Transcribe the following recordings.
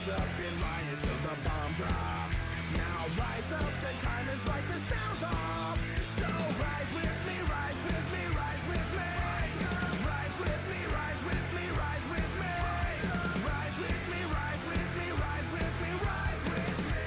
rise up and riot till the bomb drops. Now rise up, the time is right to sound off. So rise with me, rise with me, rise with me. Rise with me, rise with me, rise with me. Rise with me, rise with me, rise with me, rise with me.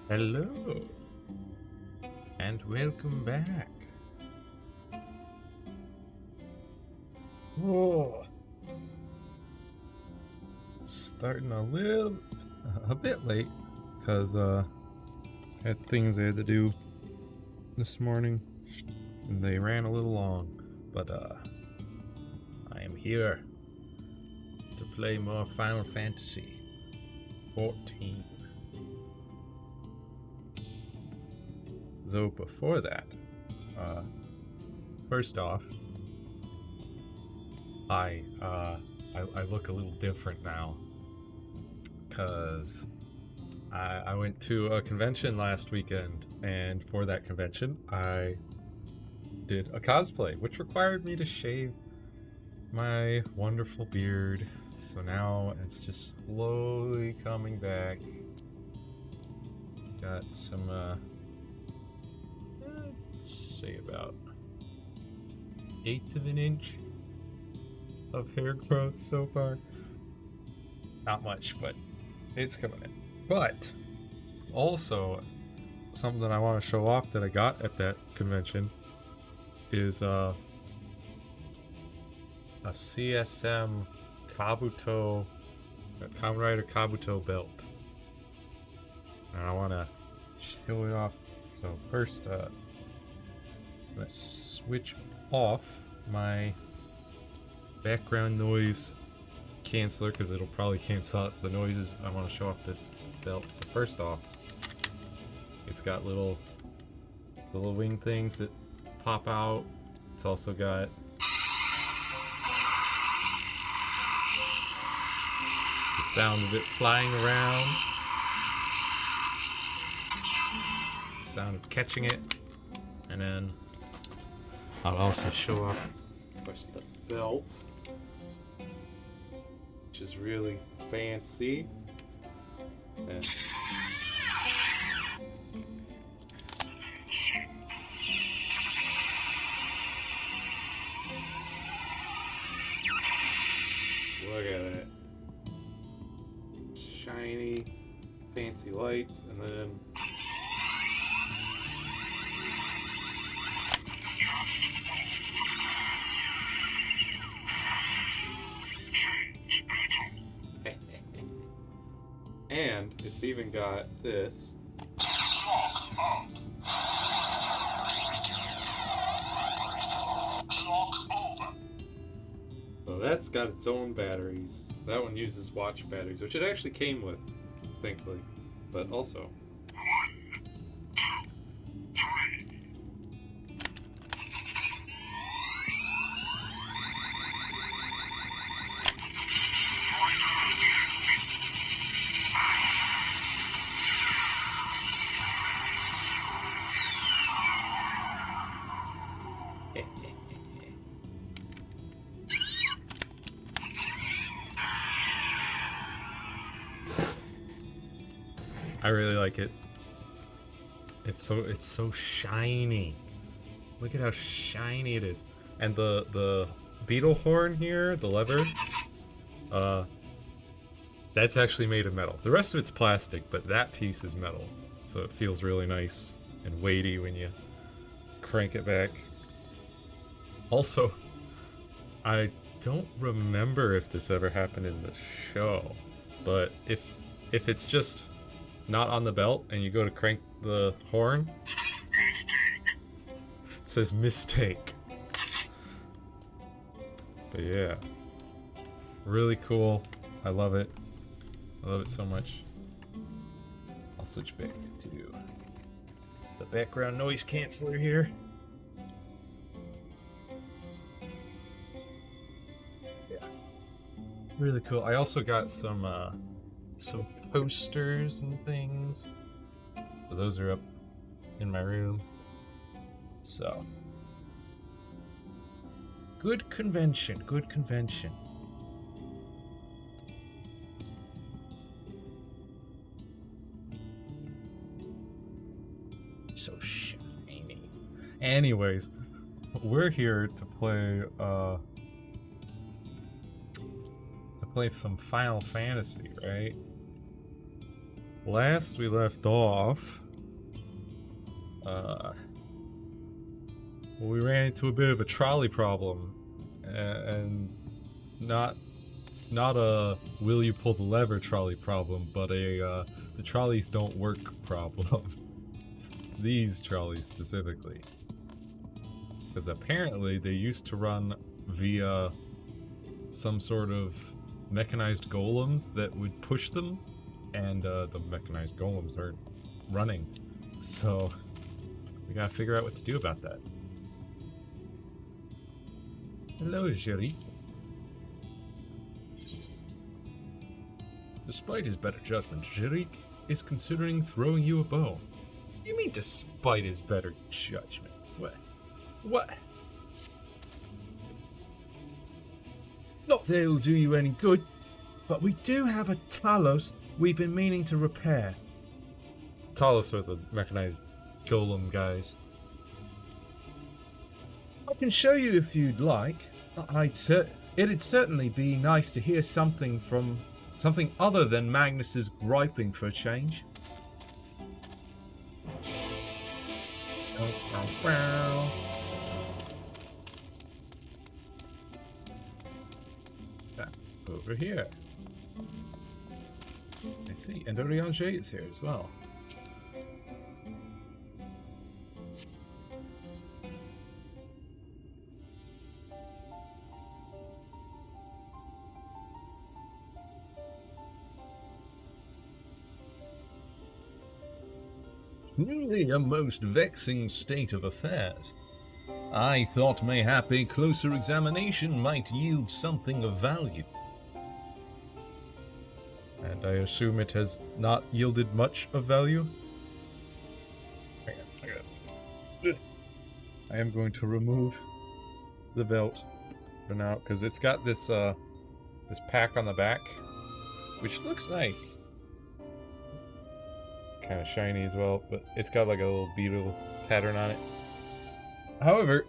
Hello, and welcome back. Whoa, starting a bit late, because had things I had to do this morning, and they ran a little long, but I am here to play more Final Fantasy 14. Though before that, first off, I look a little different now, because I went to a convention last weekend, and for that convention I did a cosplay, which required me to shave my wonderful beard, so now it's just slowly coming back. Got some say about 1/8 of an inch of hair growth so far. Not much, but it's coming in. But also, something that I want to show off that I got at that convention is a CSM Kabuto, Kamen Rider Kabuto belt. And I want to show it off. So first, I'm going to switch off my background noise canceller, because it'll probably cancel out the noises. I want to show off this belt. So first off, it's got little wing things that pop out. It's also got the sound of it flying around, the sound of catching it, and then I'll also show off the belt, which is really fancy. And lights, and then... And it's even got this. So that's got its own batteries. That one uses watch batteries, which it actually came with, thankfully. But also... I really like it. It's so shiny. Look at how shiny it is. And the beetle horn here, the lever, that's actually made of metal. The rest of it's plastic, but that piece is metal. So it feels really nice and weighty when you crank it back. Also, I don't remember if this ever happened in the show, but if it's just not on the belt and you go to crank the horn, it says mistake. But yeah, really cool. I love it. I love it so much. I'll switch back to the background noise canceller here. Yeah, really cool. I also got some posters and things. So those are up in my room. So good convention, good convention. So shiny. Anyways, we're here to play some Final Fantasy, right? Last we left off, we ran into a bit of a trolley problem, and not a will you pull the lever trolley problem, but a the trolleys don't work problem. These trolleys specifically, because apparently they used to run via some sort of mechanized golems that would push them, and the mechanized golems aren't running, so we gotta figure out what to do about that. Hello, Jerry. Despite his better judgment, Jirik is considering throwing you a bone. You mean despite his better judgment? What? Not that it'll do you any good, but we do have a Talos we've been meaning to repair. Talos are the mechanized golem guys. I can show you if you'd like. It'd certainly be nice to hear something other than Magnus's griping for a change. Over here. I see, and Oriange is here as well. Truly a most vexing state of affairs. I thought mayhap a closer examination might yield something of value. And I assume it has not yielded much of value? Hang on. I am going to remove the belt for now, because it's got this this pack on the back, which looks nice. Kind of shiny as well, but it's got like a little beetle pattern on it. However,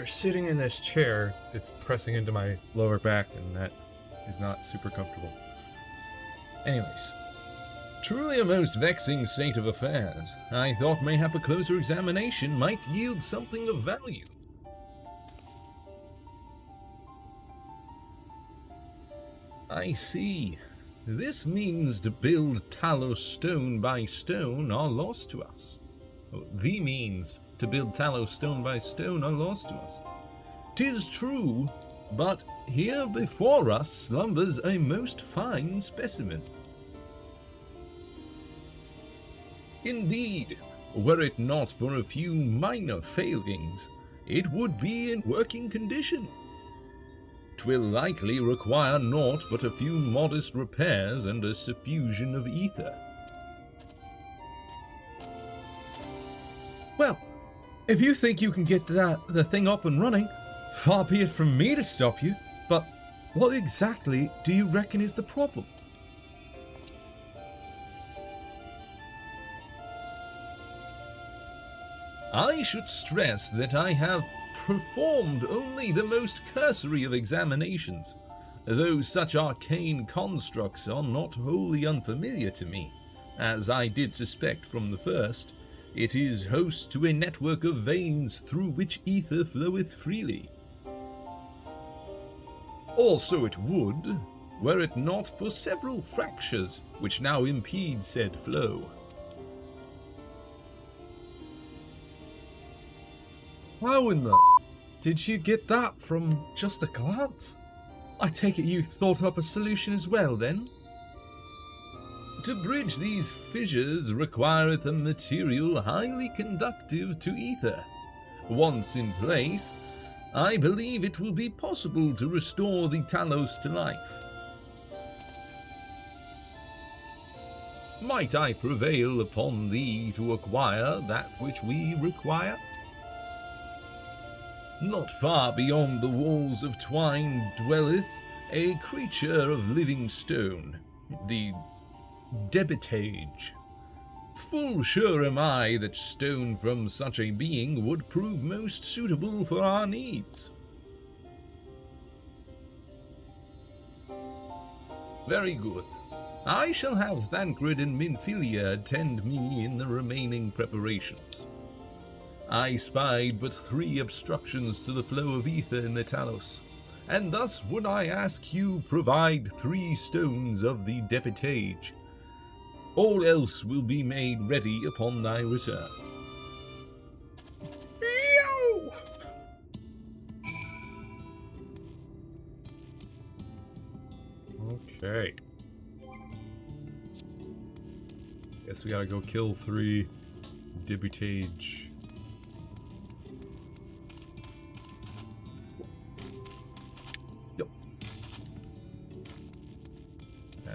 sitting in this chair, it's pressing into my lower back, and that is not super comfortable. Anyways. Truly a most vexing state of affairs. I thought mayhap a closer examination might yield something of value. I see. This means to build Talos stone by stone are lost to us. The means to build Talos stone by stone are lost to us. 'Tis true, but here before us slumbers a most fine specimen. Indeed, were it not for a few minor failings, it would be in working condition. 'Twill likely require naught but a few modest repairs and a suffusion of ether. Well, if you think you can get the thing up and running, far be it from me to stop you, but what exactly do you reckon is the problem? I should stress that I have performed only the most cursory of examinations, though such arcane constructs are not wholly unfamiliar to me, as I did suspect from the first. It is host to a network of veins through which ether floweth freely. Also it would, were it not for several fractures which now impede said flow. How in the did you get that from just a glance? I take it you thought up a solution as well, then? To bridge these fissures requireth a material highly conductive to ether. Once in place, I believe it will be possible to restore the Talos to life. Might I prevail upon thee to acquire that which we require? Not far beyond the walls of twine dwelleth a creature of living stone, the Debitage. Full sure am I that stone from such a being would prove most suitable for our needs. Very good. I shall have Thancred and Minfilia attend me in the remaining preparations. I spied but 3 obstructions to the flow of ether in the Talos, and thus would I ask you provide 3 stones of the Debitage. All else will be made ready upon thy return. Yo! Okay. Guess we gotta go kill 3 Debitage. Yep.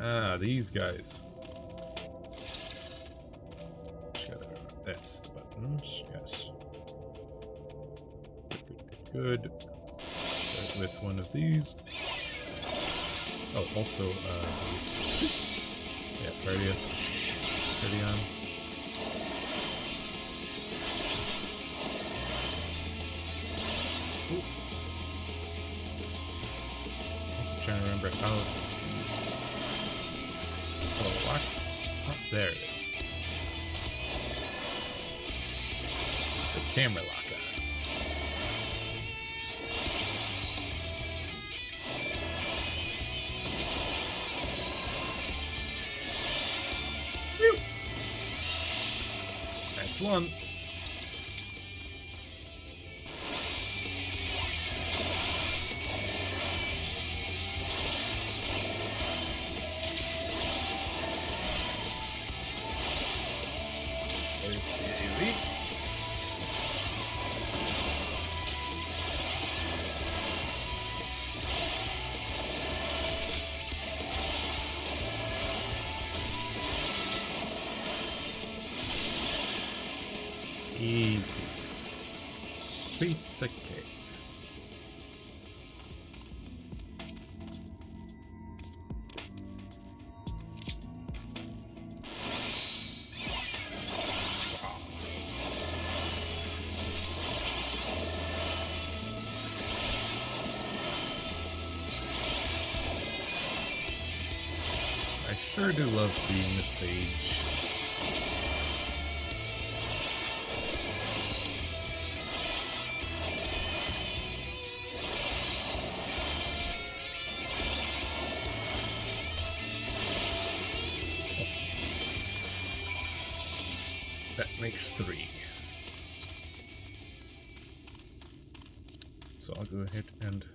Ah, these guys. That's the buttons, yes. Good. Start with one of these. Oh, also, this. Yeah, Cardion. Ooh. Also trying to remember how to... Oh, lock. Oh, there it is. Camera locker. Whew. That's one. There's the elite. Easy. Pizza cake. I sure do love being the sage. That makes 3. So I'll go ahead and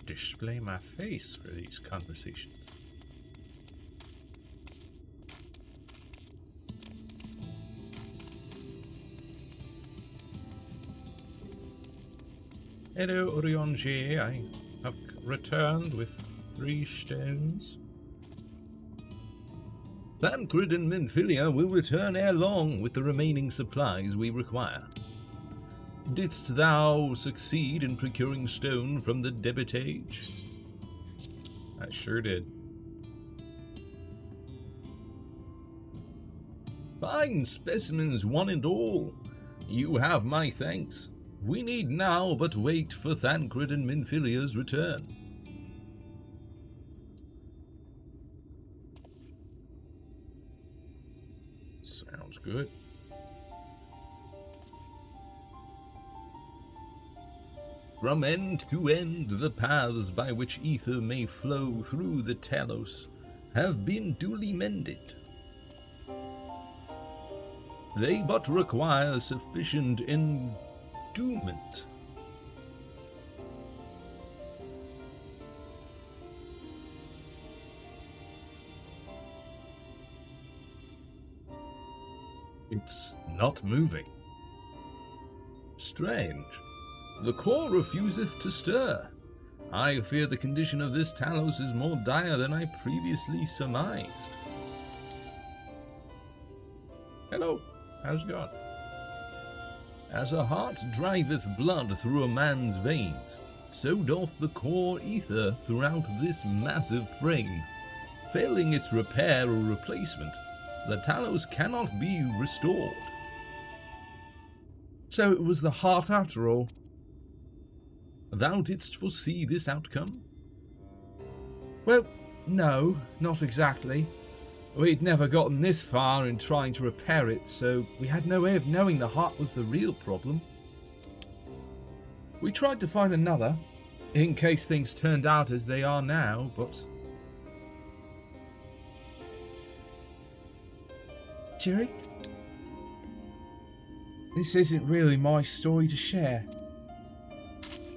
display my face for these conversations. Hello, Orion J. I have returned with 3 stones. Tancred and Menphilia will return ere long with the remaining supplies we require. Didst thou succeed in procuring stone from the debitage? I sure did. Fine specimens, one and all. You have my thanks. We need now but wait for Tancred and Menphilia's return. Sounds good. From end to end, the paths by which ether may flow through the Talos have been duly mended. They but require sufficient endowment. It's not moving. Strange. The core refuseth to stir. I fear the condition of this Talos is more dire than I previously surmised. Hello, how's it going? As a heart driveth blood through a man's veins, so doth the core ether throughout this massive frame. Failing its repair or replacement, the Talos cannot be restored. So it was the heart after all. Thou didst foresee this outcome? Well, no, not exactly. We'd never gotten this far in trying to repair it, so we had no way of knowing the heart was the real problem. We tried to find another, in case things turned out as they are now, but... Jerick? This isn't really my story to share.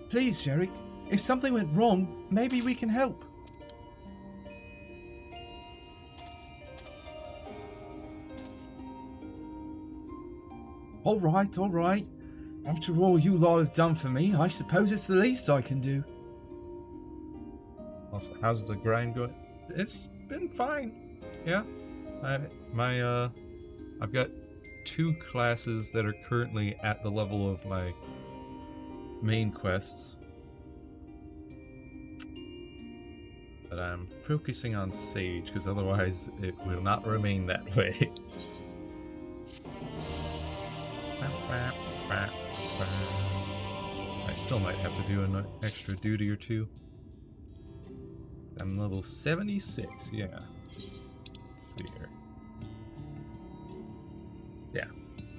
Please, Jerick, if something went wrong, maybe we can help. All right. After all you lot have done for me, I suppose it's the least I can do. Also, how's the grind going? It's been fine. Yeah. I've got 2 classes that are currently at the level of my main quests. But I'm focusing on Sage, because otherwise it will not remain that way. I still might have to do an extra duty or 2. I'm level 76, yeah. Let's see here. Yeah.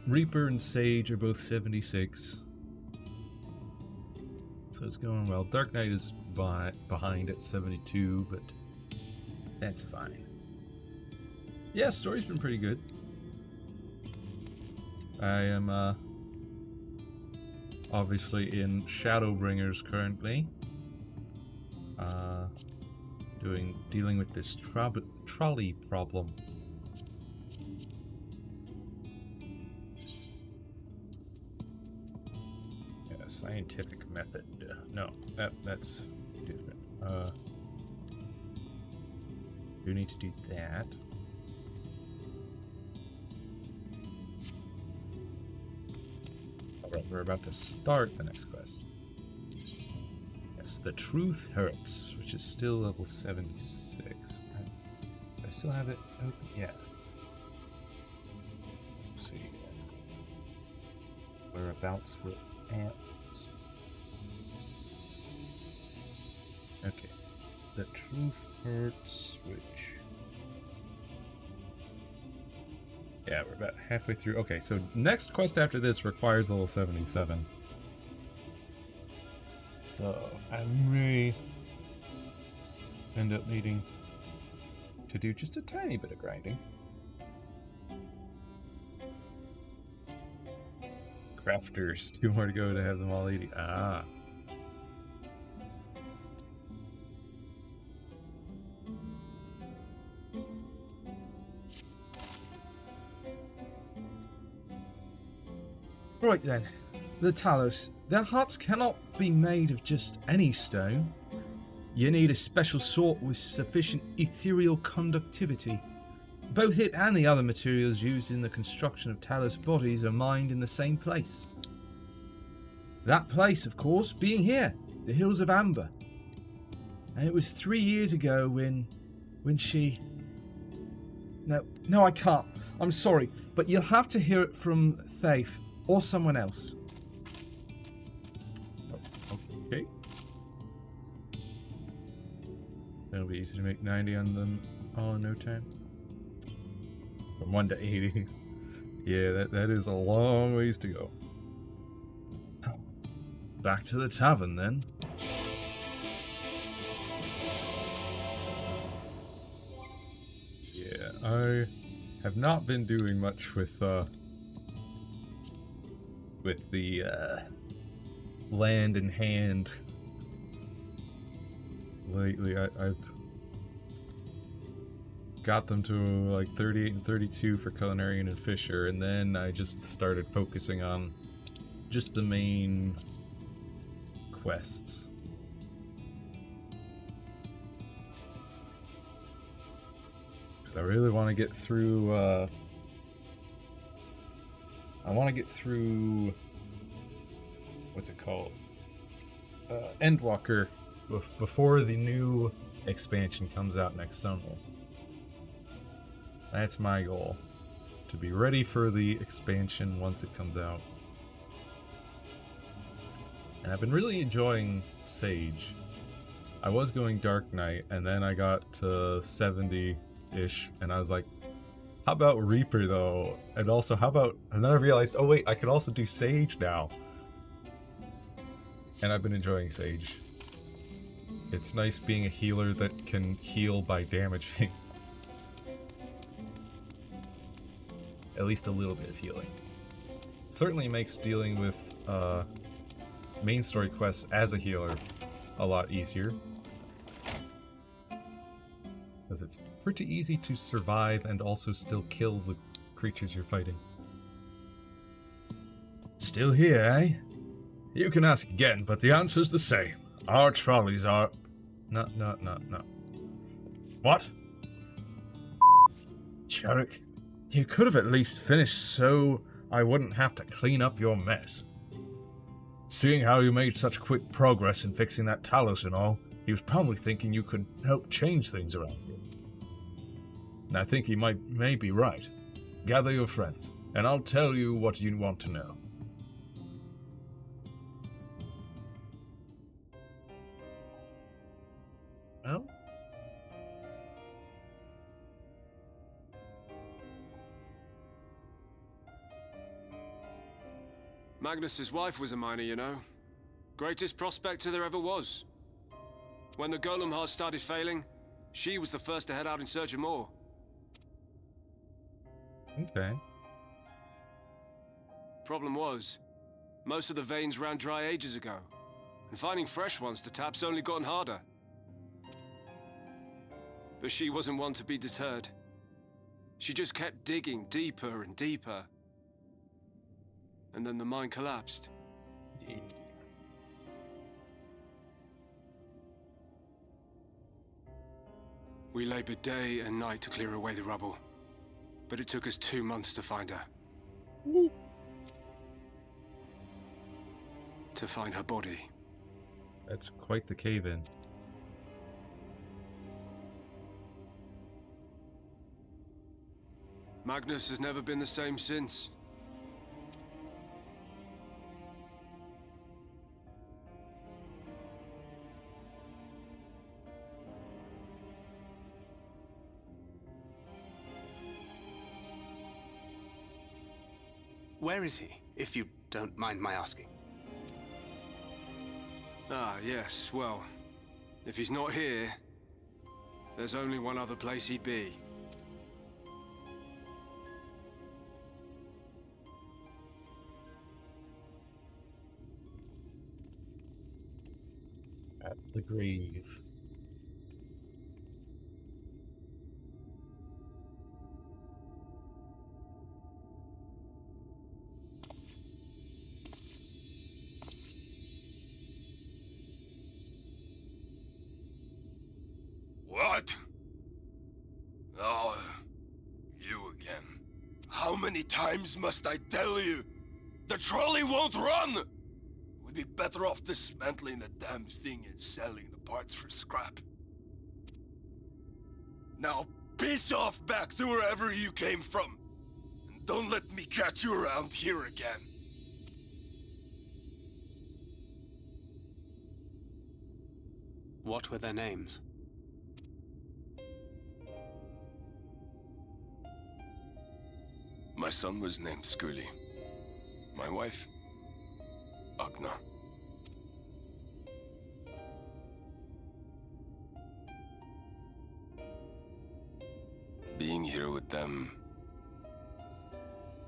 Reaper and Sage are both 76. So it's going well. Dark Knight is behind at 72, but that's fine. Yeah, story's been pretty good. I am obviously in Shadowbringers currently. Dealing with this trolley problem. Yeah, scientific method. No, that's different. You need to do that. Alright, we're about to start the next quest. Yes, the truth hurts, which is still level 76. Do I still have it open? Yes. Let's see. Whereabouts we're at. Okay. The truth hurts, which... Yeah, we're about halfway through. Okay, so next quest after this requires level 77. So I may end up needing to do just a tiny bit of grinding. Crafters, 2 more to go to have them all 80. Ah. Right then, the talus. Their hearts cannot be made of just any stone. You need a special sort with sufficient ethereal conductivity. Both it and the other materials used in the construction of talus bodies are mined in the same place. That place, of course, being here, the Hills of Amber. And it was 3 years ago when she... No, I can't. I'm sorry, but you'll have to hear it from Thafe or someone else. Okay. It'll be easy to make 90 on them all in no time. From 1 to 80. Yeah, that is a long ways to go. Back to the tavern, then. Yeah, I have not been doing much with the land in hand lately. I've got them to like 38 and 32 for Culinarian and Fisher, and then I just started focusing on just the main quests. Because I really want to get through, what's it called? Endwalker before the new expansion comes out next summer. That's my goal. To be ready for the expansion once it comes out. And I've been really enjoying Sage. I was going Dark Knight, and then I got to 70-ish, and I was like, how about Reaper, though? And also, and then I realized, oh wait, I can also do Sage now. And I've been enjoying Sage. It's nice being a healer that can heal by damaging. At least a little bit of healing. Certainly makes dealing with main story quests as a healer a lot easier. Because it's pretty easy to survive and also still kill the creatures you're fighting. Still here, eh? You can ask again, but the answer's the same. Our trolleys are... No. What? Cherrick, you could have at least finished so I wouldn't have to clean up your mess. Seeing how you made such quick progress in fixing that talus and all, he was probably thinking you could help change things around here. And I think he may be right. Gather your friends, and I'll tell you what you want to know. Well? Magnus's wife was a miner, you know. Greatest prospector there ever was. When the golem heart started failing, she was the first to head out in search of more. Okay. Problem was, most of the veins ran dry ages ago, and finding fresh ones to tap's only gotten harder. But she wasn't one to be deterred. She just kept digging deeper and deeper. And then the mine collapsed. We labored day and night to clear away the rubble, but it took us 2 months to find her. To find her body. That's quite the cave-in. Magnus has never been the same since. Where is he, if you don't mind my asking? Ah, yes, well, if he's not here, there's only one other place he'd be. At the grave. What? Oh, you again. How many times must I tell you? The trolley won't run! We'd be better off dismantling the damn thing and selling the parts for scrap. Now, piss off back to wherever you came from. And don't let me catch you around here again. What were their names? My son was named Scully. My wife, Agna. Being here with them,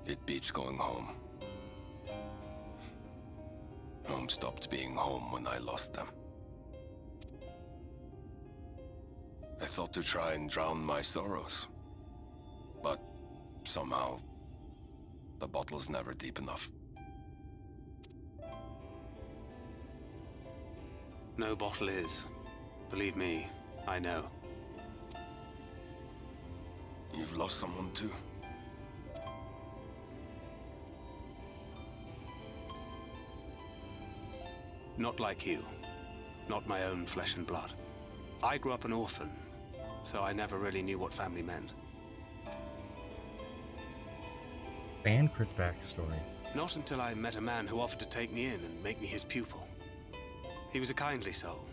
it beats going home. Home stopped being home when I lost them. I thought to try and drown my sorrows, but somehow the bottle's never deep enough. No bottle is. Believe me, I know. You've lost someone too? Not like you. Not my own flesh and blood. I grew up an orphan, so I never really knew what family meant. Bancrit backstory. Not until I met a man who offered to take me in and make me his pupil. He was a kindly soul,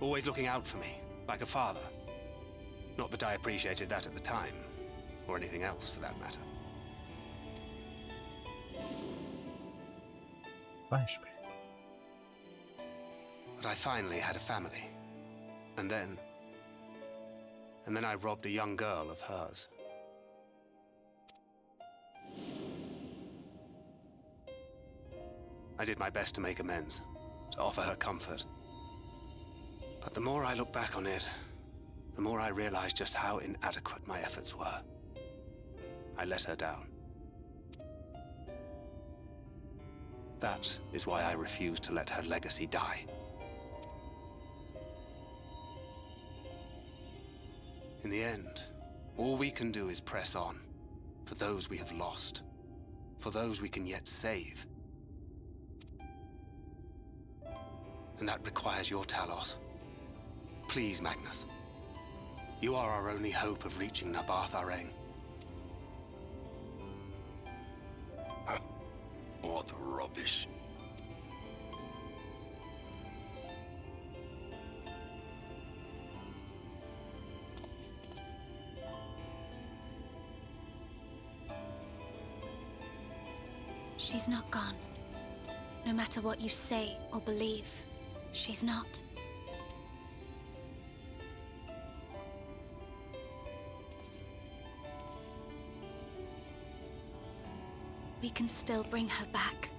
always looking out for me, like a father. Not that I appreciated that at the time, or anything else for that matter. Flashback. But I finally had a family. And then I robbed a young girl of hers. I did my best to make amends, to offer her comfort. But the more I look back on it, the more I realize just how inadequate my efforts were. I let her down. That is why I refuse to let her legacy die. In the end, all we can do is press on, for those we have lost, for those we can yet save. And that requires your Talos. Please, Magnus. You are our only hope of reaching Nabarth Areng. What rubbish. She's not gone. No matter what you say or believe, she's not. We can still bring her back.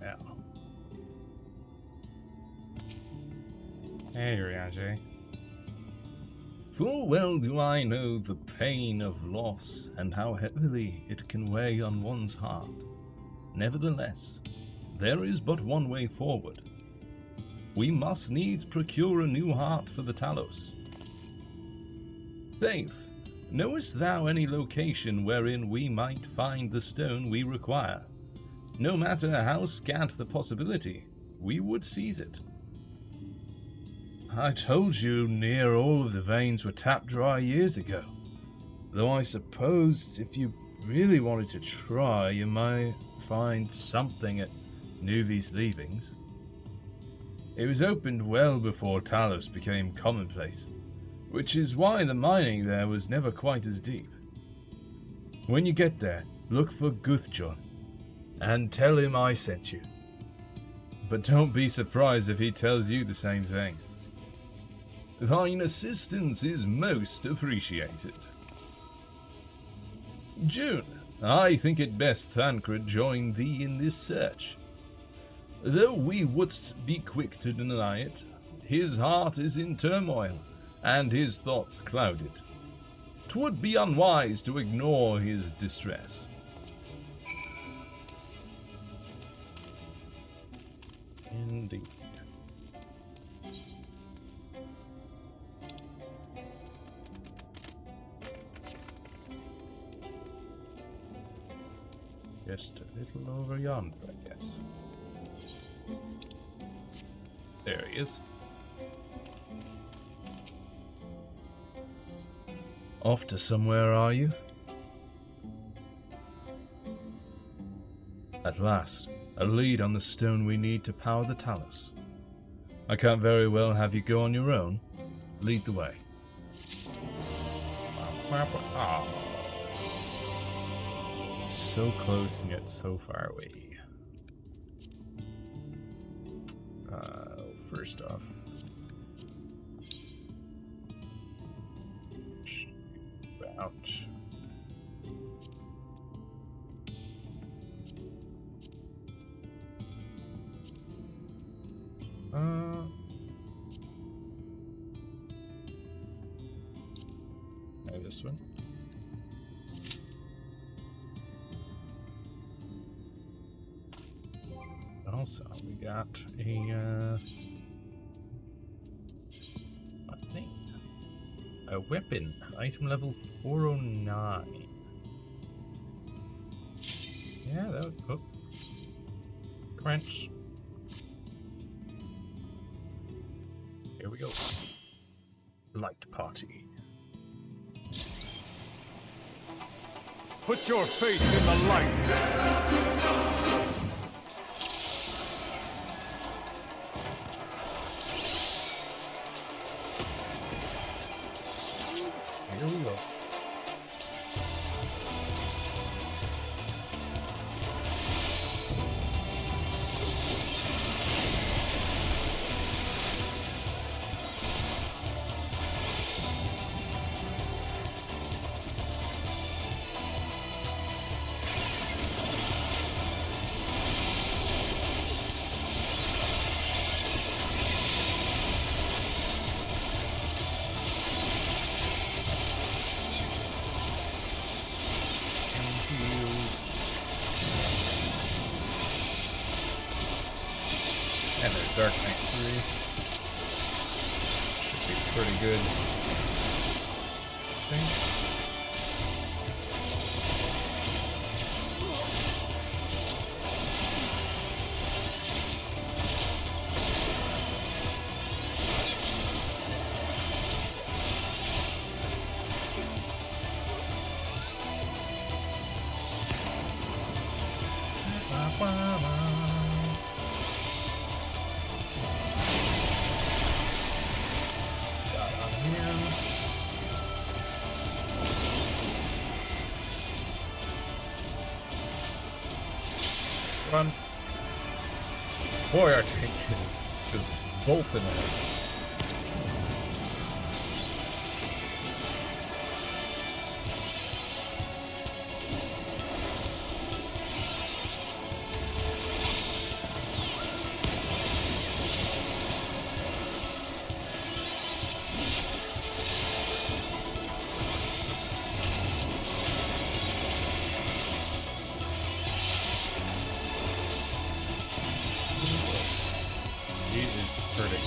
Yeah. Hey, Ryajay. Full well do I know the pain of loss and how heavily it can weigh on one's heart. Nevertheless, there is but one way forward. We must needs procure a new heart for the Talos. Dave, Knowest thou any location wherein we might find the stone we require? No matter how scant the possibility, we would seize it. I told you near all of the veins were tapped dry years ago. Though I suppose if you really wanted to try, you might find something at Nuvi's leavings. It was opened well before Talos became commonplace, which is why the mining there was never quite as deep. When you get there, look for Guthjon, and tell him I sent you. But don't be surprised if he tells you the same thing. Thine assistance is most appreciated. June, I think it best Thancred join thee in this search. Though we wouldst be quick to deny it, his heart is in turmoil, and his thoughts clouded. 'Twould be unwise to ignore his distress. Indeed. Just a little over yonder, I guess. There he is. Off to somewhere, are you? At last, a lead on the stone we need to power the Talos. I can't very well have you go on your own. Lead the way. So close and yet so far away. First off, ouch. Maybe this one. Also, we got a weapon, item level 409. Yeah, that would. Oh. Crunch. Here we go. Light party. Put your faith in the light. Here we go. And there's Dark Knight 3. Should be pretty good. I think. Run. Boy, our tank is just bolting it. He is hurting.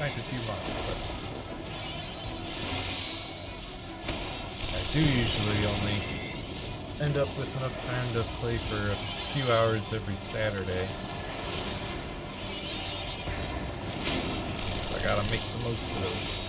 might be a few months, but I do usually only end up with enough time to play for a few hours every Saturday. So I gotta make the most of those.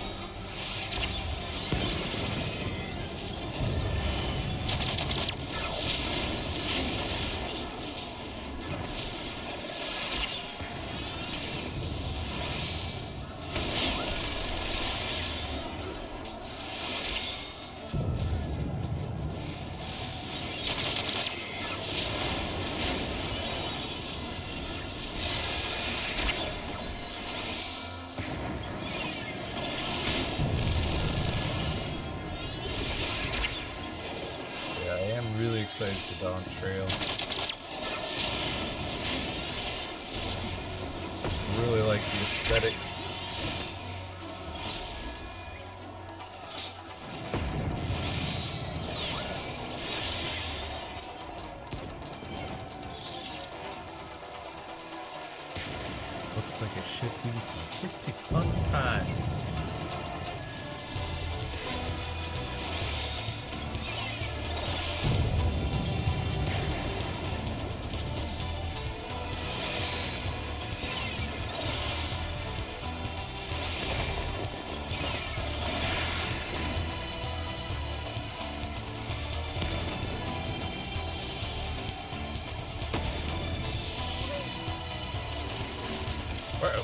Excited for Dawn Trail. Really like the aesthetics. Looks like it should be some pretty fun times. Whoa.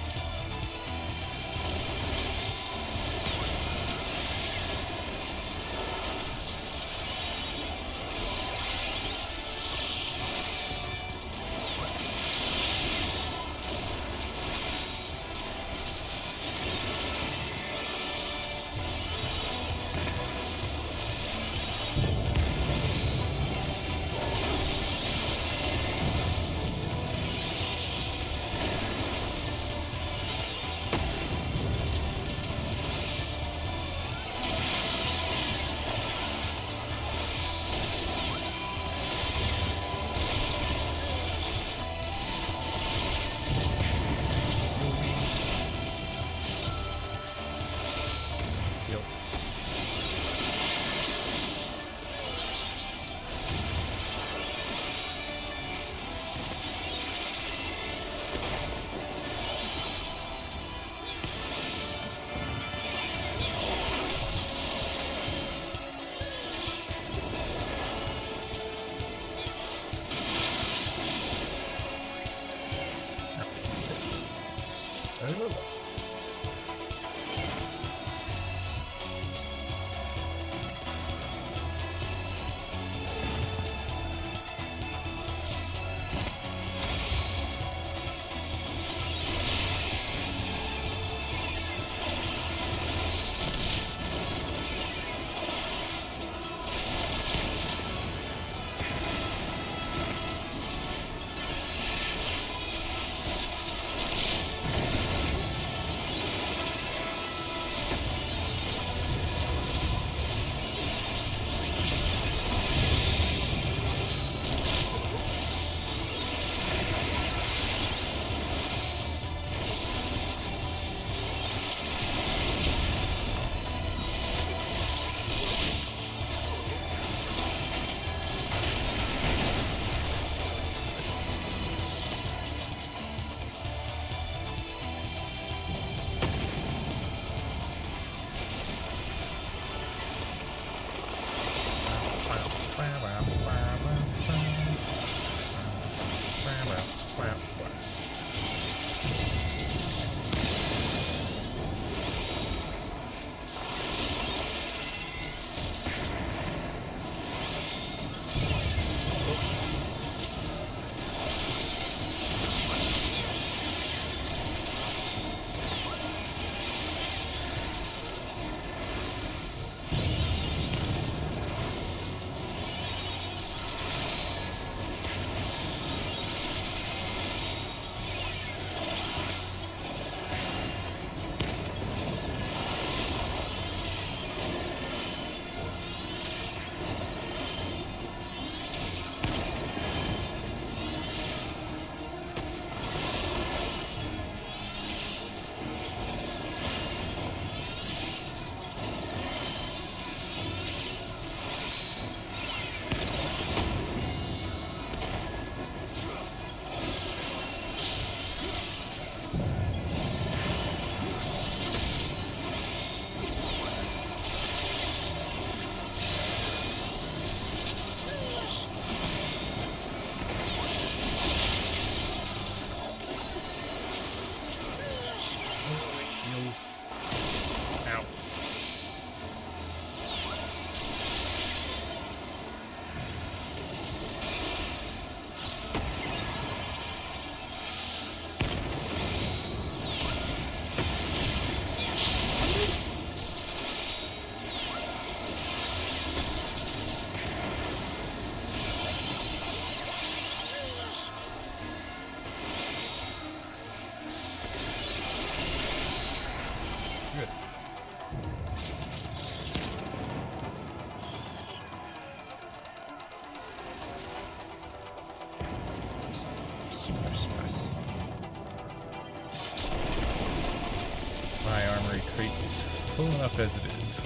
crate is full enough as it is.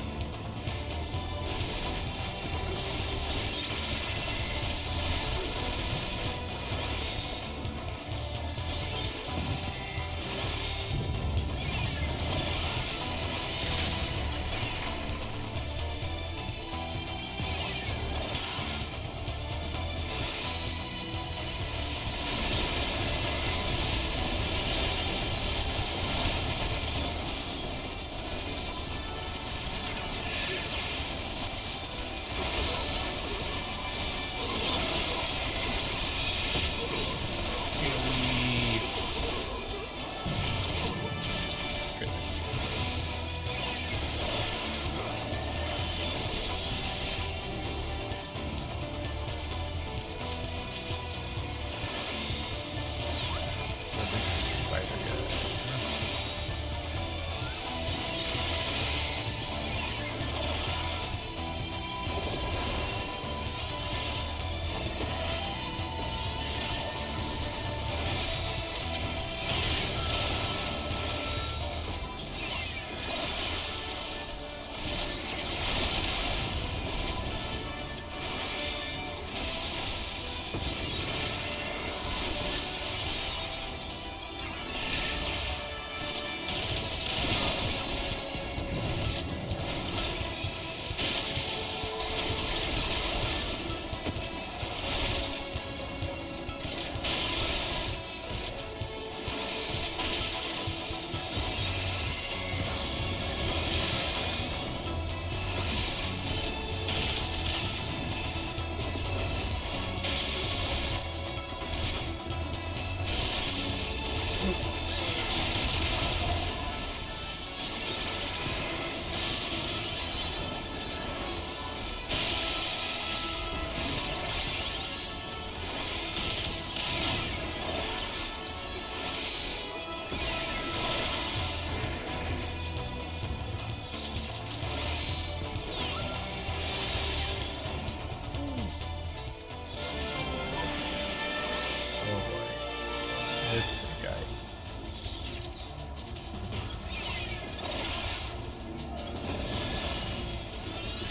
This guy.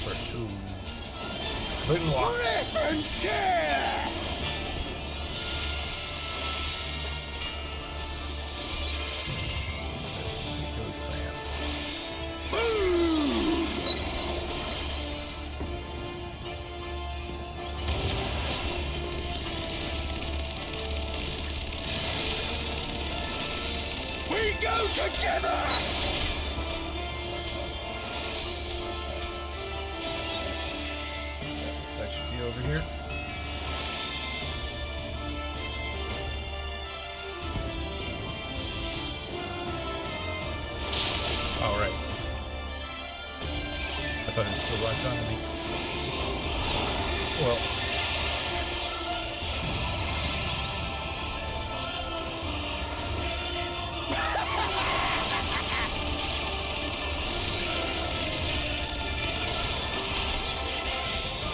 For two. Twin wasps. Rip and tear! This ridiculous man. Boom! We go together! So that should be over here. All right. I thought it was still locked on to me. Well.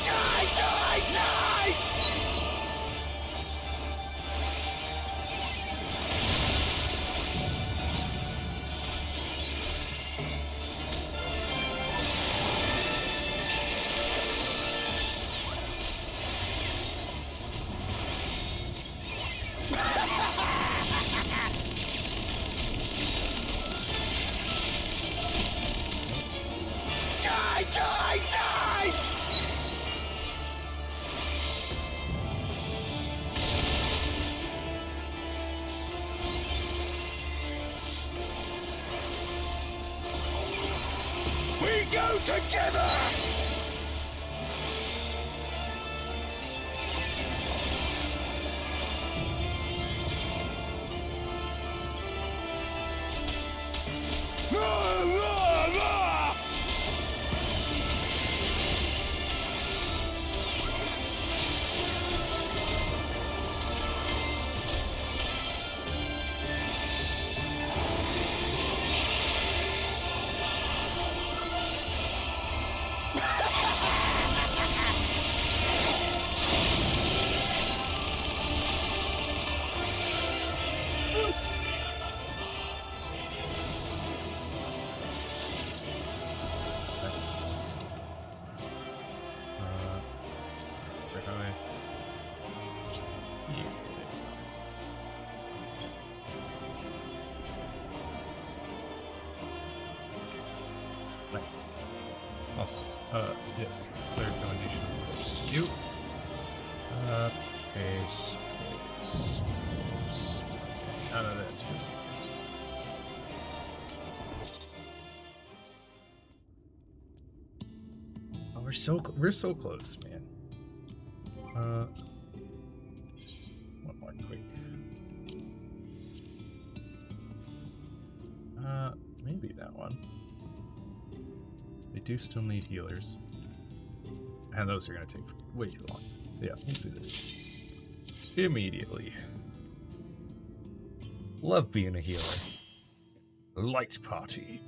Die, die, die! Die, die, die! We go together! La, la, la! Nice. Awesome. Yes. Clear foundation, of course. You. Space. None of that's food. Oh, we're so close, man. One more quick. Maybe that one. They do still need healers. And those are gonna take way too long. So yeah, we'll do this immediately. Love being a healer. Light party.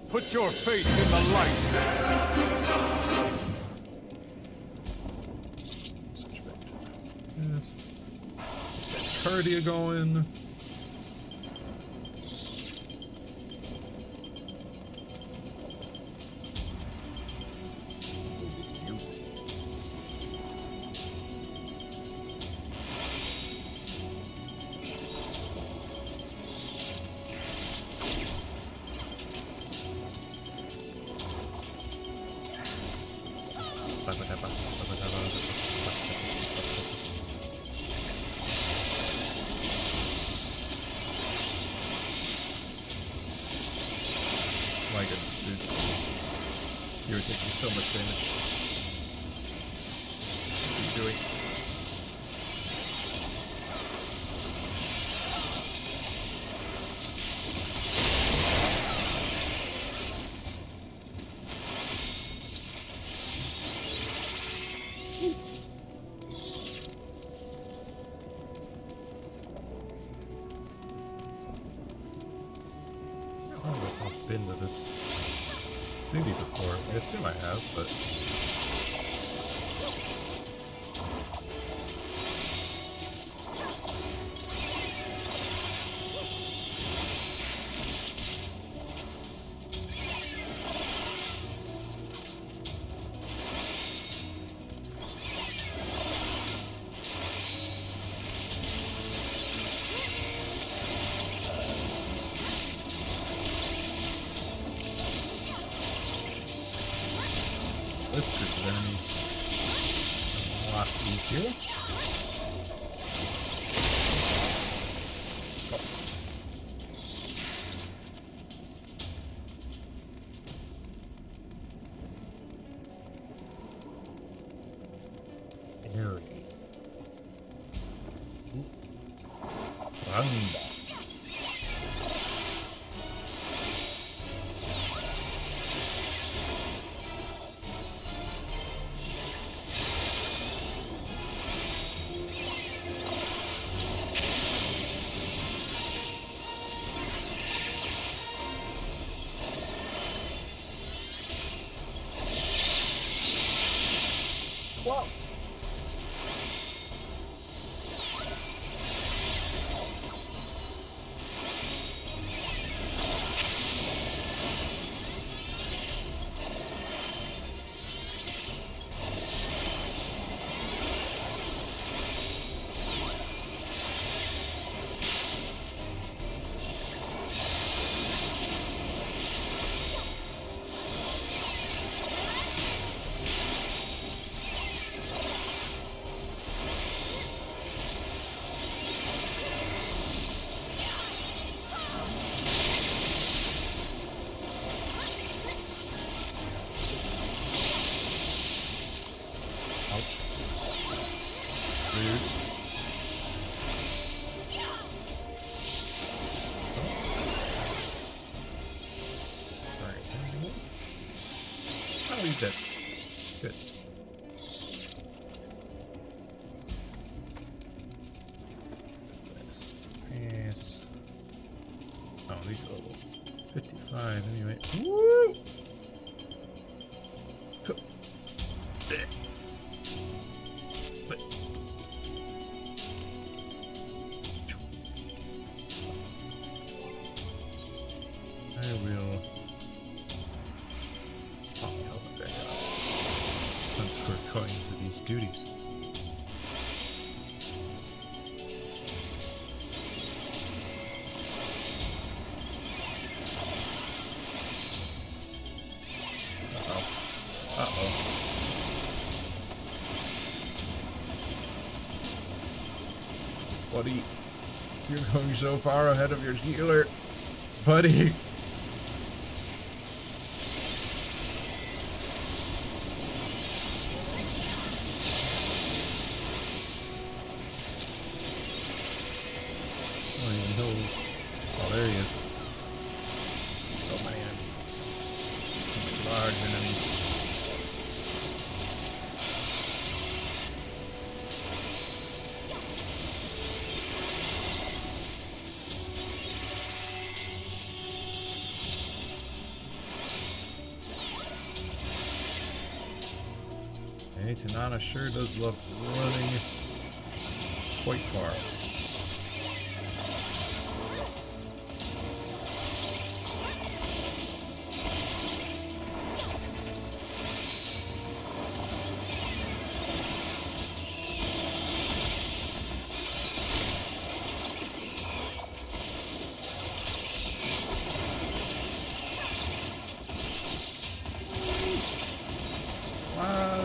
Put your faith in the light. Switch back to this. Get cardio going. Ooh, this music. My goodness, dude. You're taking so much damage. What are you doing? I don't know if I've been to this movie before. I assume I have, but... This group of enemies is a lot easier. Airy. Randa. Whoa. Rude. Alright. Oh, he's dead. Good. Pass. Oh, these are level 55 anyway. Woo! I will pop my helmet back up since we're going to these duties. Buddy, you're going so far ahead of your healer. Buddy. I don't even know. Oh, there he is. So many enemies. So many large enemies. Hey, Tanana sure does love running quite far.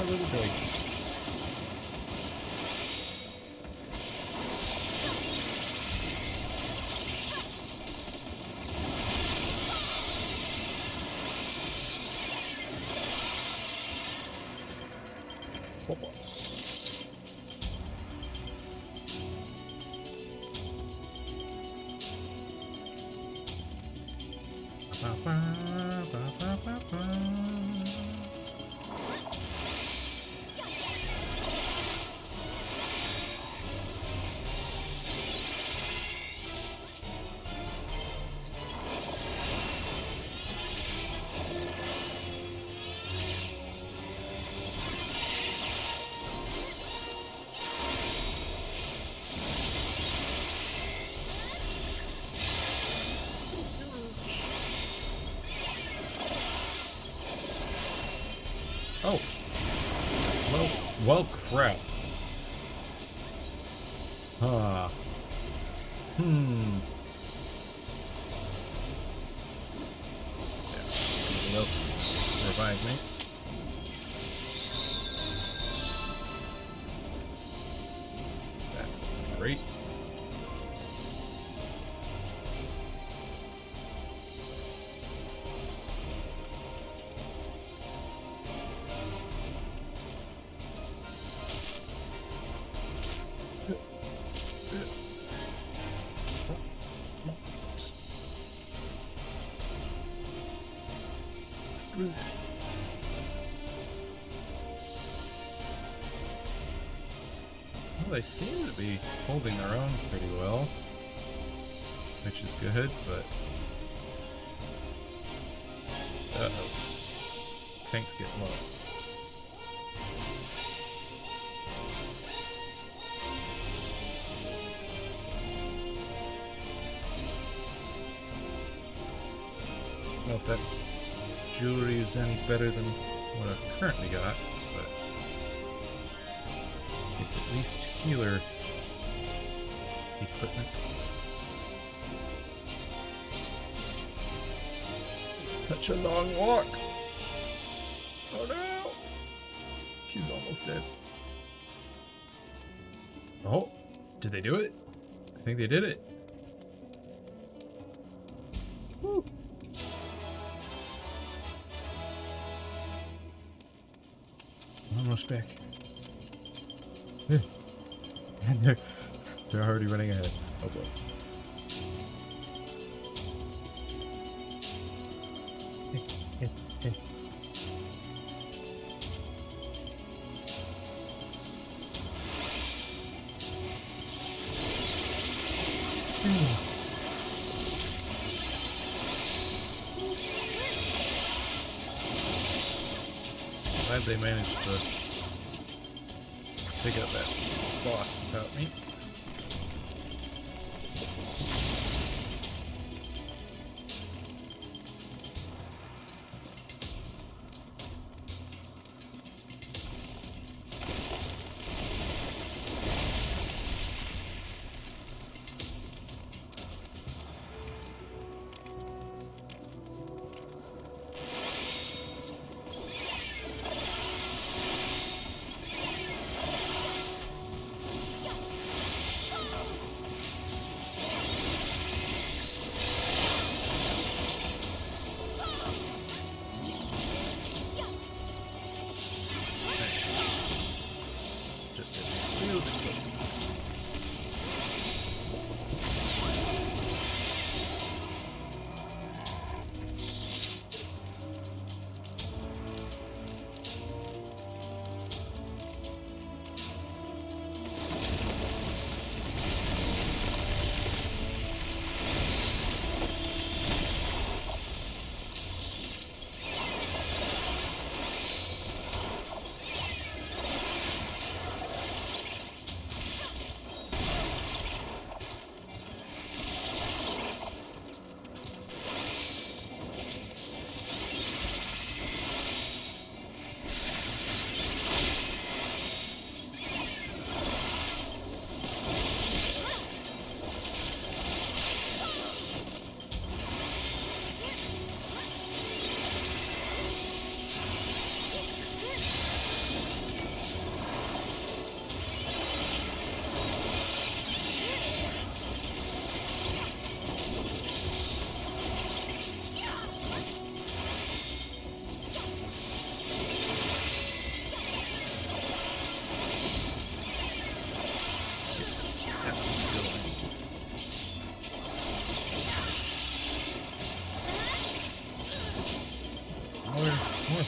Little doikies. Whoop. Ba, ba, ba, ba, ba, ba. Oh. Well, crap. Huh. Yeah. Anything else revive me? That's great. Well, they seem to be holding their own pretty well, which is good, but uh-oh. Tank's getting low. I don't know if that jewelry is any better than what I've currently got, but it's at least healer equipment. It's such a long walk. Oh no! She's almost dead. Oh, did they do it? I think they did it. Woo. Almost back. And they're already running ahead. Oh boy. Glad they managed to take out that boss without me.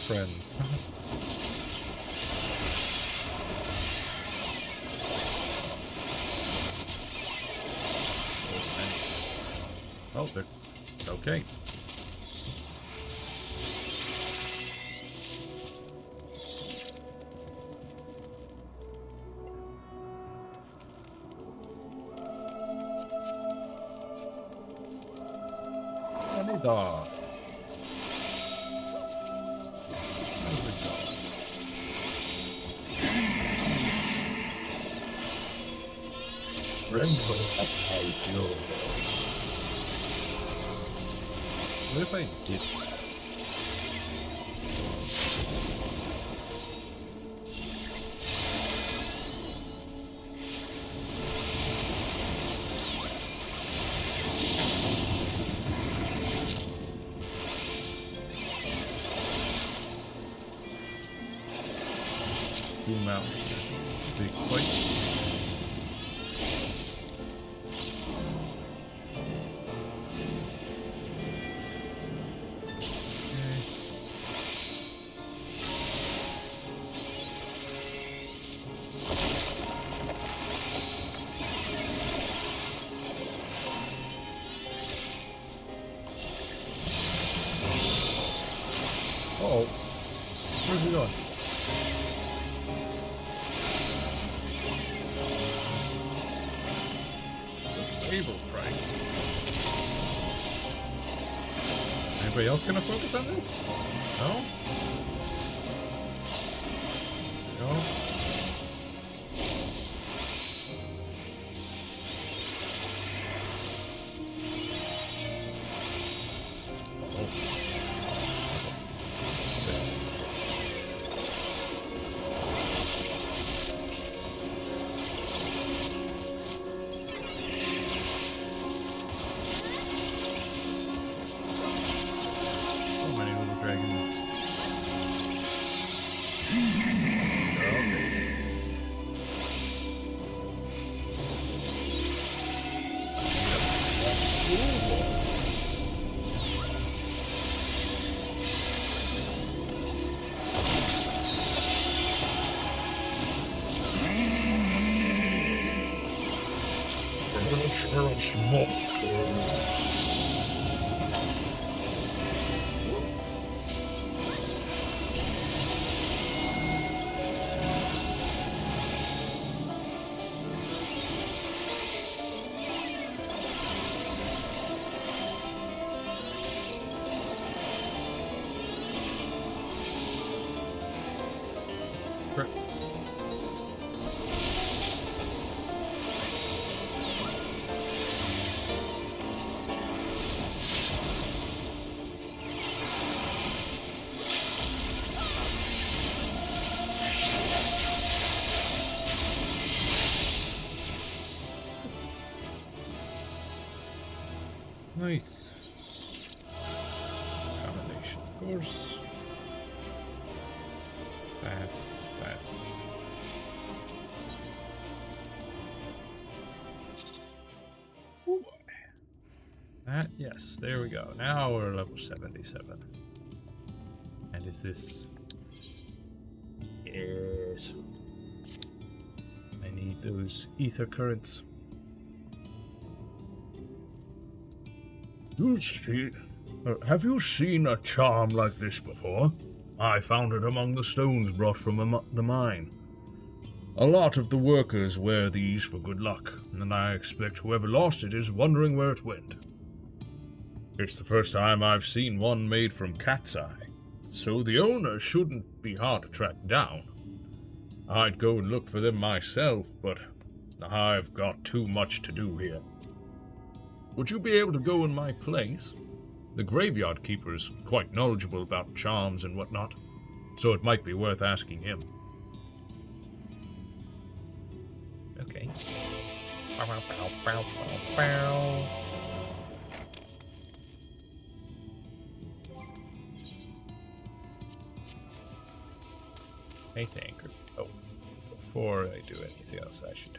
friends. So many. Oh, they're okay. Honey dog. How's it going? Rainbow up high fuel. What if I did? Zoom out this big fight. Oh, where's he going? The sable price. Anybody else gonna focus on this? No? No? So many little dragons. Nice. Combination, of course. Pass, pass. Ooh, boy. That, yes, there we go. Now we're level 77. And is this... Yes. I need those ether currents. Have you seen a charm like this before? I found it among the stones brought from the mine. A lot of the workers wear these for good luck, and I expect whoever lost it is wondering where it went. It's the first time I've seen one made from cat's eye, so the owner shouldn't be hard to track down. I'd go and look for them myself, but I've got too much to do here. Would you be able to go in my place? The graveyard keeper is quite knowledgeable about charms and whatnot, so it might be worth asking him. Okay. Hey, Anchor. Oh, before I do anything else, I should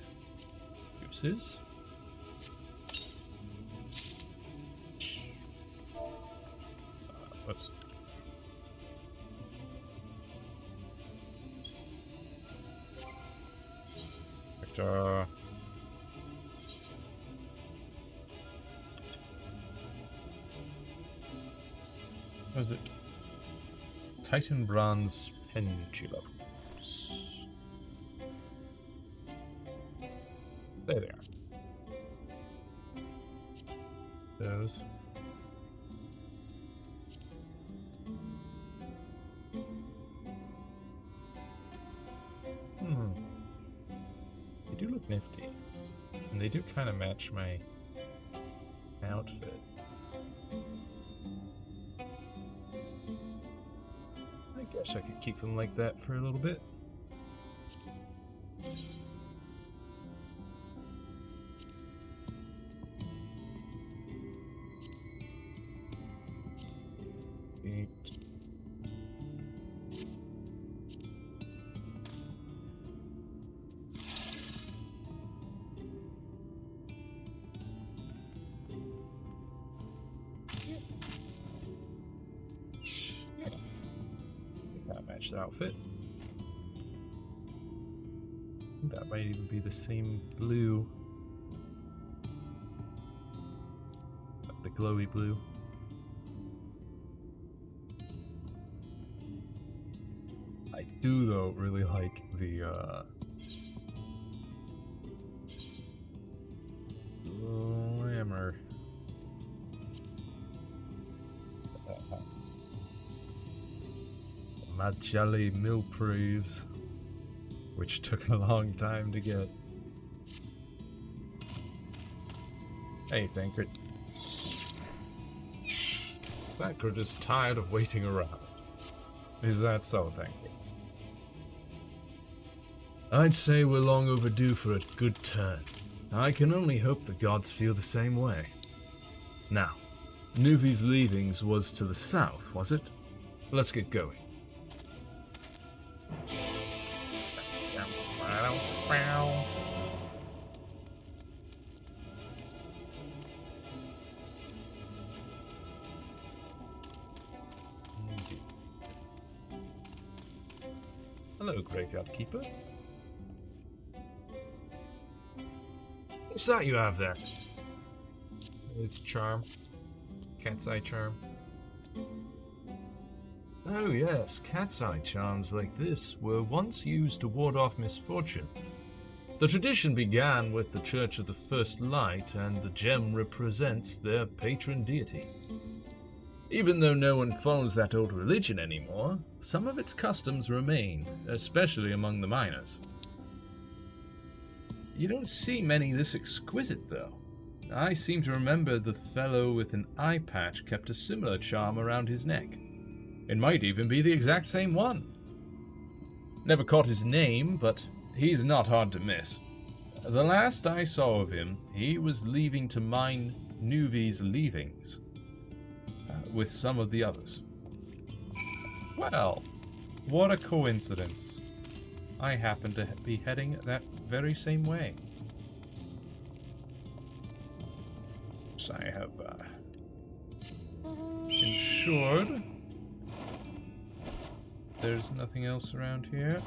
use this. Whoops. Alright, what is it? Titan Bronze Pendulums. There they are. Those. They do look nifty. And they do kind of match my outfit. I guess I could keep them like that for a little bit. Match the outfit. I think that might even be the same blue. The glowy blue. I do though really like the glamour. My jelly milproofs, which took a long time to get. Hey, Thancred. Thancred is tired of waiting around. Is that so, Thancred? I'd say we're long overdue for a good turn. I can only hope the gods feel the same way. Now, Nuvi's leavings was to the south, was it? Let's get going. Hello, Graveyard Keeper. What's that you have there? It's charm. Cat's eye charm. Oh yes, cat's eye charms like this were once used to ward off misfortune. The tradition began with the Church of the First Light, and the gem represents their patron deity. Even though no one follows that old religion anymore, some of its customs remain, especially among the miners. You don't see many this exquisite, though. I seem to remember the fellow with an eye patch kept a similar charm around his neck. It might even be the exact same one. Never caught his name, but he's not hard to miss. The last I saw of him, he was leaving to mine Nuvi's leavings. With some of the others. Well, what a coincidence. I happen to be heading that very same way. So I have ensured there's nothing else around here.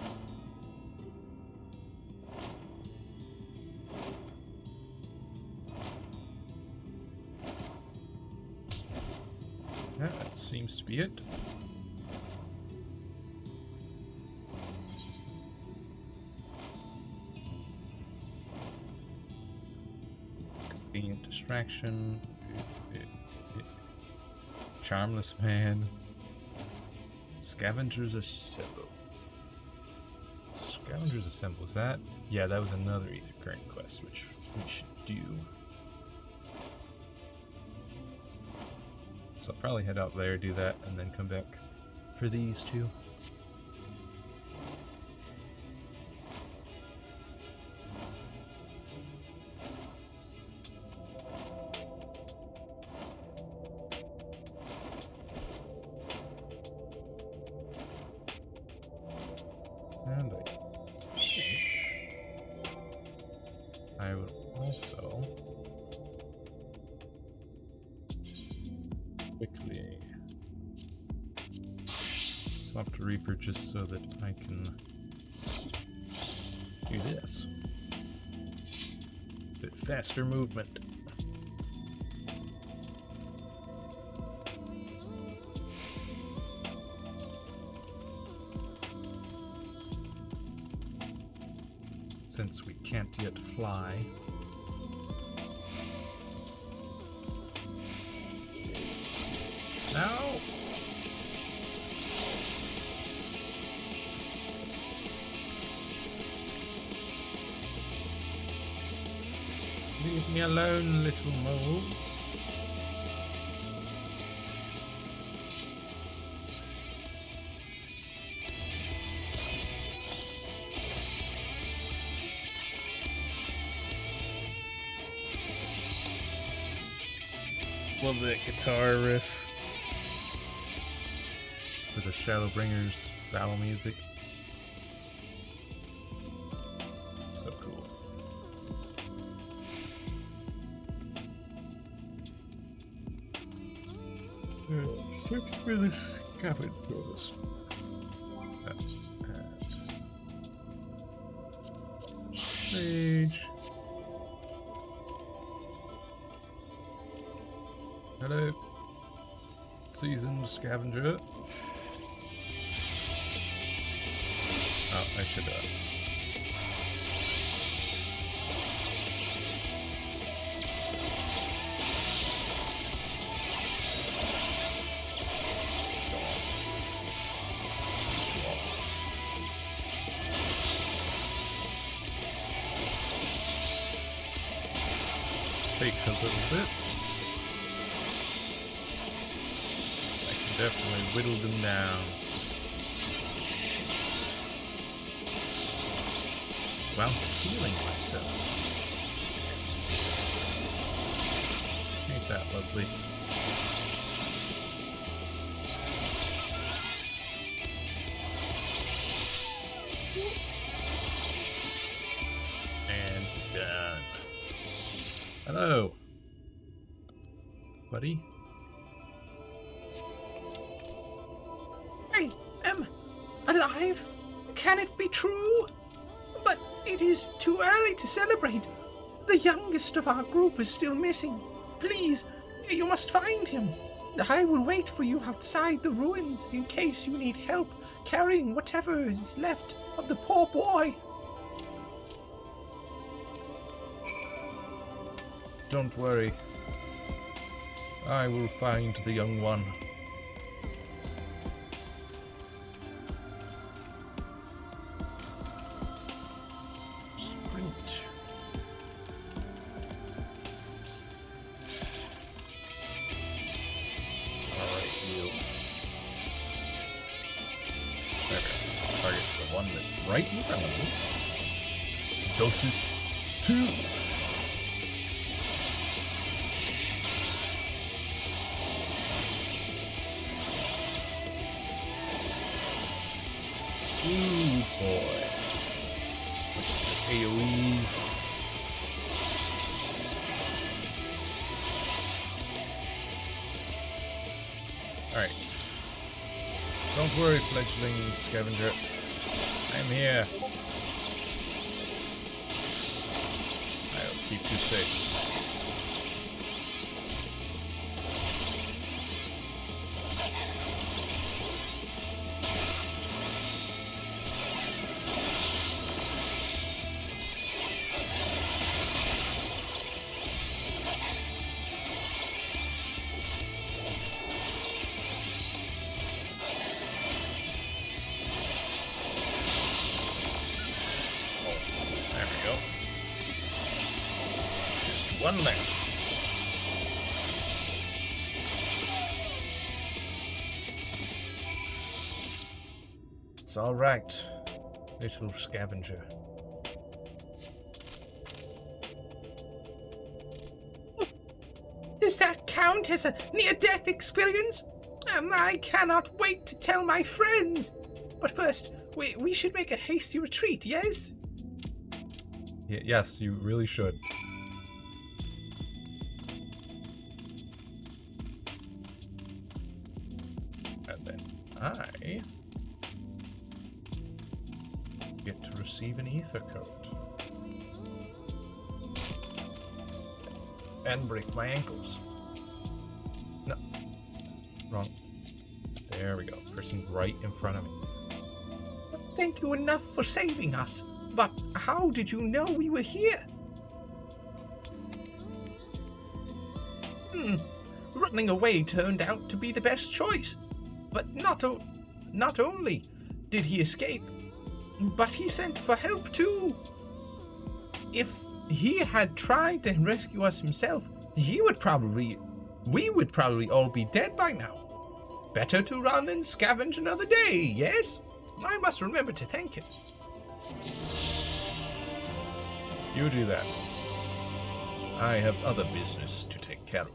Yeah, that seems to be it. Convenient distraction. Charmless man. Scavengers Assemble. Scavengers Assemble, is that? Yeah, that was another Ether Current quest, which we should do. So I'll probably head out there, do that, and then come back for these two. And I think I will also quickly swap to Reaper just so that I can do this. faster movement. Since we can't yet fly. No! Leave me alone, little moles. Love that guitar riff for the Shadowbringers battle music. It's so cool. Search for the scavengers. Sage. Hello. Seasoned scavenger. Oh, I should take a little bit. I can definitely whittle them down. Whilst healing myself. Ain't that lovely? And done. Hello, buddy. I am alive. Can it be true? But it is too early to celebrate. The youngest of our group is still missing. Please, you must find him. I will wait for you outside the ruins in case you need help carrying whatever is left of the poor boy. Don't worry. I will find the young one. Sprint. Alright, you. Okay, target the one that's right in front of me. Doses 2. Ooh, boy. AoEs. Alright. Don't worry, fledgling scavenger. I'm here. I'll keep you safe. One left. It's all right, little scavenger. Does that count as a near-death experience? I cannot wait to tell my friends. But first, we should make a hasty retreat, yes? Yes, you really should. And then I get to receive an ether coat. and break my ankles. No. Wrong. There we go. Person right in front of me. Thank you enough for saving us. But how did you know we were here? Running away turned out to be the best choice. But not only did he escape, but he sent for help too. If he had tried to rescue us himself, we would probably all be dead by now. Better to run and scavenge another day, yes? I must remember to thank him. You do that. I have other business to take care of.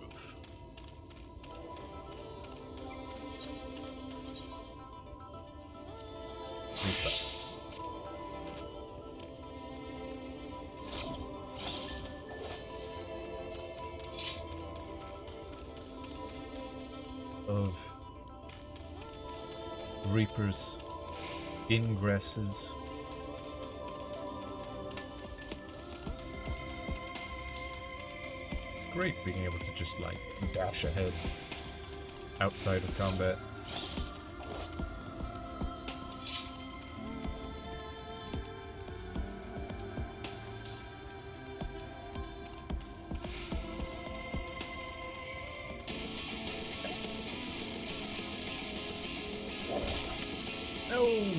Of Reaper's ingresses. It's great being able to just like dash ahead outside of combat.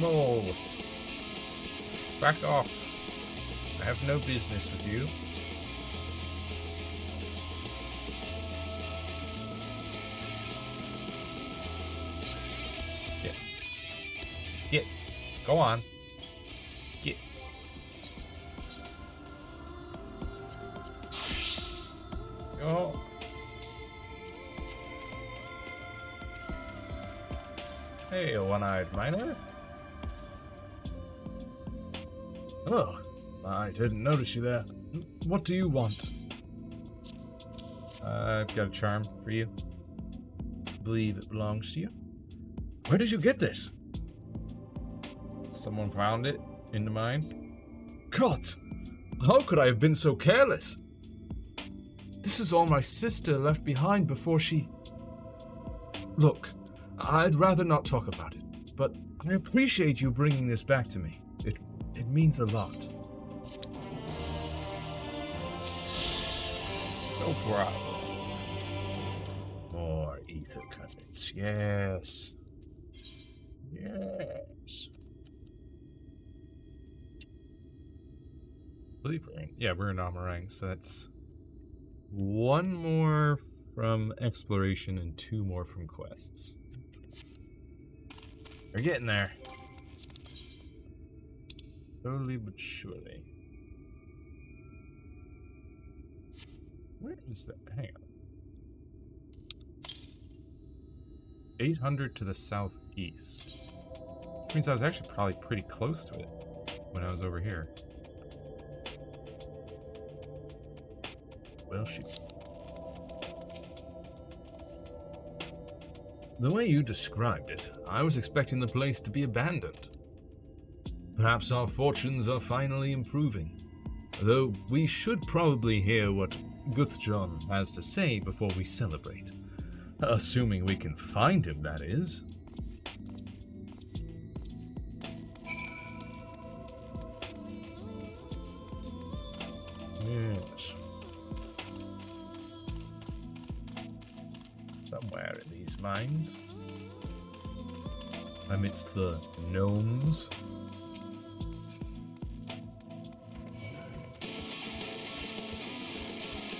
No! Back off. I have no business with you. Get. Go on. Get. Go. Hey, a one-eyed miner. Oh, I didn't notice you there. What do you want? I've got a charm for you. I believe it belongs to you. Where did you get this? Someone found it in the mine. God, how could I have been so careless? This is all my sister left behind before she... Look, I'd rather not talk about it, but I appreciate you bringing this back to me. It means a lot. No problem. More ether credits. Yes. Yes. I believe we're in Amarang, so that's one more from exploration and 2 more from quests. We're getting there. Slowly but surely. Where is that? Hang on. 800 to the southeast. Which means I was actually probably pretty close to it when I was over here. Well, shoot. The way you described it, I was expecting the place to be abandoned. Perhaps our fortunes are finally improving. Though we should probably hear what Guthjon has to say before we celebrate. Assuming we can find him, that is. Yes. Somewhere in these mines. Amidst the gnomes.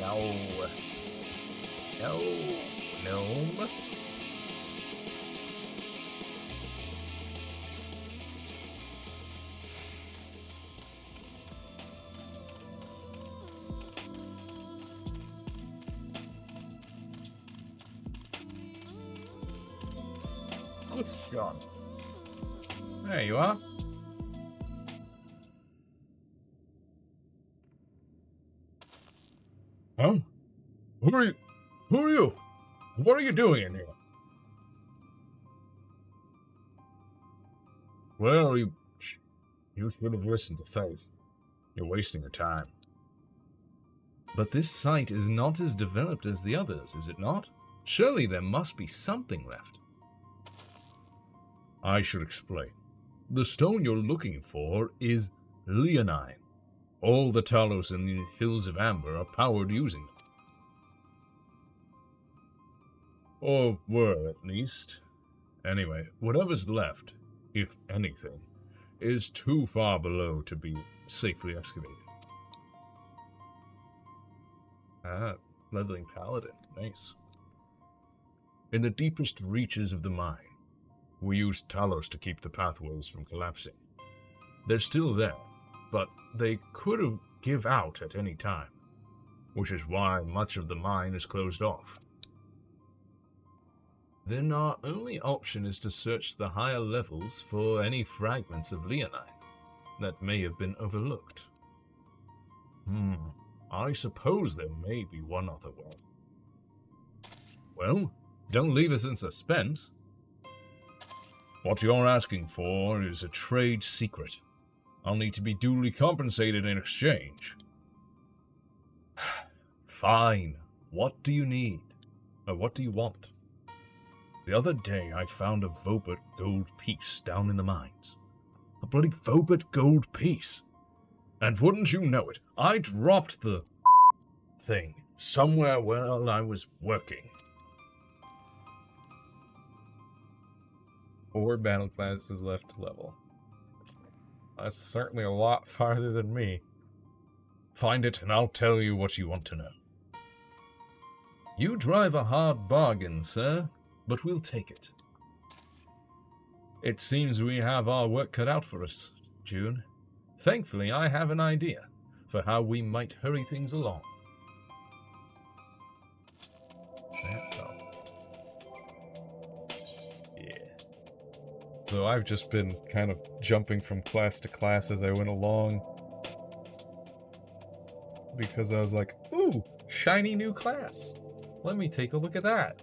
No. No. Gnome. Guthjon. There you are. Huh? Who are you? Who are you? What are you doing in here? Well, you should have listened to Faith. You're wasting your time. But this site is not as developed as the others, is it not? Surely there must be something left. I should explain. The stone you're looking for is leonine. All the Talos in the Hills of Amber are powered using them. Or were, at least. Anyway, whatever's left, if anything, is too far below to be safely excavated. Ah, leveling paladin. Nice. In the deepest reaches of the mine, we used Talos to keep the pathways from collapsing. They're still there, but they could have give out at any time, which is why much of the mine is closed off. Then our only option is to search the higher levels for any fragments of leonine that may have been overlooked. I suppose there may be one other way. Well, don't leave us in suspense. What you're asking for is a trade secret. I'll need to be duly compensated in exchange. Fine. What do you need? Or what do you want? The other day I found a Vobert gold piece down in the mines. A bloody Vobert gold piece. And wouldn't you know it, I dropped the thing somewhere while I was working. 4 battle classes left to level. That's certainly a lot farther than me. Find it and I'll tell you what you want to know. You drive a hard bargain, sir, but we'll take it. It seems we have our work cut out for us, June. Thankfully, I have an idea for how we might hurry things along. Is that so? Yeah. So I've just been kind of jumping from class to class as I went along. Because I was like, ooh, shiny new class. Let me take a look at that.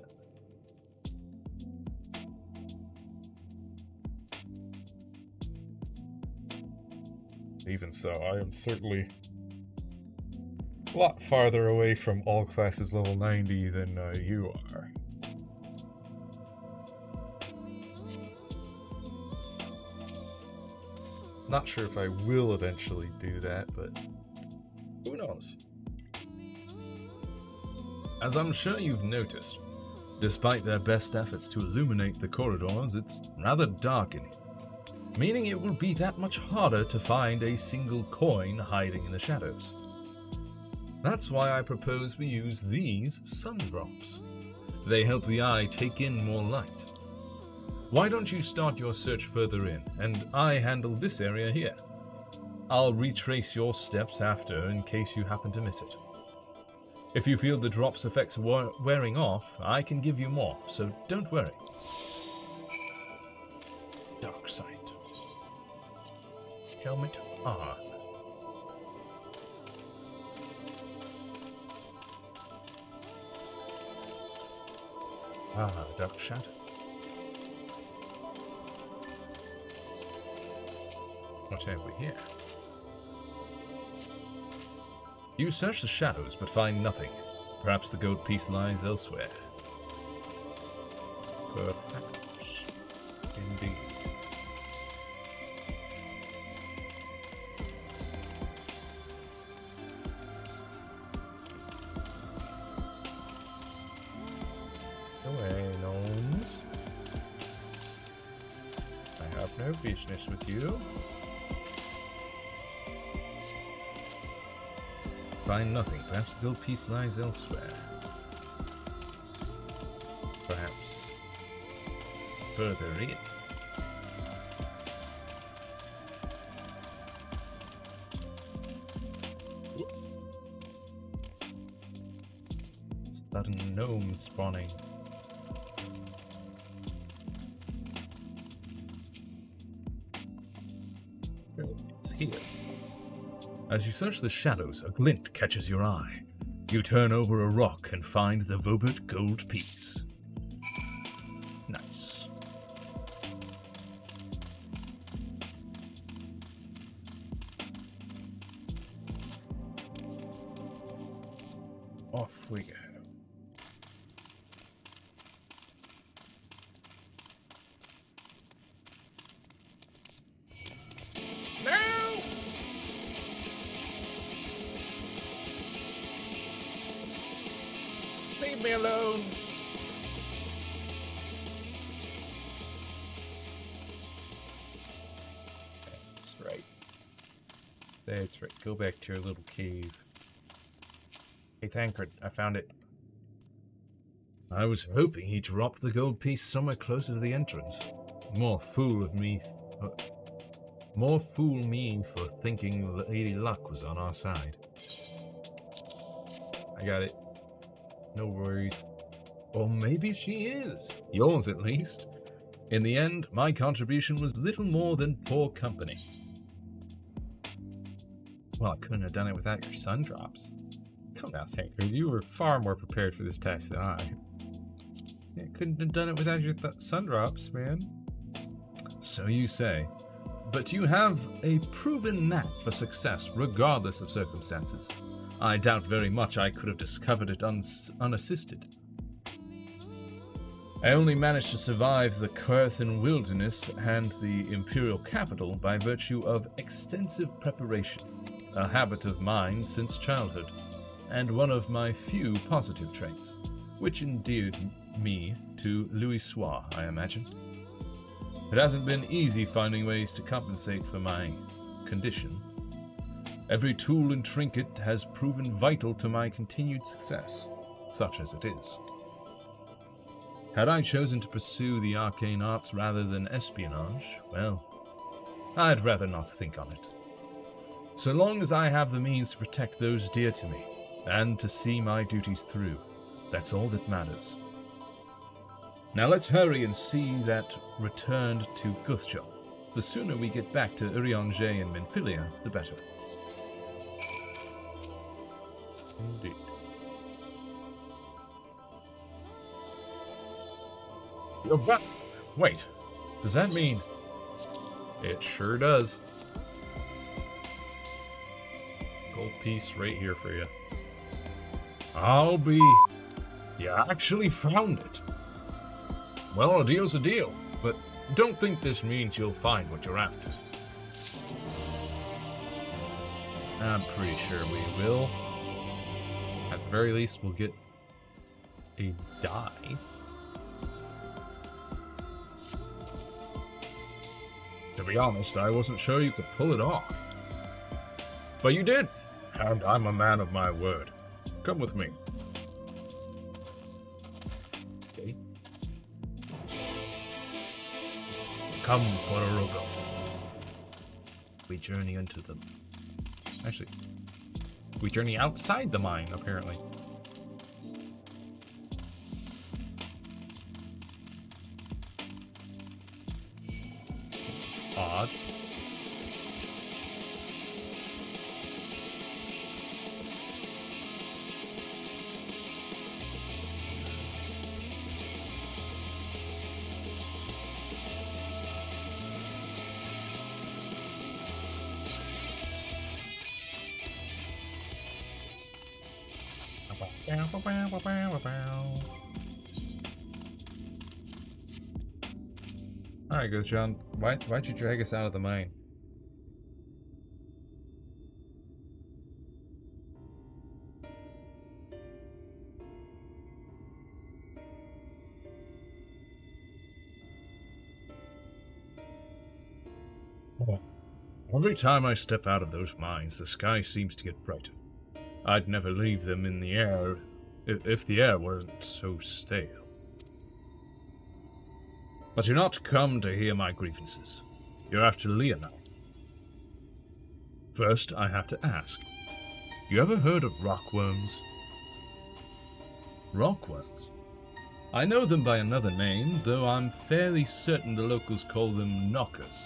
Even so, I am certainly a lot farther away from all classes level 90 than you are. Not sure if I will eventually do that, but who knows? As I'm sure you've noticed, despite their best efforts to illuminate the corridors, it's rather dark in here. Meaning it will be that much harder to find a single coin hiding in the shadows. That's why I propose we use these sun drops. They help the eye take in more light. Why don't you start your search further in, and I handle this area here? I'll retrace your steps after in case you happen to miss it. If you feel the drop's effects wearing off, I can give you more, so don't worry. Dark sight. Helmet on. Dark shadow. What have we here? You search the shadows but find nothing. Perhaps the gold piece lies elsewhere. Perhaps. Indeed. Away, gnomes. I have no business with you. Find nothing. Perhaps the gold piece lies elsewhere. Perhaps further in. Sudden gnome spawning. It's here. As you search the shadows, a glint catches your eye. You turn over a rock and find the Vobert gold piece. Nice. Leave me alone. That's right. That's right. Go back to your little cave. Hey, Tancred, I found it. I was hoping he dropped the gold piece somewhere closer to the entrance. More fool me for thinking Lady Luck was on our side. I got it. No worries. Or maybe she is. Yours, at least. In the end, my contribution was little more than poor company. Well, I couldn't have done it without your sun drops. Come now, Tancred. You were far more prepared for this task than I. Yeah, couldn't have done it without your sun drops, man. So you say. But you have a proven knack for success, regardless of circumstances. I doubt very much I could have discovered it unassisted. I only managed to survive the Querthan wilderness and the imperial capital by virtue of extensive preparation, a habit of mine since childhood, and one of my few positive traits, which endeared me to Louis Soir, I imagine. It hasn't been easy finding ways to compensate for my condition. Every tool and trinket has proven vital to my continued success, such as it is. Had I chosen to pursue the arcane arts rather than espionage, well, I'd rather not think on it. So long as I have the means to protect those dear to me, and to see my duties through, that's all that matters. Now let's hurry and see that returned to Guthjob. The sooner we get back to Urianger and Menphilia, the better. Indeed. You're back! Wait, does that mean... It sure does. Gold piece right here for you. I'll be... You actually found it. Well, a deal's a deal, but don't think this means you'll find what you're after. I'm pretty sure we will. At the very least, we'll get a die. To be honest, I wasn't sure you could pull it off. But you did, and I'm a man of my word. Come with me. Okay. Come, Pororogo. We journey into them. Actually, we journey outside the mine, apparently. Seems odd. Alright, goes John. Why'd you drag us out of the mine? Every time I step out of those mines, the sky seems to get brighter. I'd never leave them in the air if the air weren't so stale. But you're not come to hear my grievances. You're after Leonine. First, I have to ask, you ever heard of rockworms? Rockworms? I know them by another name, though I'm fairly certain the locals call them knockers.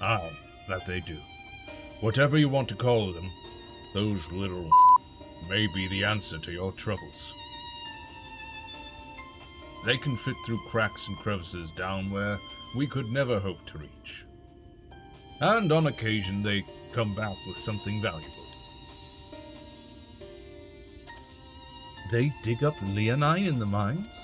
Aye, that they do. Whatever you want to call them, those little may be the answer to your troubles. They can fit through cracks and crevices down where we could never hope to reach. And on occasion they come back with something valuable. They dig up Leonine in the mines?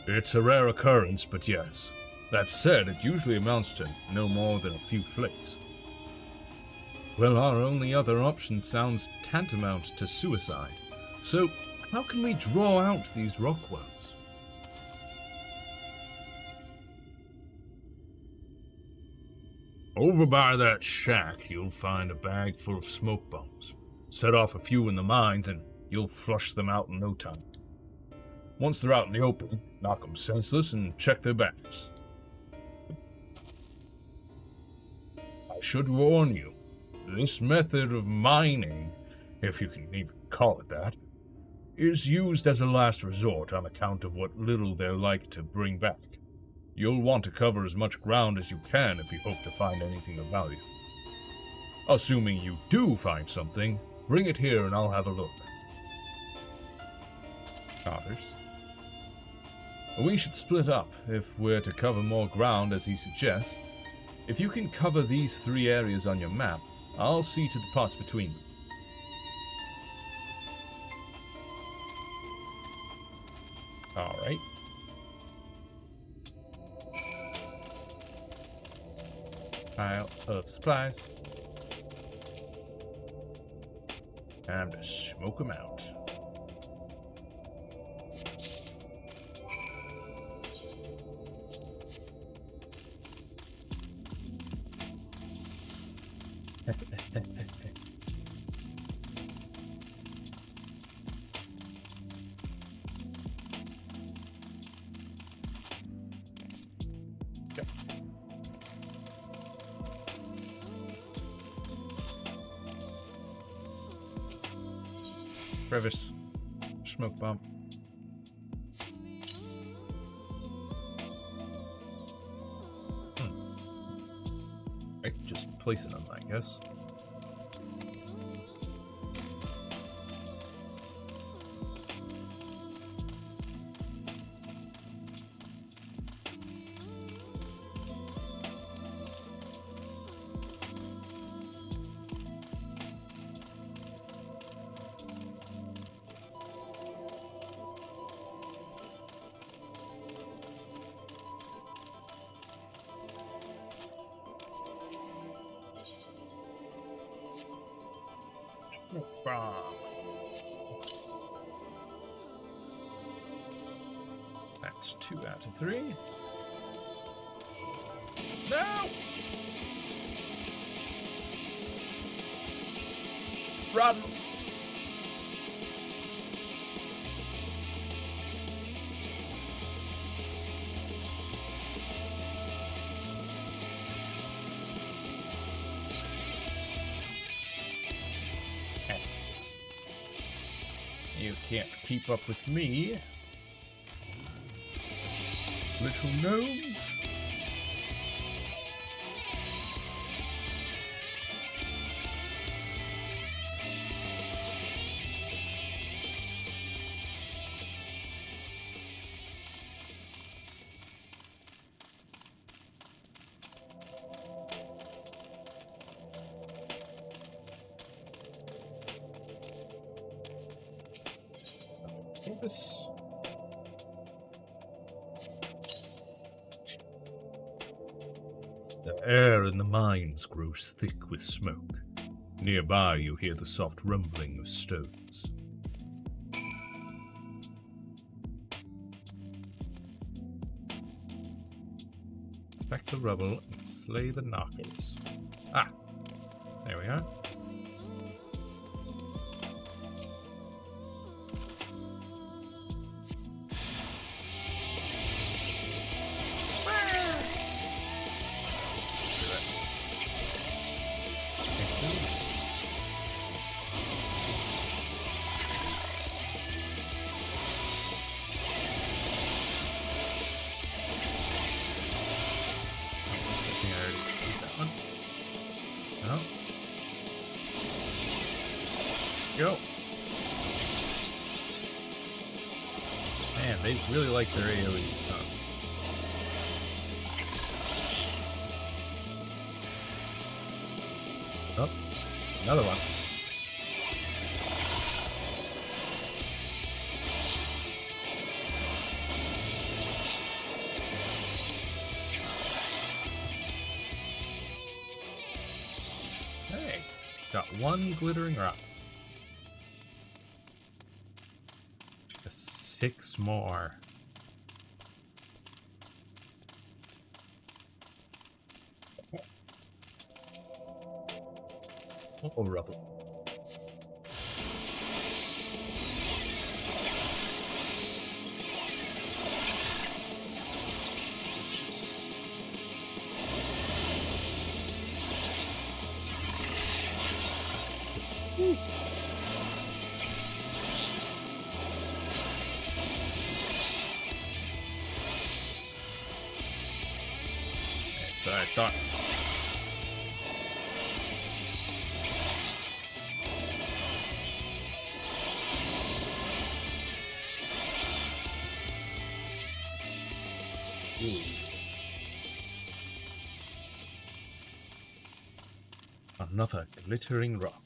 It's a rare occurrence, but yes. That said, it usually amounts to no more than a few flakes. Well, our only other option sounds tantamount to suicide. So, how can we draw out these rock wells? Over by that shack, you'll find a bag full of smoke bombs. Set off a few in the mines and you'll flush them out in no time. Once they're out in the open, knock them senseless and check their backs. I should warn you, this method of mining, if you can even call it that, is used as a last resort on account of what little they're like to bring back. You'll want to cover as much ground as you can if you hope to find anything of value. Assuming you do find something, bring it here and I'll have a look. Others. We should split up if we're to cover more ground as he suggests. If you can cover these 3 areas on your map, I'll see to the parts between them. Alright. Pile of supplies. Time to smoke them out. Crevice. Smoke bomb. Right, just placing them, I guess. That's 2 out of 3. No! Run! You can't keep up with me. Little gnomes. This. The air in the mines grows thick with smoke. Nearby you hear the soft rumbling of stones. Inspect the rubble and slay the knockers. Ah! There we are. Go. Man, they really like their AoEs, huh? Oh, another one. Hey, got one glittering rock. Just 6 more. Oh, rubble. So I thought. Ooh. Another glittering rock.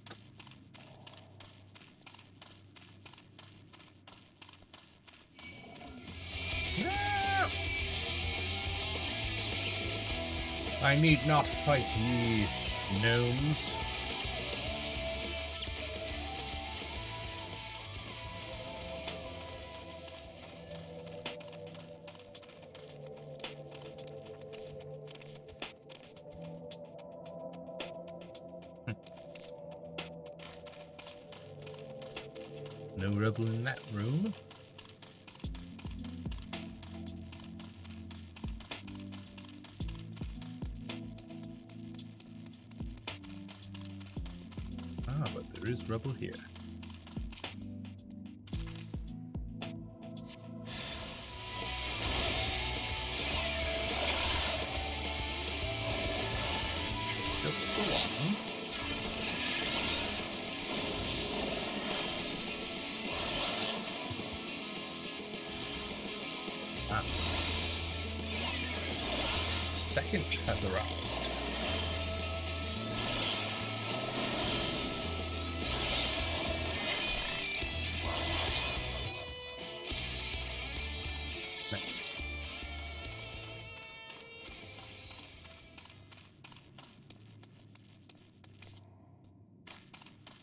I need not fight ye, gnomes. No rebel in that room. But there is rubble here. Just the one. Ah. Second has arrived.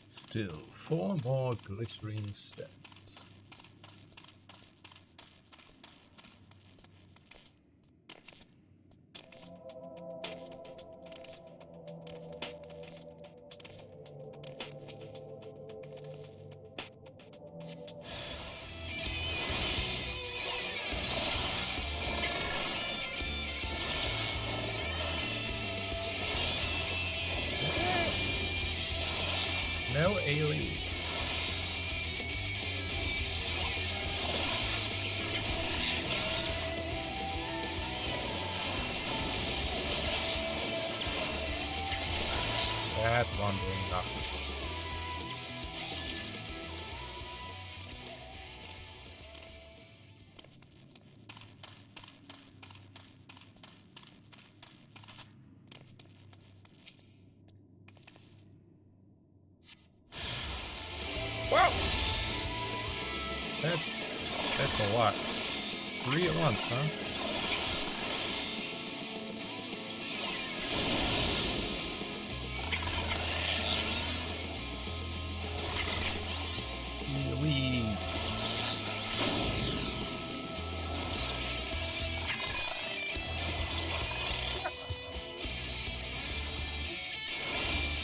Still 4 more glittering stones. No AoE. That wandering knockers. Whoa! That's a lot. 3 at once, huh? Louise.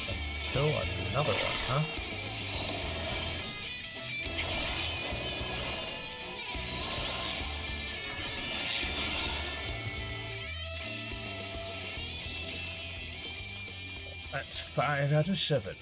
That's still another one, huh? That's 5 out of 7.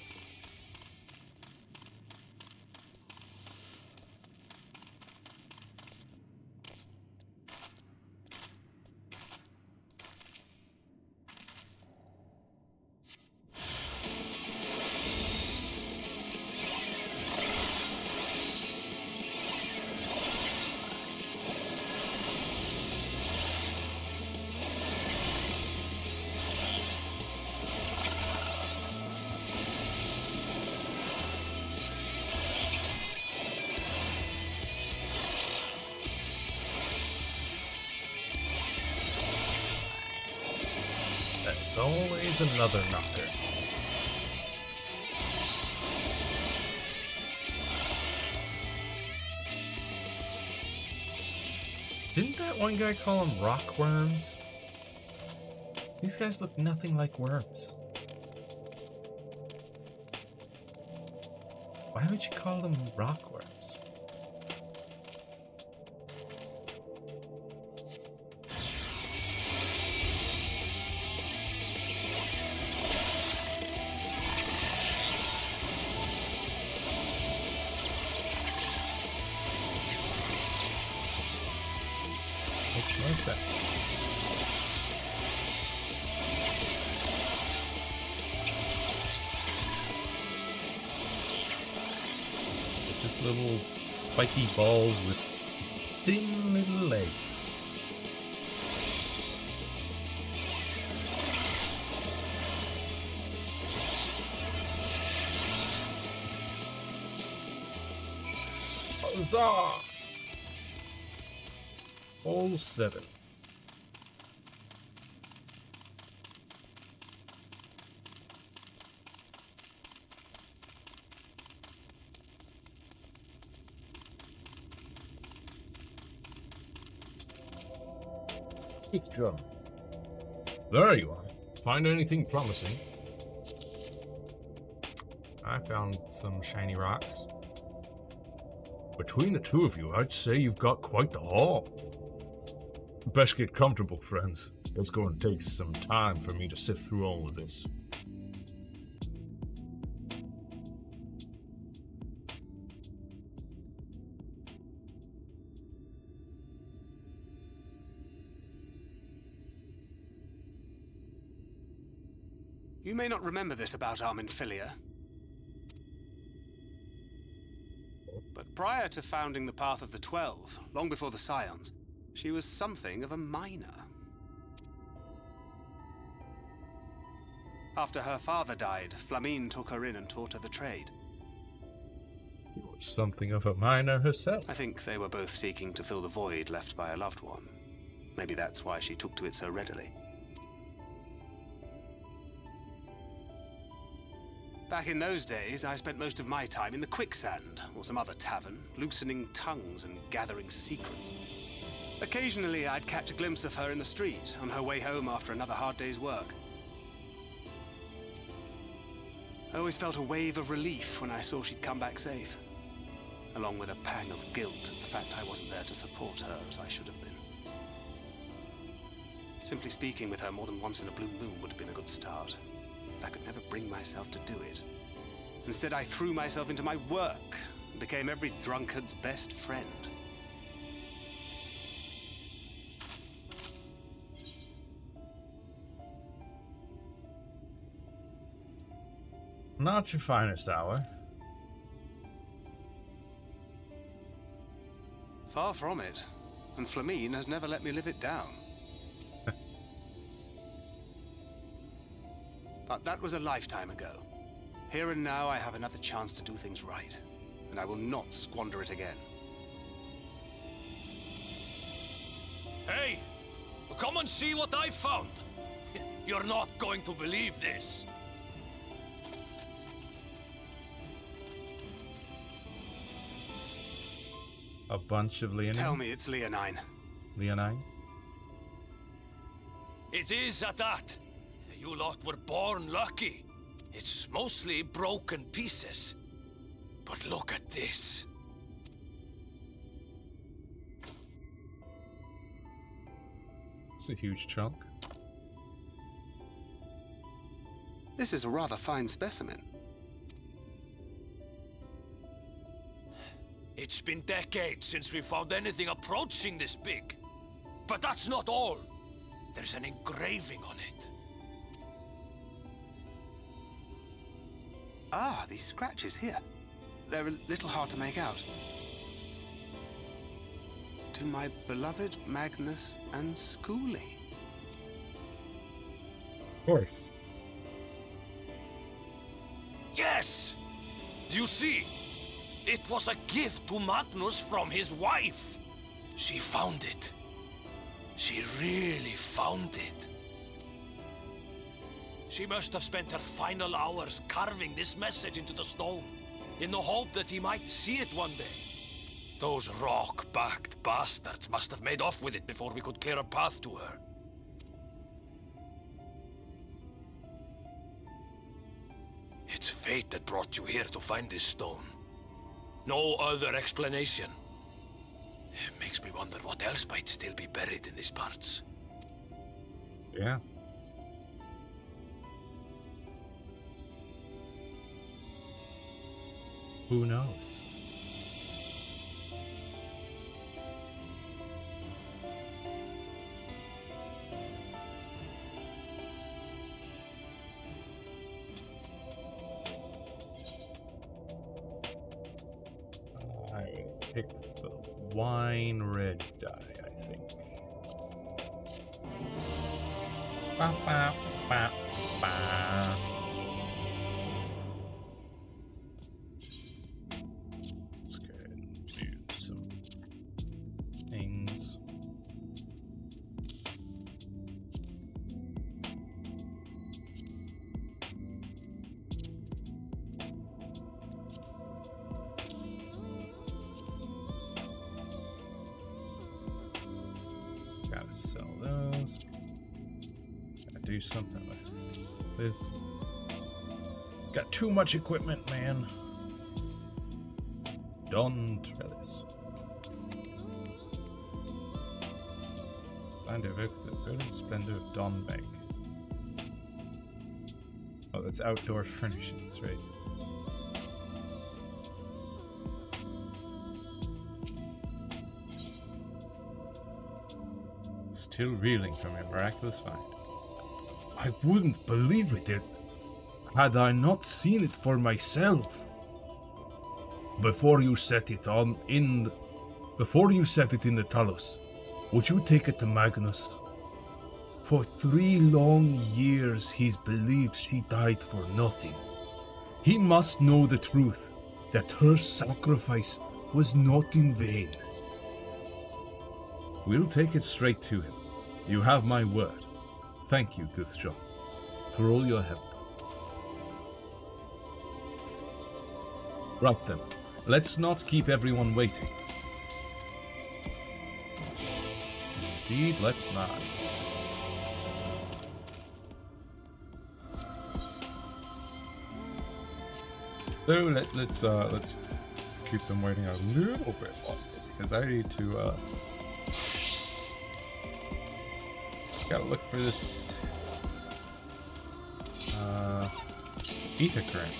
There's always another knocker. Didn't that one guy call them rock worms? These guys look nothing like worms. Why would you call them rock worms? Makes no sense. Just little spiky balls with thin little legs. Huzzah! All 7. Fifth drum. There you are. Find anything promising? I found some shiny rocks. Between the two of you, I'd say you've got quite the haul. Best get comfortable, friends. It's going to take some time for me to sift through all of this. You may not remember this about Armin Filia, but prior to founding the Path of the 12, long before the Scions, she was something of a miner. After her father died, Flamine took her in and taught her the trade. Something of a miner herself. I think they were both seeking to fill the void left by a loved one. Maybe that's why she took to it so readily. Back in those days, I spent most of my time in the Quicksand, or some other tavern, loosening tongues and gathering secrets. Occasionally, I'd catch a glimpse of her in the street, on her way home after another hard day's work. I always felt a wave of relief when I saw she'd come back safe, along with a pang of guilt at the fact I wasn't there to support her as I should have been. Simply speaking with her more than once in a blue moon would have been a good start. I could never bring myself to do it. Instead, I threw myself into my work and became every drunkard's best friend. Not your finest hour. Far from it, and Flamine has never let me live it down. But that was a lifetime ago. Here and now, I have another chance to do things right, and I will not squander it again. Hey! Come and see what I found! You're not going to believe this! A bunch of Leonine? Tell me it's Leonine. Leonine? It is at that. You lot were born lucky. It's mostly broken pieces. But look at this. It's a huge chunk. This is a rather fine specimen. It's been decades since we found anything approaching this big. But that's not all. There's an engraving on it. Ah, these scratches here. They're a little hard to make out. To my beloved Magnus and Schoolie. Of course. Yes! Do you see? It was a gift to Magnus from his wife. She found it. She really found it. She must have spent her final hours carving this message into the stone, in the hope that he might see it one day. Those rock-backed bastards must have made off with it before we could clear a path to her. It's fate that brought you here to find this stone. No other explanation. It makes me wonder what else might still be buried in these parts. Yeah. Who knows? I picked the wine red dye, I think. Ba, ba, ba, ba. Let's go ahead and do some things. Gotta sell those. Gotta do something with this. Got too much equipment, man. Don Trellis. Find evoke the verdant splendor of Dawn Bank. Oh, that's outdoor furnishings, right? Still reeling from your miraculous find. I wouldn't believe it had I not seen it for myself. Before you set it in the talus, would you take it to Magnus? For 3 long years he's believed she died for nothing. He must know the truth, that her sacrifice was not in vain. We'll take it straight to him. You have my word. Thank you, Guthjon, for all your help. Right then, let's not keep everyone waiting. Indeed, let's not. So let's keep them waiting a little bit longer because I need to gotta look for this ether current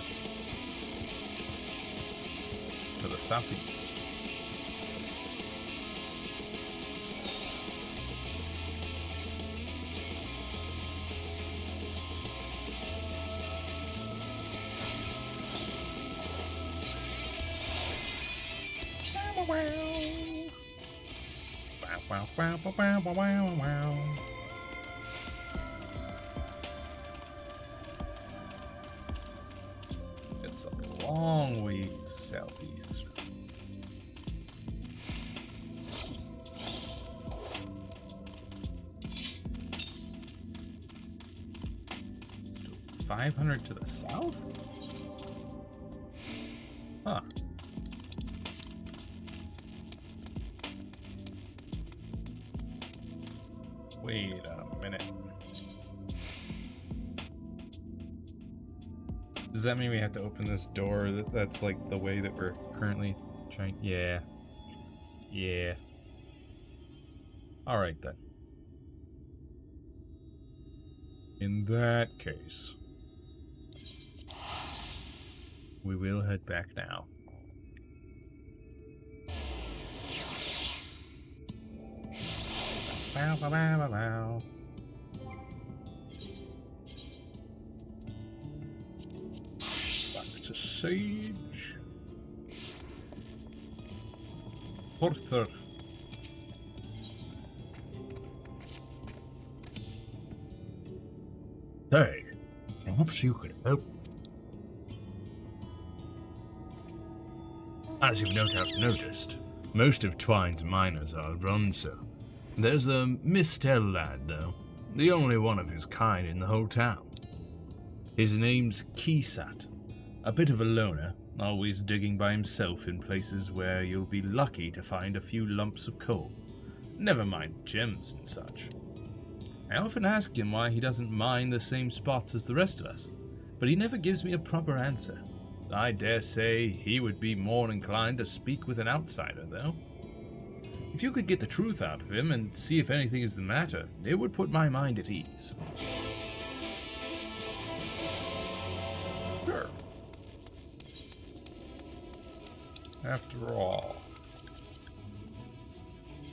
to the southeast. Wow, wow, wow, wow, wow, wow, wow. It's a long way southeast. Still 500 to the south? Huh. Wait a minute. Does that mean we have to open this door? That's like the way that we're currently trying. Yeah. Yeah. Alright then. In that case, we will head back now. Bow, bow, bow, bow, bow. Back to Sage. Porter. Hey, perhaps you could help. As you've no doubt noticed, most of Twine's miners are Runso. There's a Mistel lad, though, the only one of his kind in the whole town. His name's Keysat, a bit of a loner, always digging by himself in places where you'll be lucky to find a few lumps of coal. Never mind gems and such. I often ask him why he doesn't mine the same spots as the rest of us, but he never gives me a proper answer. I dare say he would be more inclined to speak with an outsider, though. If you could get the truth out of him and see if anything is the matter, it would put my mind at ease. Sure. After all,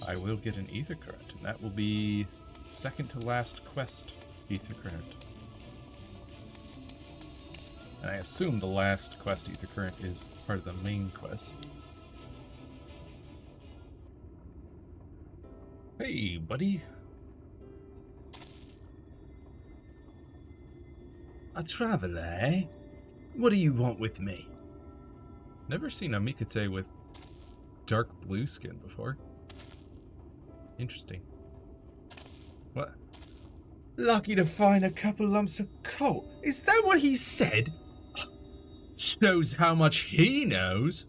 I will get an ether current, and that will be second to last quest ether current. And I assume the last quest ether current is part of the main quest. Hey, buddy. A traveler, eh? What do you want with me? Never seen a Mikate with dark blue skin before. Interesting. What? Lucky to find a couple lumps of coal. Is that what he said? Shows how much he knows.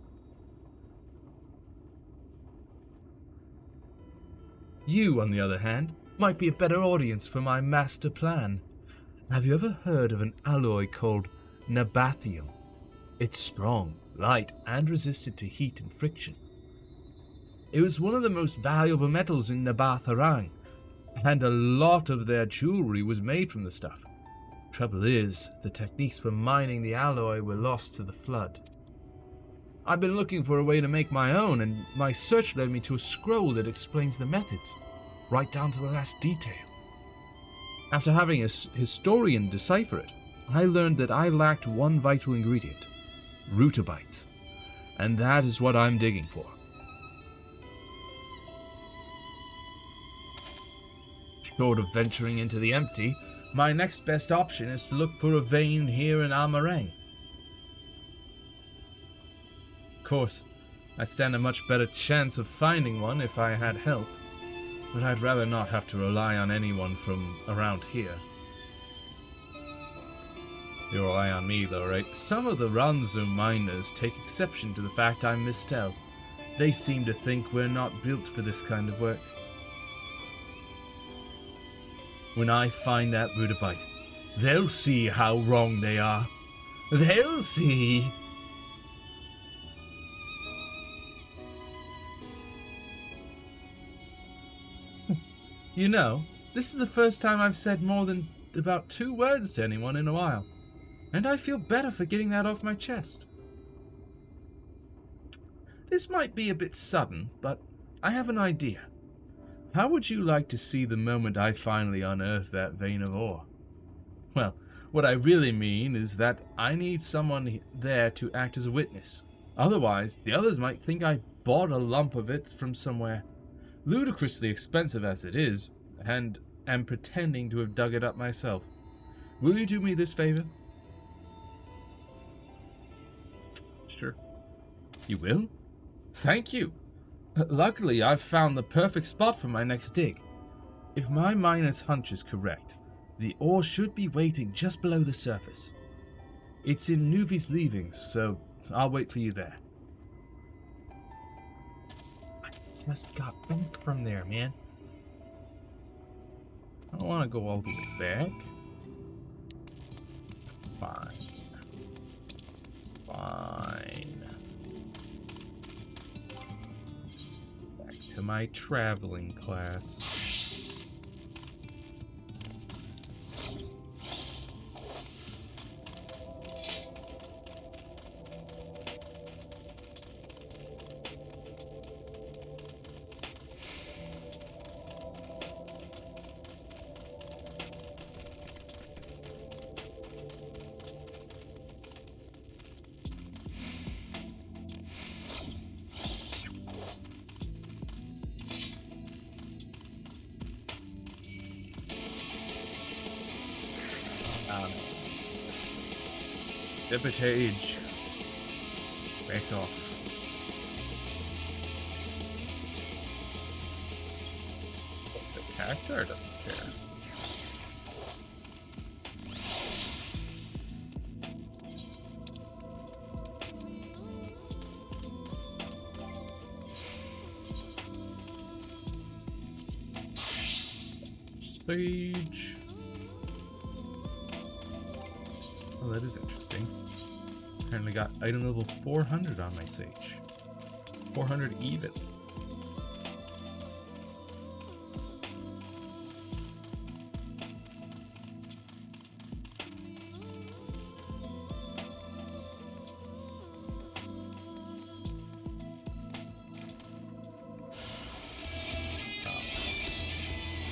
You, on the other hand, might be a better audience for my master plan. Have you ever heard of an alloy called Nabathium? It's strong, light, and resistant to heat and friction. It was one of the most valuable metals in Nabath Harang, and a lot of their jewelry was made from the stuff. Trouble is, the techniques for mining the alloy were lost to the flood. I've been looking for a way to make my own, and my search led me to a scroll that explains the methods, right down to the last detail. After having a historian decipher it, I learned that I lacked one vital ingredient, rutabite, and that is what I'm digging for. Short of venturing into the empty, my next best option is to look for a vein here in Amarang. Of course, I'd stand a much better chance of finding one if I had help, but I'd rather not have to rely on anyone from around here. You rely on me though, right? Some of the Ranzo miners take exception to the fact I'm mistel. They seem to think we're not built for this kind of work. When I find that rutabite, they'll see how wrong they are. They'll see. You know, this is the first time I've said more than about 2 words to anyone in a while, and I feel better for getting that off my chest. This might be a bit sudden, but I have an idea. How would you like to see the moment I finally unearth that vein of ore? Well, what I really mean is that I need someone there to act as a witness. Otherwise, the others might think I bought a lump of it from somewhere, ludicrously expensive as it is, and am pretending to have dug it up myself. Will you do me this favor? Sure. You will? Thank you. Luckily, I've found the perfect spot for my next dig. If my miner's hunch is correct, the ore should be waiting just below the surface. It's in Nuvi's leavings, so I'll wait for you there. I just got back from there, man. I don't want to go all the way back. Fine. To my traveling class. Debitage. Back off. The character doesn't care. Sage. Oh, that is interesting. Apparently got item level 400 on my Sage. 400 even.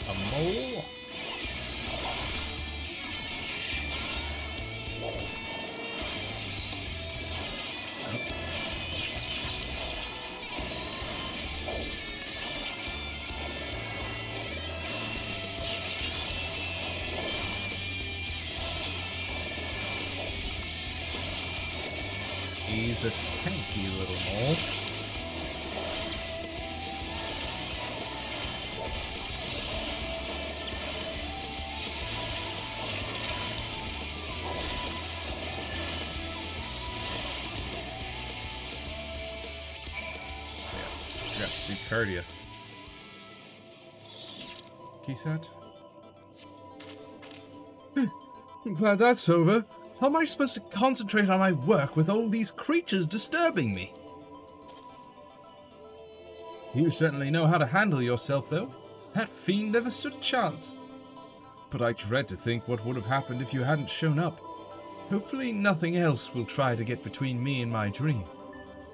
A mole. He's a tanky little mole. Forgot to do cardia. Key set. I'm glad that's over. How am I supposed to concentrate on my work with all these creatures disturbing me? You certainly know how to handle yourself, though. That fiend never stood a chance. But I dread to think what would have happened if you hadn't shown up. Hopefully nothing else will try to get between me and my dream.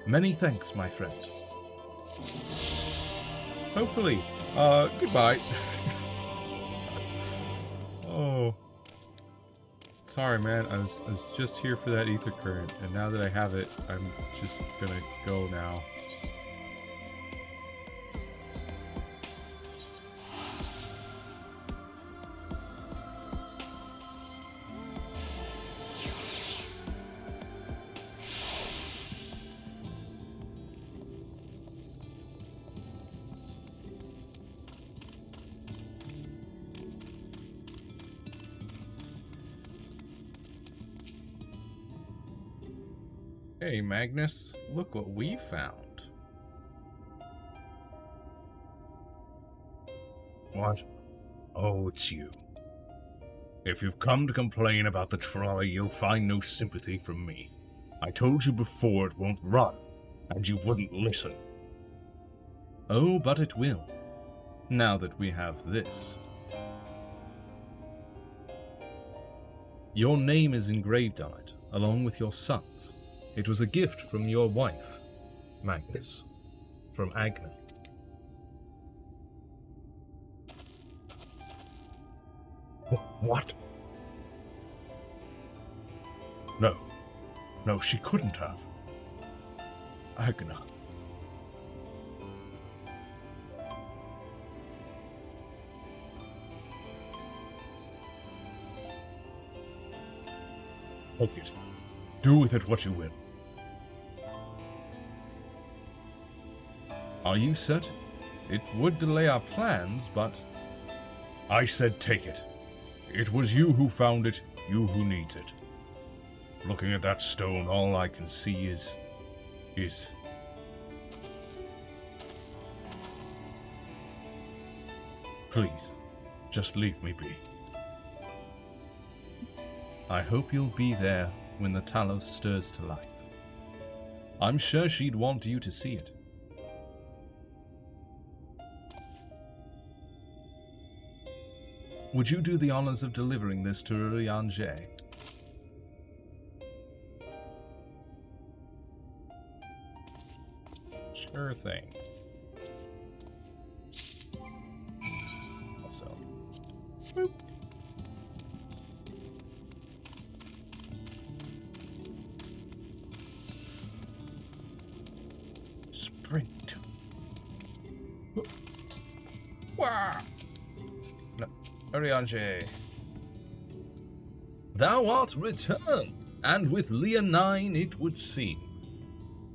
Many thanks, my friend. Hopefully. Goodbye. Oh. Sorry, man. I was just here for that ether current, and now that I have it, I'm just gonna go now. Hey, Magnus, look what we found. What? Oh, it's you. If you've come to complain about the trolley, you'll find no sympathy from me. I told you before it won't run, and you wouldn't listen. Oh, but it will. Now that we have this. Your name is engraved on it, along with your son's. It was a gift from your wife, Magnus, from Agna. What? No. No, she couldn't have. Agna. Take it. Do with it what you will. Are you certain? It would delay our plans, but... I said take it. It was you who found it, you who needs it. Looking at that stone, all I can see is... Please, just leave me be. I hope you'll be there when the Talos stirs to life. I'm sure she'd want you to see it. Would you do the honors of delivering this to Ruyanje? Sure thing. Also. Boop. Sprint. Wah! No. Oriange. Thou art returned, and with Leonine it would seem.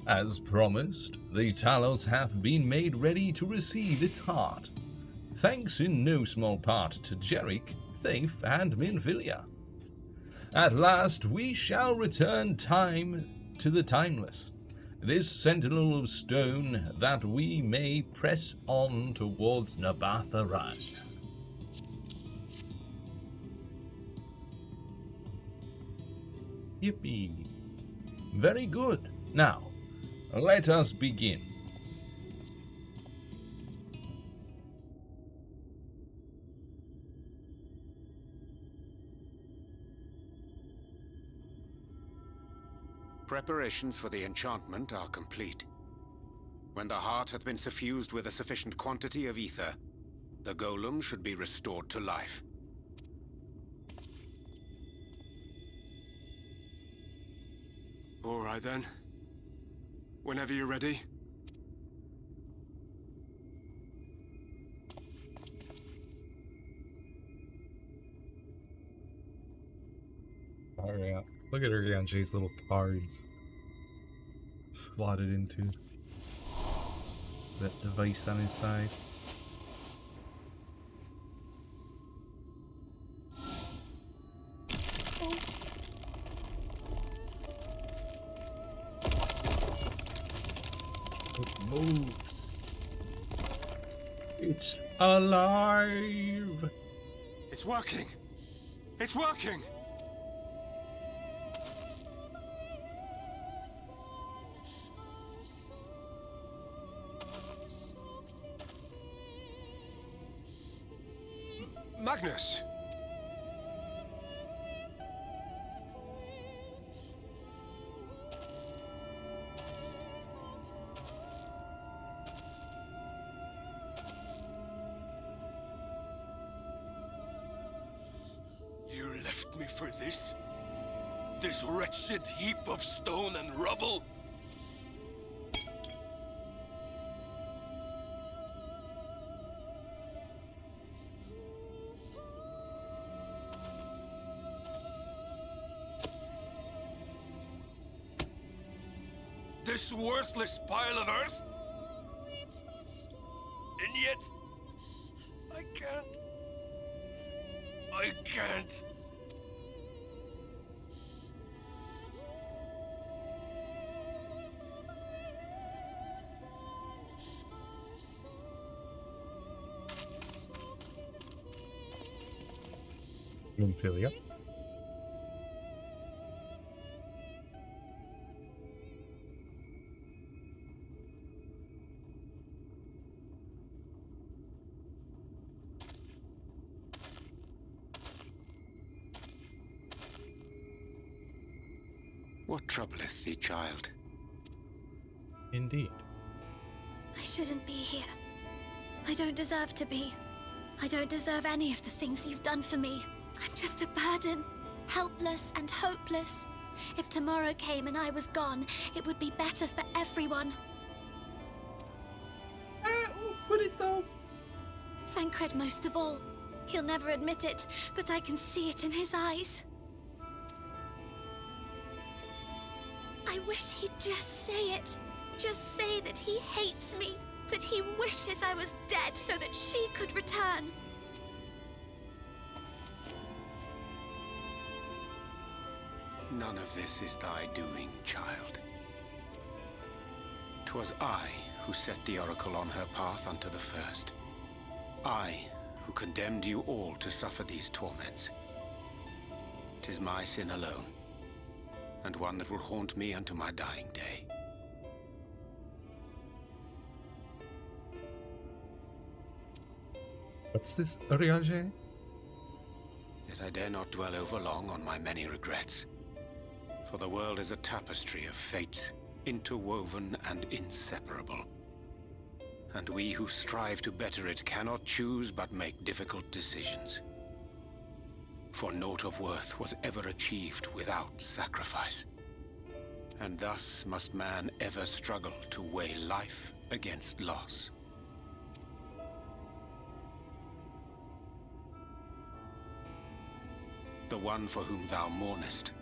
As promised, the Talos hath been made ready to receive its heart, thanks in no small part to Jerick, Thafe, and Minvilia. At last we shall return time to the timeless, this sentinel of stone, that we may press on towards Nabatharan. Yippee. Very good. Now, let us begin. Preparations for the enchantment are complete. When the heart hath been suffused with a sufficient quantity of ether, the golem should be restored to life. All right then. Whenever you're ready. Alright. Look at Urianger's little cards slotted into that device on his side. It moves. It's alive. It's working! It's working! Magnus! You left me for this? This wretched heap of stone and rubble? This worthless pile of earth? And yet, I can't. I can't. Lymphilia. What troubleth thee, child? Indeed. I shouldn't be here. I don't deserve to be. I don't deserve any of the things you've done for me. I'm just a burden, helpless and hopeless. If tomorrow came and I was gone, it would be better for everyone. Would it though? Thancred most of all. He'll never admit it, but I can see it in his eyes. I wish he'd just say it. Just say that he hates me, that he wishes I was dead so that she could return. None of this is thy doing, child. 'Twas I who set the oracle on her path unto the first. I who condemned you all to suffer these torments. 'Tis my sin alone, and one that will haunt me unto my dying day. What's this, Urianger? Yet I dare not dwell over long on my many regrets. For the world is a tapestry of fates, interwoven and inseparable. And we who strive to better it cannot choose but make difficult decisions. For naught of worth was ever achieved without sacrifice. And thus must man ever struggle to weigh life against loss. The one for whom thou mournest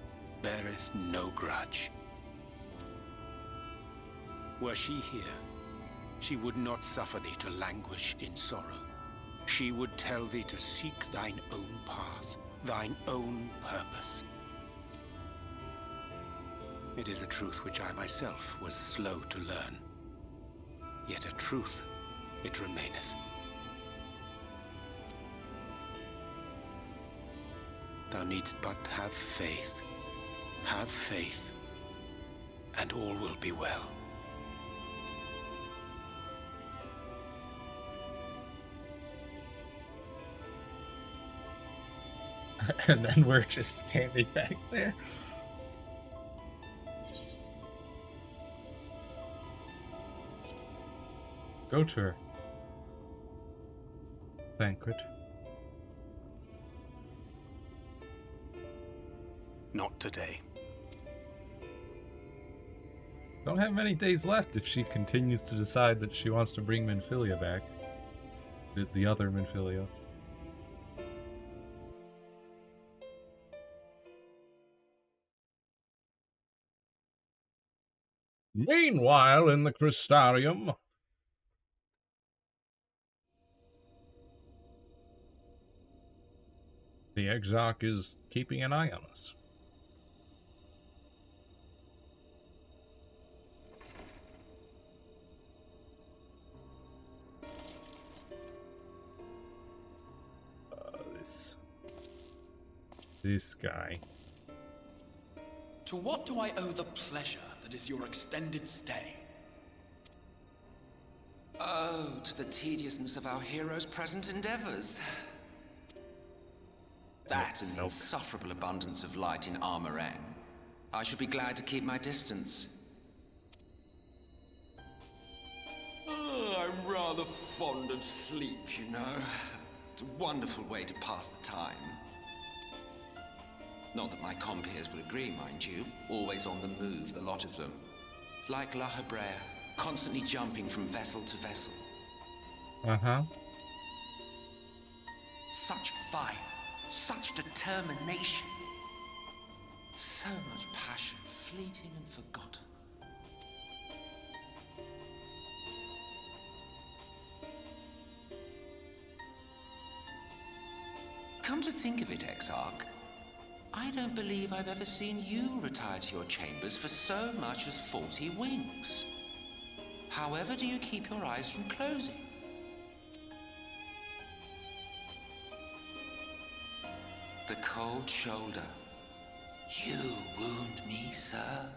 beareth no grudge. Were she here, she would not suffer thee to languish in sorrow. She would tell thee to seek thine own path, thine own purpose. It is a truth which I myself was slow to learn. Yet a truth it remaineth. Thou needst but have faith, Have faith, and all will be well. And then we're just standing back there. Go to her. Banquet. Not today. Don't have many days left if she continues to decide that she wants to bring Minfilia back. The other Minfilia. Meanwhile, in the Crystarium, the Exarch is keeping an eye on us. This guy. To what do I owe the pleasure that is your extended stay? Oh, to the tediousness of our hero's present endeavors. That and the insufferable abundance of light in Armorang. I should be glad to keep my distance. Oh, I'm rather fond of sleep, you know. It's a wonderful way to pass the time. Not that my compeers would agree, mind you. Always on the move, the lot of them. Like La Hebrea, constantly jumping from vessel to vessel. Uh-huh. Such fire, such determination. So much passion, fleeting and forgotten. Come to think of it, Exarch, I don't believe I've ever seen you retire to your chambers for so much as 40 winks. However do you keep your eyes from closing? The cold shoulder. You wound me, sir.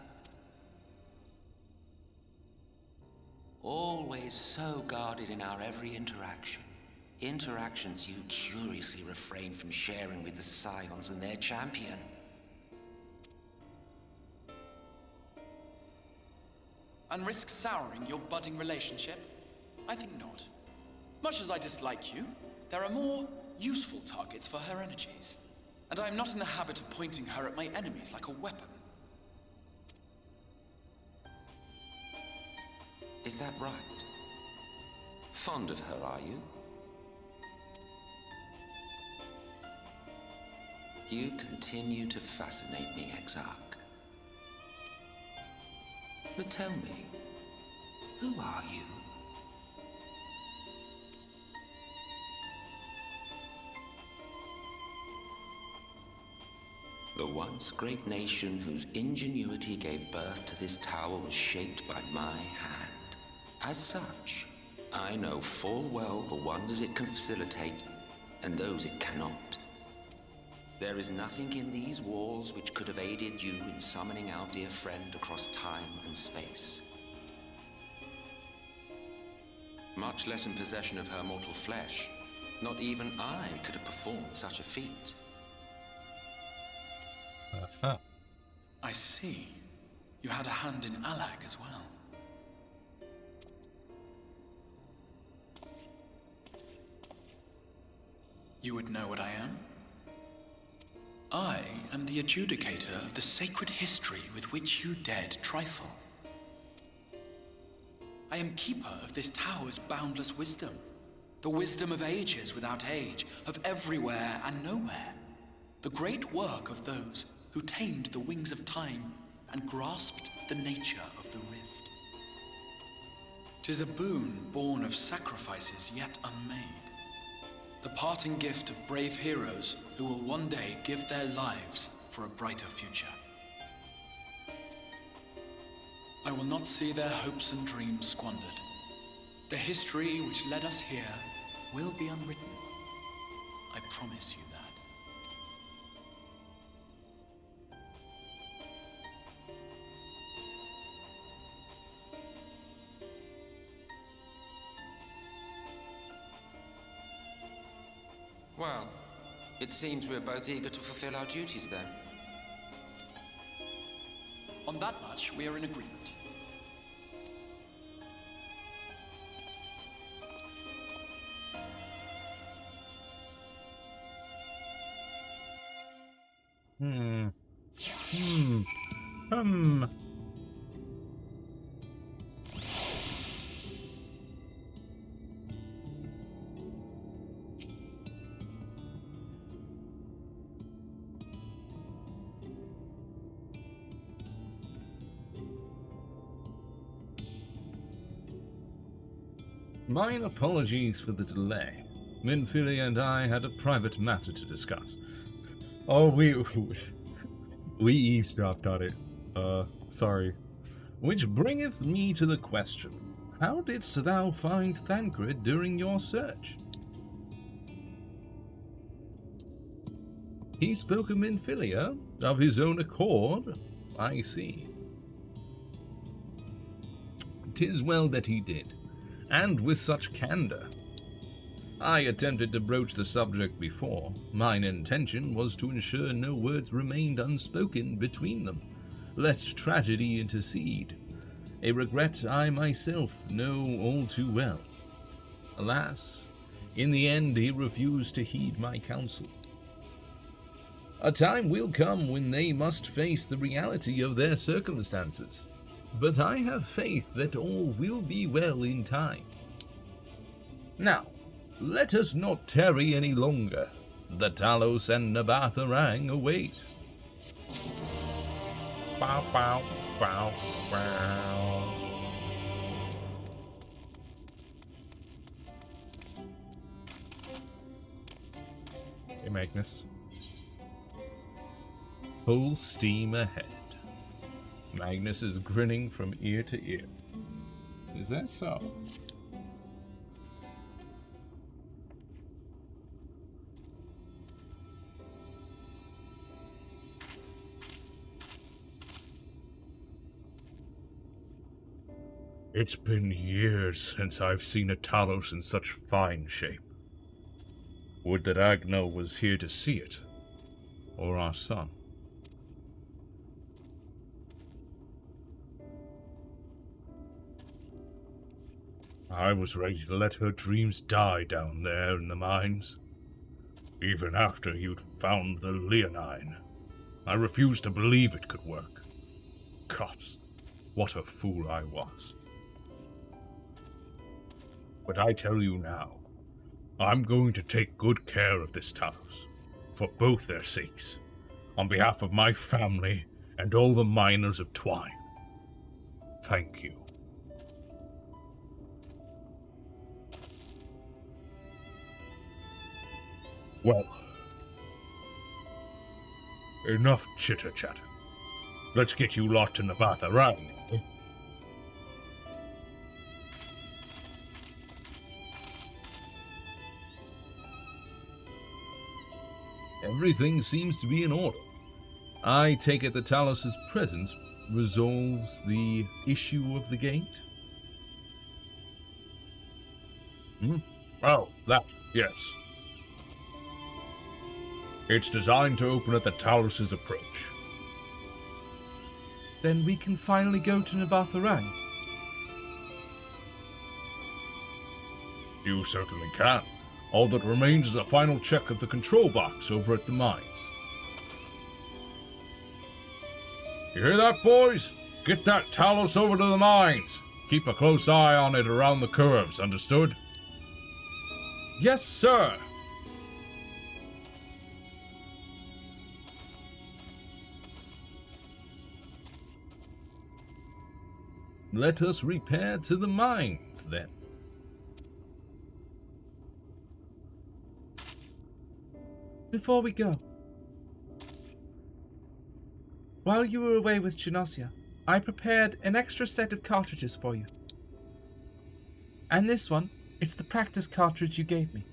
Always so guarded in our every interaction. Interactions you curiously refrain from sharing with the Scions and their champion. And risk souring your budding relationship? I think not. Much as I dislike you, there are more useful targets for her energies. And I am not in the habit of pointing her at my enemies like a weapon. Is that right? Fond of her, are you? You continue to fascinate me, Exarch. But tell me, who are you? The once great nation whose ingenuity gave birth to this tower was shaped by my hand. As such, I know full well the wonders it can facilitate and those it cannot. There is nothing in these walls which could have aided you in summoning our dear friend across time and space. Much less in possession of her mortal flesh, not even I could have performed such a feat. Uh-huh. I see. You had a hand in Alag as well. You would know what I am? I am the adjudicator of the sacred history with which you dared trifle. I am keeper of this tower's boundless wisdom. The wisdom of ages without age, of everywhere and nowhere. The great work of those who tamed the wings of time and grasped the nature of the rift. 'Tis a boon born of sacrifices yet unmade. The parting gift of brave heroes who will one day give their lives for a brighter future. I will not see their hopes and dreams squandered. The history which led us here will be unwritten. I promise you that. Well, it seems we're both eager to fulfill our duties then. On that much, we are in agreement. Mine apologies for the delay. Minfilia and I had a private matter to discuss. Oh, we eavesdropped on it. Sorry. Which bringeth me to the question, how didst thou find Thancred during your search? He spoke of Minfilia, of his own accord, I see. 'Tis well that he did, and with such candour. I attempted to broach the subject before. Mine intention was to ensure no words remained unspoken between them, lest tragedy intercede, a regret I myself know all too well. Alas, in the end he refused to heed my counsel. A time will come when they must face the reality of their circumstances, but I have faith that all will be well in time. Now, let us not tarry any longer. The Talos and Nabatharang await. Bow, bow, bow, bow. Hey, Magnus. Full steam ahead. Magnus is grinning from ear to ear. Is that so? It's been years since I've seen a Talos in such fine shape. Would that Agno was here to see it, or our son. I was ready to let her dreams die down there in the mines. Even after you'd found the Leonine, I refused to believe it could work. Gods, what a fool I was. But I tell you now, I'm going to take good care of this Talos, for both their sakes, on behalf of my family and all the miners of Twine. Thank you. Well, enough chitter-chatter. Let's get you lot to Nabatharang, eh? Everything seems to be in order. I take it the Talos' presence resolves the issue of the gate? Oh, that, yes. It's designed to open at the Talos' approach. Then we can finally go to Nabatharang. You certainly can. All that remains is a final check of the control box over at the mines. You hear that, boys? Get that Talos over to the mines. Keep a close eye on it around the curves, understood? Yes, sir! Let us repair to the mines, then. Before we go, while you were away with Genosia, I prepared an extra set of cartridges for you. And this one, it's the practice cartridge you gave me.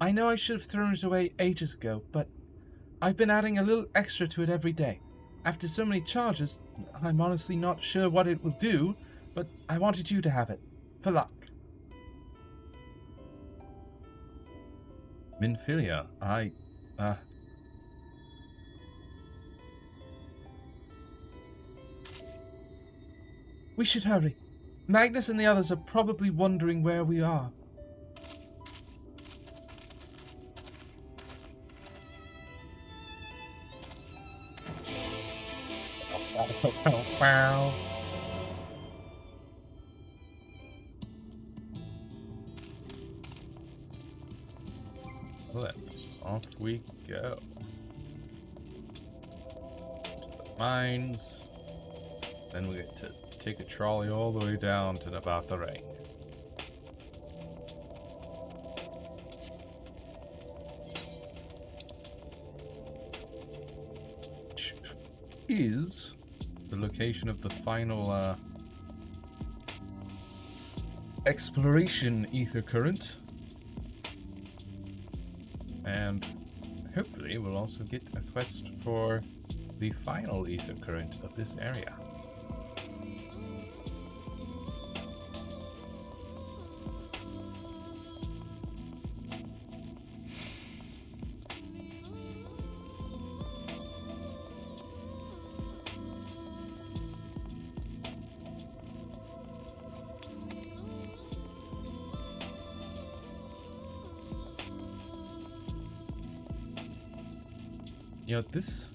I know I should have thrown it away ages ago, but I've been adding a little extra to it every day. After so many charges, I'm honestly not sure what it will do, but I wanted you to have it, for luck. Minfilia, we should hurry. Magnus and the others are probably wondering where we are. Wow. Well, then, off we go. To the mines. Then we get to take a trolley all the way down to the Batharang. Which is the location of the final exploration ether current. And hopefully we'll also get a quest for the final ether current of this area. You know, this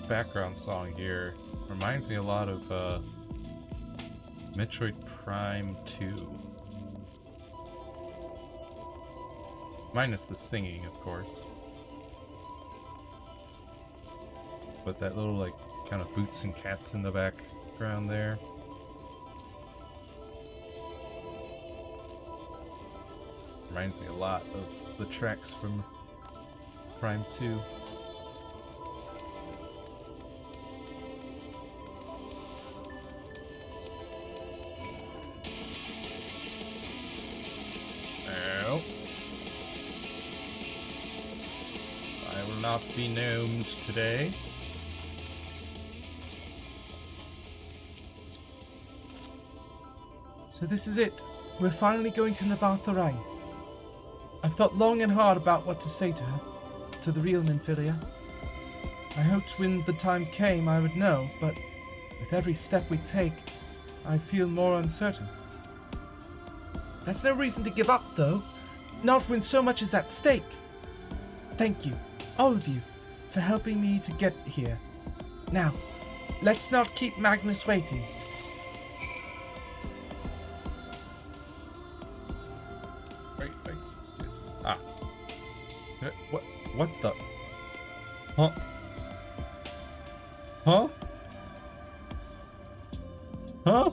background song here reminds me a lot of Metroid Prime 2. Minus the singing, of course. But that little, like, kind of boots and cats in the background there. Reminds me a lot of the tracks from Prime 2. Oh. I will not be gnomed today. So this is it. We're finally going to Nabatharang. I've thought long and hard about what to say to her. To the real Minfilia. I hoped when the time came I would know, but with every step we take, I feel more uncertain. That's no reason to give up, though. Not when so much is at stake. Thank you, all of you, for helping me to get here. Now, let's not keep Magnus waiting. Right, yes. What the? Huh? Huh? Huh?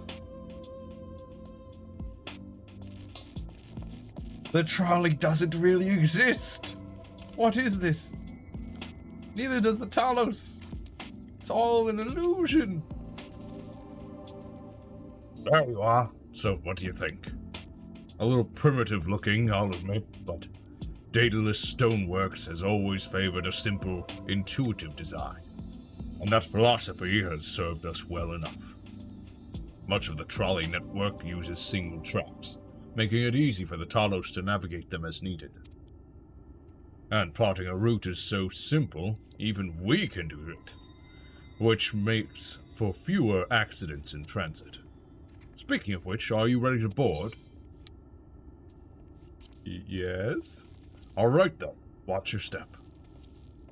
The trolley doesn't really exist. What is this? Neither does the Talos. It's all an illusion. There you are. So, what do you think? A little primitive looking, I'll admit, but Daedalus Stoneworks has always favored a simple, intuitive design, and that philosophy has served us well enough. Much of the trolley network uses single tracks, making it easy for the Talos to navigate them as needed. And plotting a route is so simple, even we can do it, which makes for fewer accidents in transit. Speaking of which, are you ready to board? Yes? Alright then, watch your step.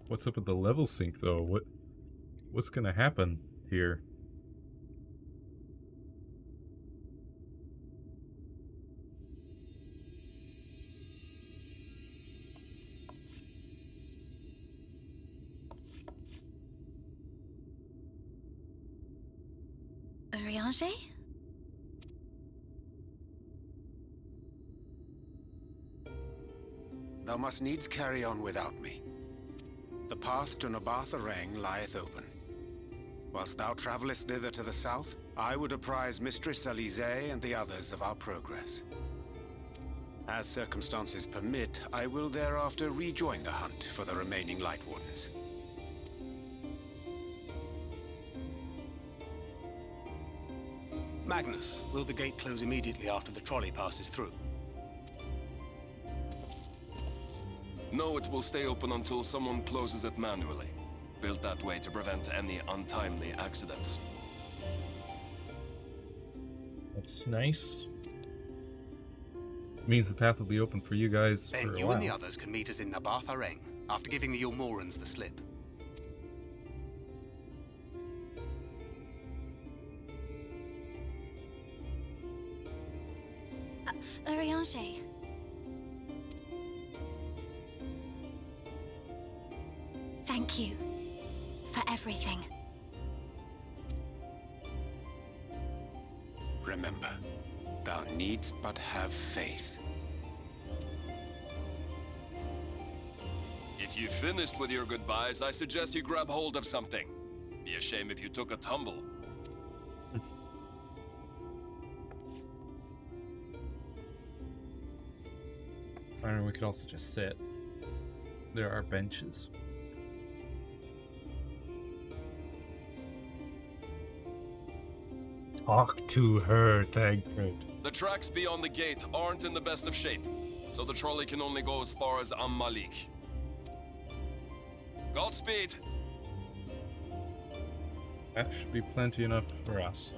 What's up with the level sync, though? What's gonna happen here? Urianger? Thou must needs carry on without me. The path to Nabatharang lieth open. Whilst thou travellest thither to the south, I would apprise Mistress Alize and the others of our progress. As circumstances permit, I will thereafter rejoin the hunt for the remaining Light Wardens. Magnus, will the gate close immediately after the trolley passes through? No, it will stay open until someone closes it manually. Built that way to prevent any untimely accidents. That's nice. Means the path will be open for you guys Then for a you while. and the others can meet us in Nabarth Areng, after giving the Yulmorans the slip. Urianger. Thank you for everything. Remember, thou needst but have faith. If you've finished with your goodbyes, I suggest you grab hold of something. Be a shame if you took a tumble. I don't know, we could also just sit. There are benches. Talk to her, Thancred. The tracks beyond the gate aren't in the best of shape, so the trolley can only go as far as Malik. Godspeed! That should be plenty enough for us.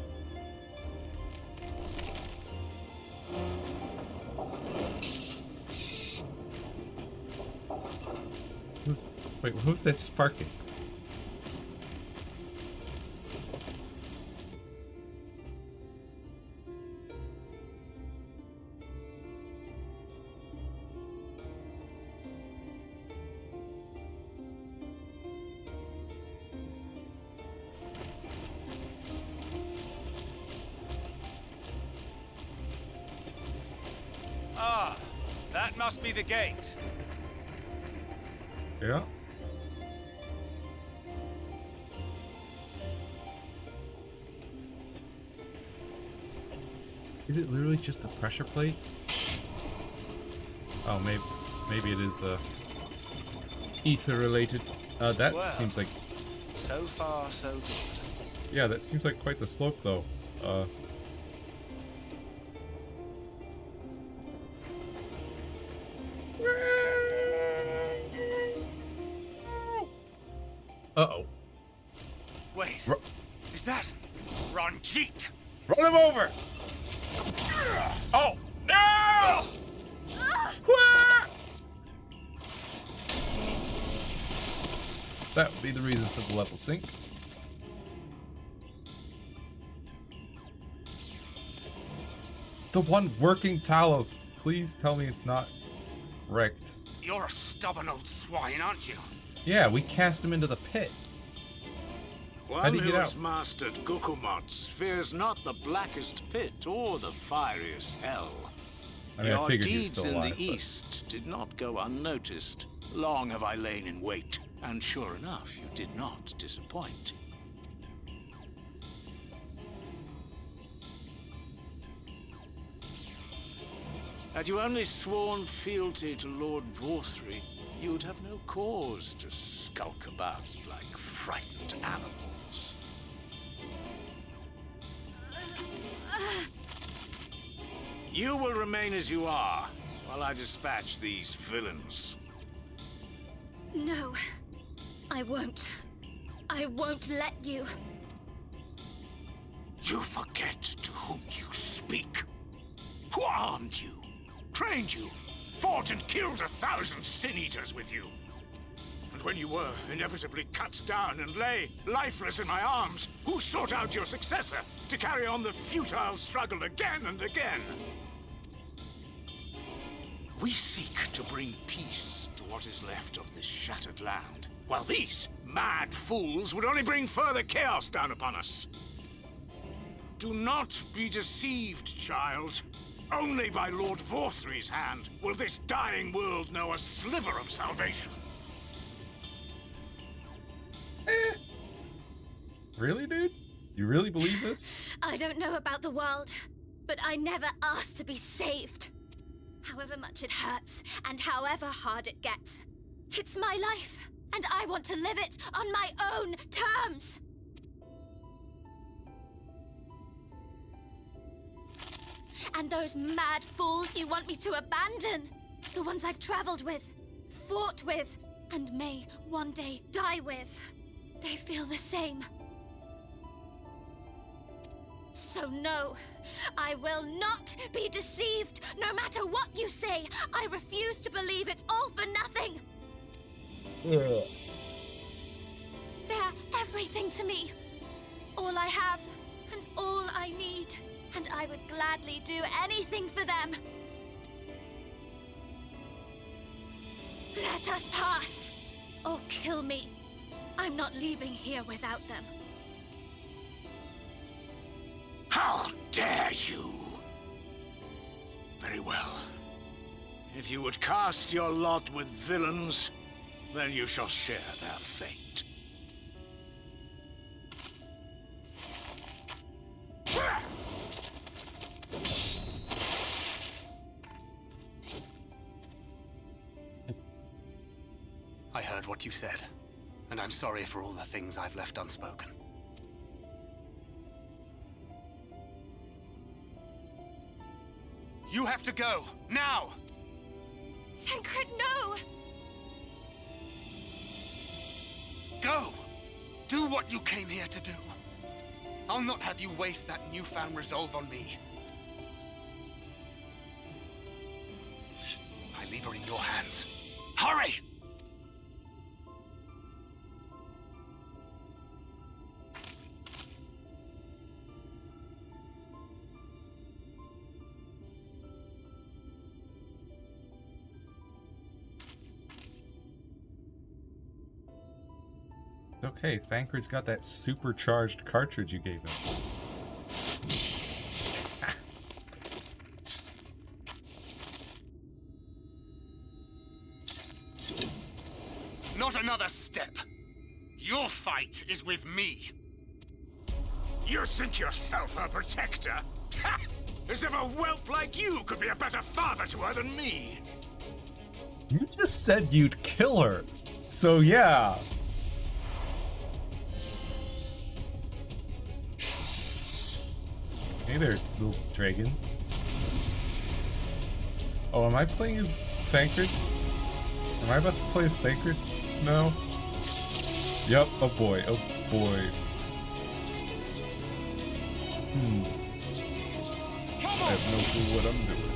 Wait, who's that sparking? Ah, that must be the gate. Yeah. Is it literally just a pressure plate? Oh, maybe it is ether related. That Well, seems like, so far, so good. yeah, that seems like quite the slope though. Uh-oh. Wait, is that Ranjit? Run him over! Oh, no! That would be the reason for the level sync. The one working Talos. Please tell me it's not wrecked. You're a stubborn old swine, aren't you? Yeah, we cast him into the pit. How'd One he who get has out? mastered Gukumots fears not the blackest pit or the fieriest hell. I mean, I Your figured he was deeds still in alive, the but- east did not go unnoticed. Long have I lain in wait, and sure enough, you did not disappoint. Had you only sworn fealty to Lord Vorthry, you'd have no cause to skulk about like frightened animals. You will remain as you are, while I dispatch these villains. No, I won't. I won't let you. You forget to whom you speak. Who armed you, trained you, fought and killed 1,000 sin-eaters with you. And when you were inevitably cut down and lay lifeless in my arms, who sought out your successor to carry on the futile struggle again and again? We seek to bring peace to what is left of this shattered land, while these mad fools would only bring further chaos down upon us. Do not be deceived, child. Only by Lord Vorthry's hand will this dying world know a sliver of salvation. Really, dude? You really believe this? I don't know about the world, but I never asked to be saved. However much it hurts, and however hard it gets. It's my life, and I want to live it on my own terms! And those mad fools you want me to abandon, the ones I've traveled with, fought with, and may one day die with. They feel the same. So no, I will not be deceived. No matter what you say, I refuse to believe it's all for nothing. Yeah. They're everything to me. All I have, and all I need. And I would gladly do anything for them. Let us pass, or kill me. I'm not leaving here without them. How dare you! Very well. If you would cast your lot with villains, then you shall share their fate. I heard what you said, and I'm sorry for all the things I've left unspoken. You have to go, now! Thancred, no! Go! Do what you came here to do. I'll not have you waste that newfound resolve on me. I leave her in your hands. Hurry! Okay, Thancred's got that supercharged cartridge you gave him. Not another step. Your fight is with me. You think yourself her protector? As if a whelp like you could be a better father to her than me. You just said you'd kill her. So yeah. Hey there, little dragon. Oh, am I playing as Thancred? Am I about to play as Thancred? No? Yep, oh boy, oh boy. I have no clue what I'm doing.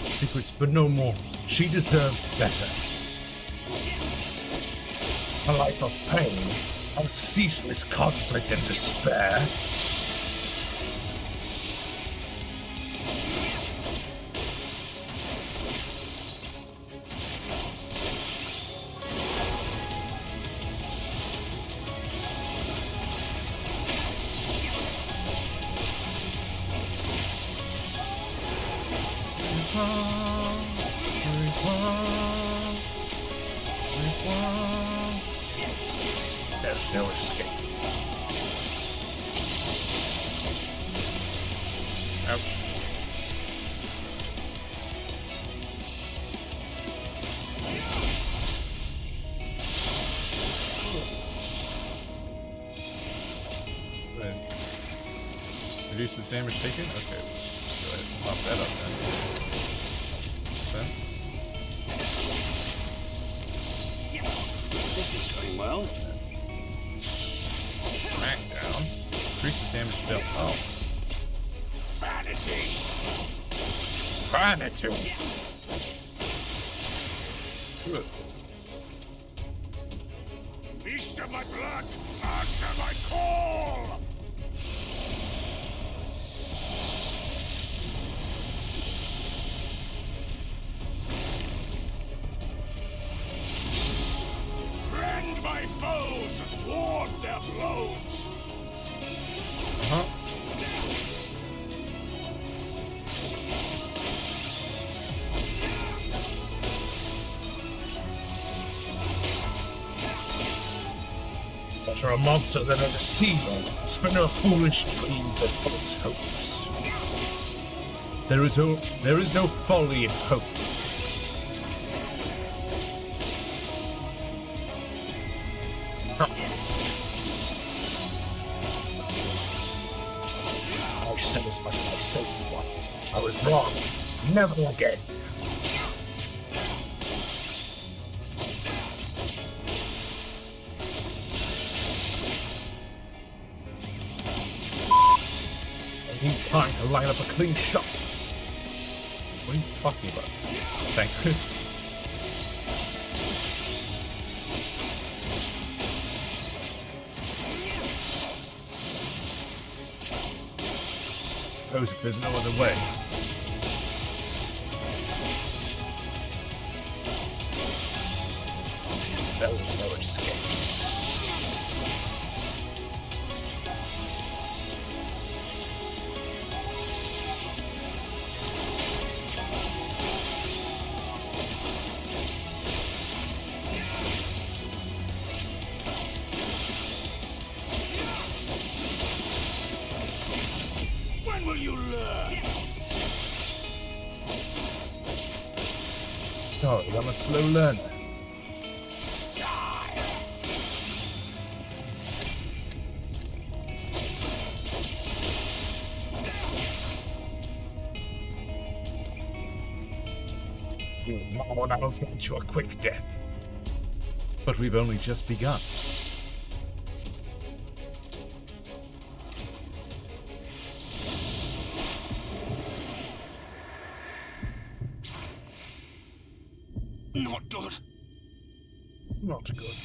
Secrets, but no more. She deserves better. A life of pain, of ceaseless conflict and despair. There's no escape. Ouch. Reduces damage taken? Okay, let's go ahead and pop that up then. Makes sense. This is going well. Smackdown. Increases damage dealt. Oh. Vanity. Vanity. Good. Beast of my blood, answer my call! Rend my foes, ward their blows! Uh-huh. Better a monster than a deceiver, spinner of foolish dreams and false hopes. There is no folly in hope. I said as much myself once. I was wrong. Never again. I need time to line up a clean shot. What are you talking about? Thank you. I suppose if there's no other way. There was no escape. When will you learn? Sorry, I'm a slow learner. You know, and I'll get you a quick death. But we've only just begun. Not good. Not good.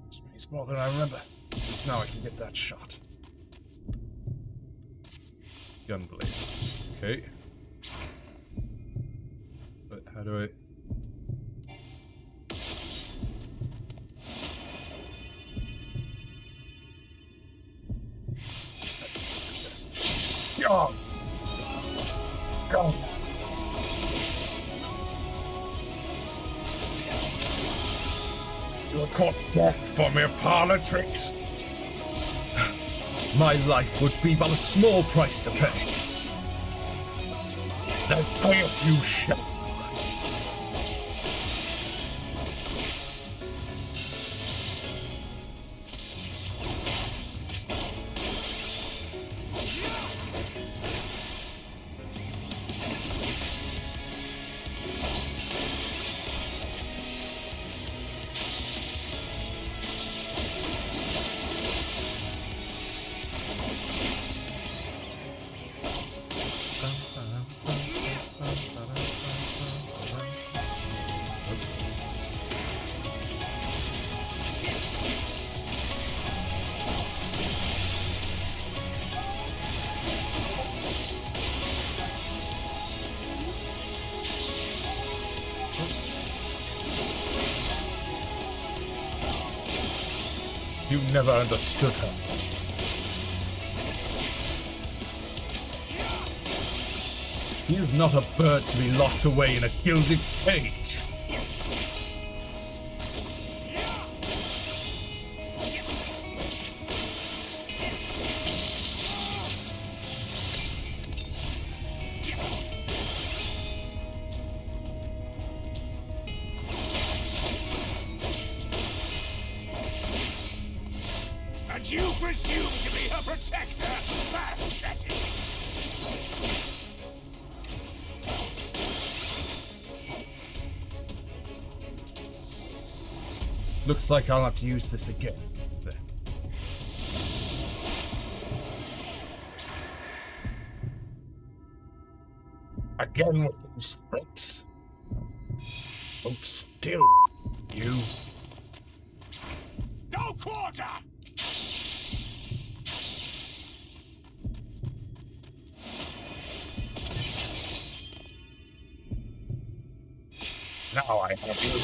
It's really smaller than I remember. Just now I can get that shot. Gunblade. Okay. But how do I... Oh. Go. You'll court death for mere parlor tricks. My life would be but a small price to pay. Then pay it you shall. You never understood her. He is not a bird to be locked away in a gilded cage. And you presume to be her protector? Pathetic! Looks like I'll have to use this again. There. Again with these tricks. Hold still, you. No quarter! Now I have you.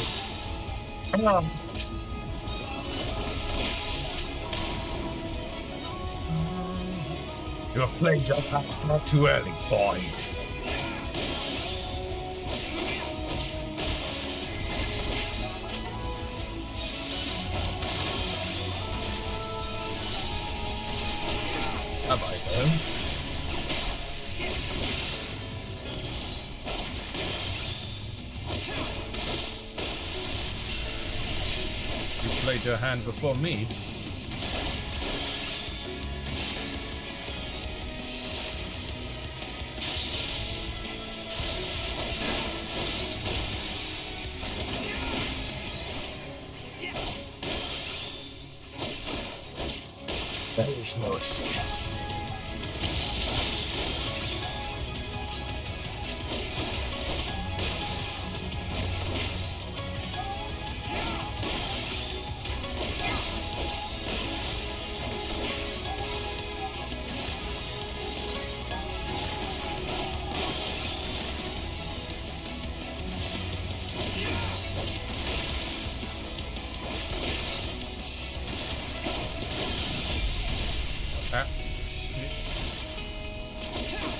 Come on. You have played your part far too early, boy. played your hand before me. There is no escape.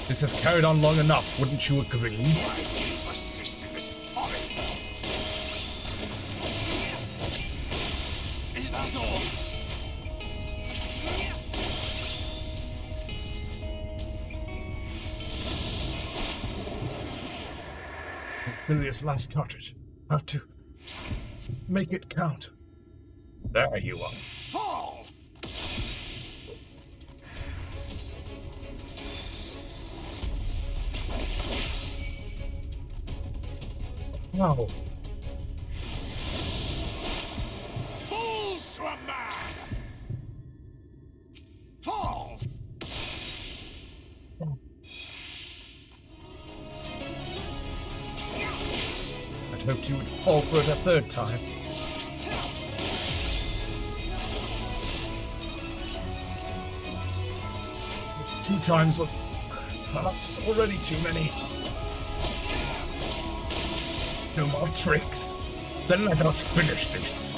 This has carried on long enough, wouldn't you agree? Persist in this folly. Is that all? Fill this last cartridge. Have to make it count. There you are. Fall! No. Fools to a man! Fall! I'd hoped you would fall for it a third time. Two times was perhaps already too many. No more tricks. Then let us finish this.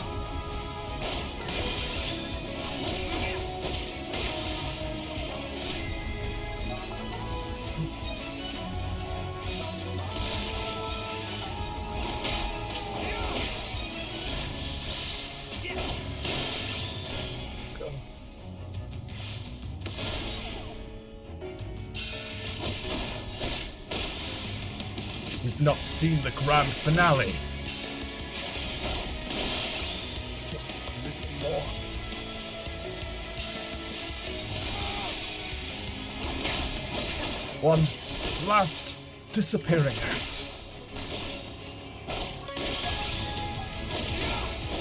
We've not seen the grand finale. Just a little more. One last disappearing act.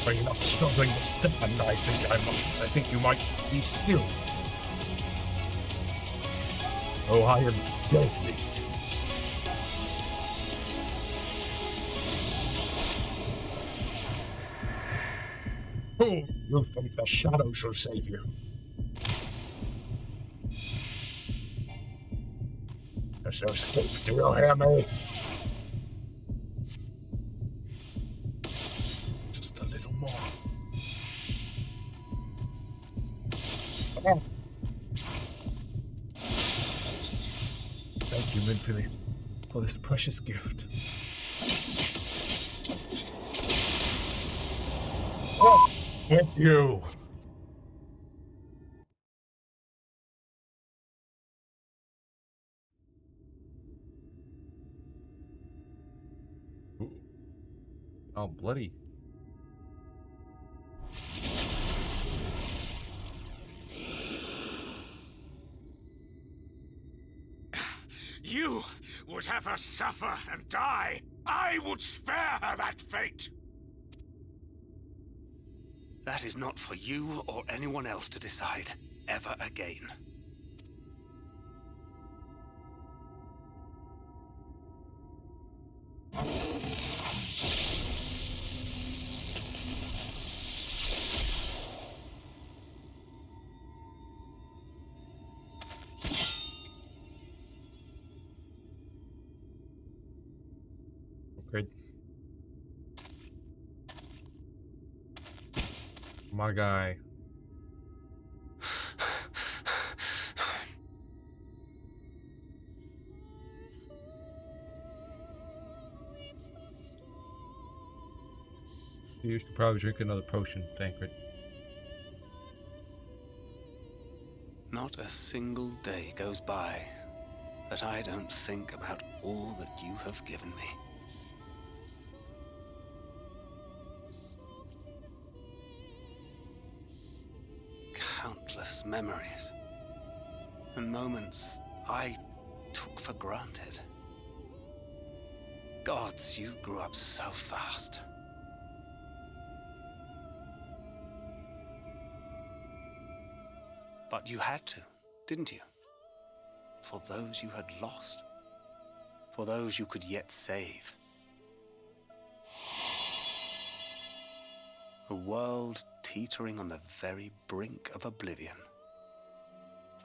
Are you not struggling to stand? I think you might be serious. Oh, I am deadly serious. Oh, you think the shadows will save you? There's no escape, do you hear me? Just a little more. Oh. Thank you, Minfili, for this precious gift. Oh, with you. Ooh. Oh, bloody. You would have her suffer and die. I would spare her that fate. That is not for you or anyone else to decide ever again. Okay. My guy. You should probably drink another potion, Tancred. Not a single day goes by that I don't think about all that you have given me. precious memories. And moments I took for granted. Gods, you grew up so fast. But you had to, didn't you? For those you had lost. For those you could yet save. A world teetering on the very brink of oblivion,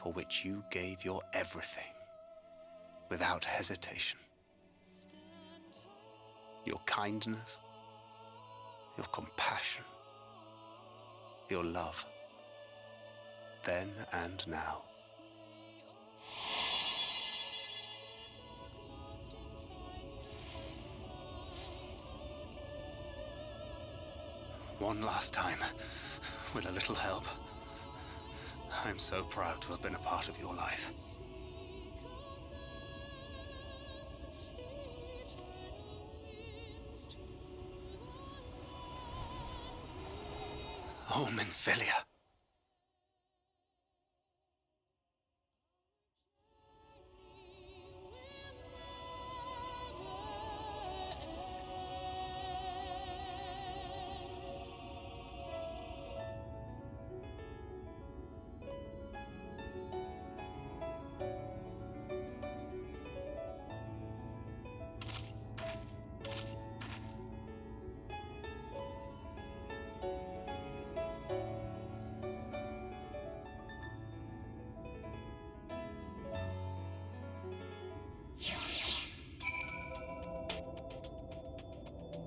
for which you gave your everything, without hesitation. Your kindness, your compassion, your love, then and now. One last time, with a little help. I'm so proud to have been a part of your life. Oh, Minfilia.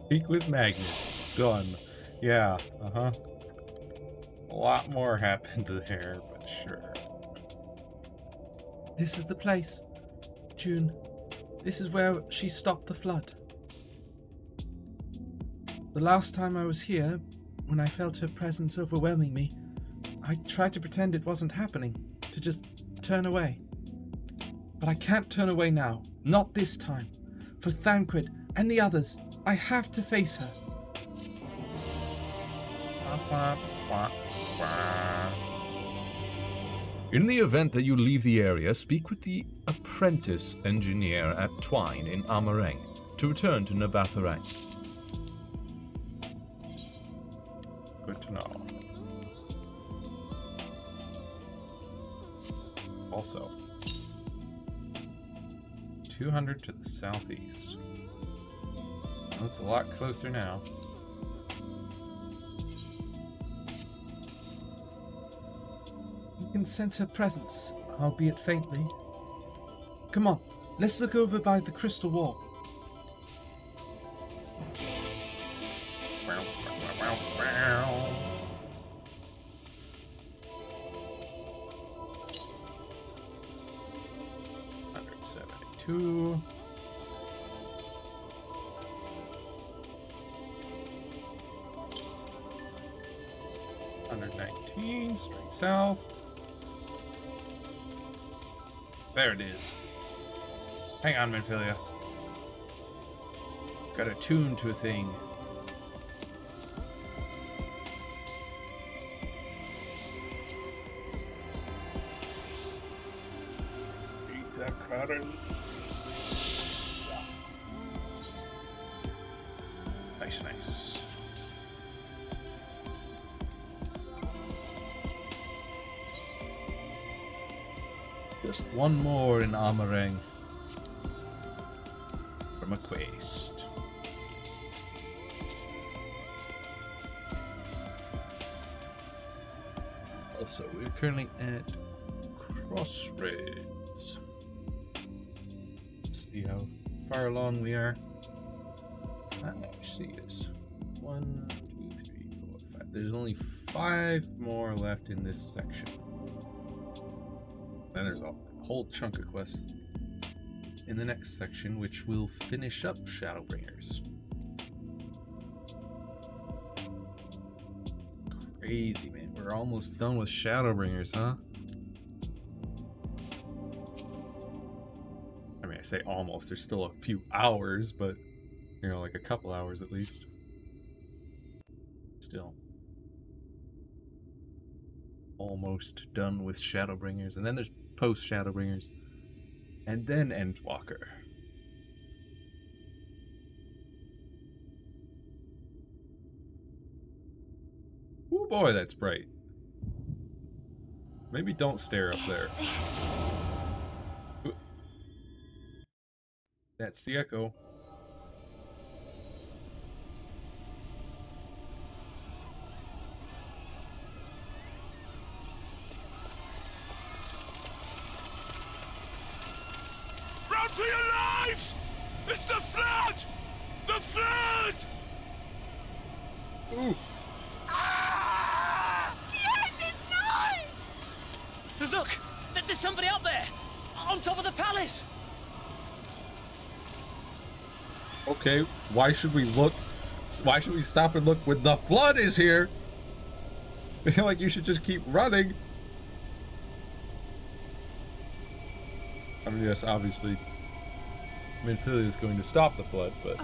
Speak with Magnus. Done. Yeah, uh-huh. A lot more happened there, but sure. This is the place. June, this is where she stopped the flood. The last time I was here, when I felt her presence overwhelming me, I tried to pretend it wasn't happening, to just turn away. But I can't turn away now. Not this time. For Thancred and the others, I have to face her. In the event that you leave the area, speak with the apprentice engineer at Twine in Amareng to return to Nabatharang. Good to know. Also, 200 to the southeast. That's a lot closer now. You can sense her presence, albeit faintly. Come on, let's look over by the crystal wall. Two. 119, straight south. There it is. Hang on, Minfilia. Got attuned to a thing. Beat that crowded. Nice, nice. Just one more in Amareng from a quest. Also, we're currently at Crossroads. Let's see how far along we are. See this. 1, 2, 3, 4, 5. There's only 5 more left in this section. Then there's a whole chunk of quests in the next section, which will finish up Shadowbringers. Crazy, man. We're almost done with Shadowbringers, huh? I mean, I say almost. There's still a few hours, but, you know, like a couple hours at least. Still. almost done with Shadowbringers, and then there's post Shadowbringers, and then Endwalker. Oh boy, that's bright. Maybe don't stare up there. That's the echo. Run for your lives! It's the flood! The flood! Oof. The end is nigh! Look! There's somebody up there! On top of the palace! Okay, why should we look? Why should we stop and look when the flood is here? I feel like you should just keep running. I mean, yes, obviously, Minfilia is going to stop the flood, but...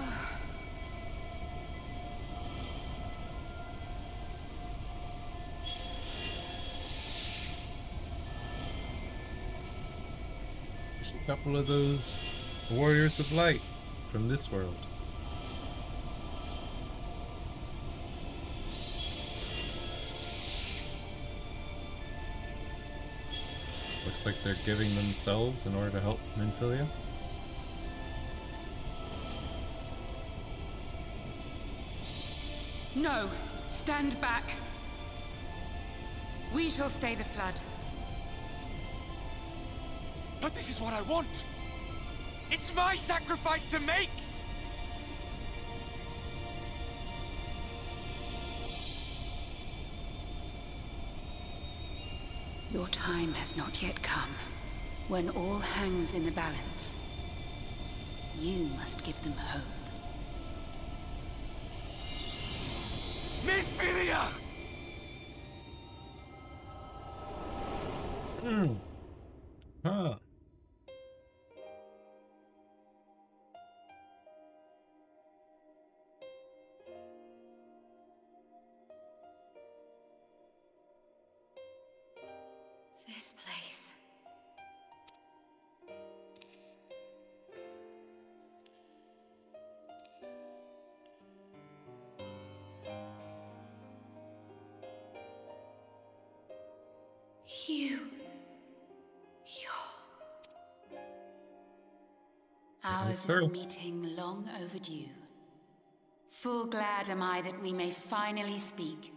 There's a couple of those warriors of light from this world. Looks like they're giving themselves in order to help Minfilia. No, stand back. We shall stay the flood. But this is what I want! It's my sacrifice to make! Your time has not yet come. When all hangs in the balance, you must give them hope. Minfilia! Huh. This place. Ours is a meeting long overdue. Full glad am I that we may finally speak.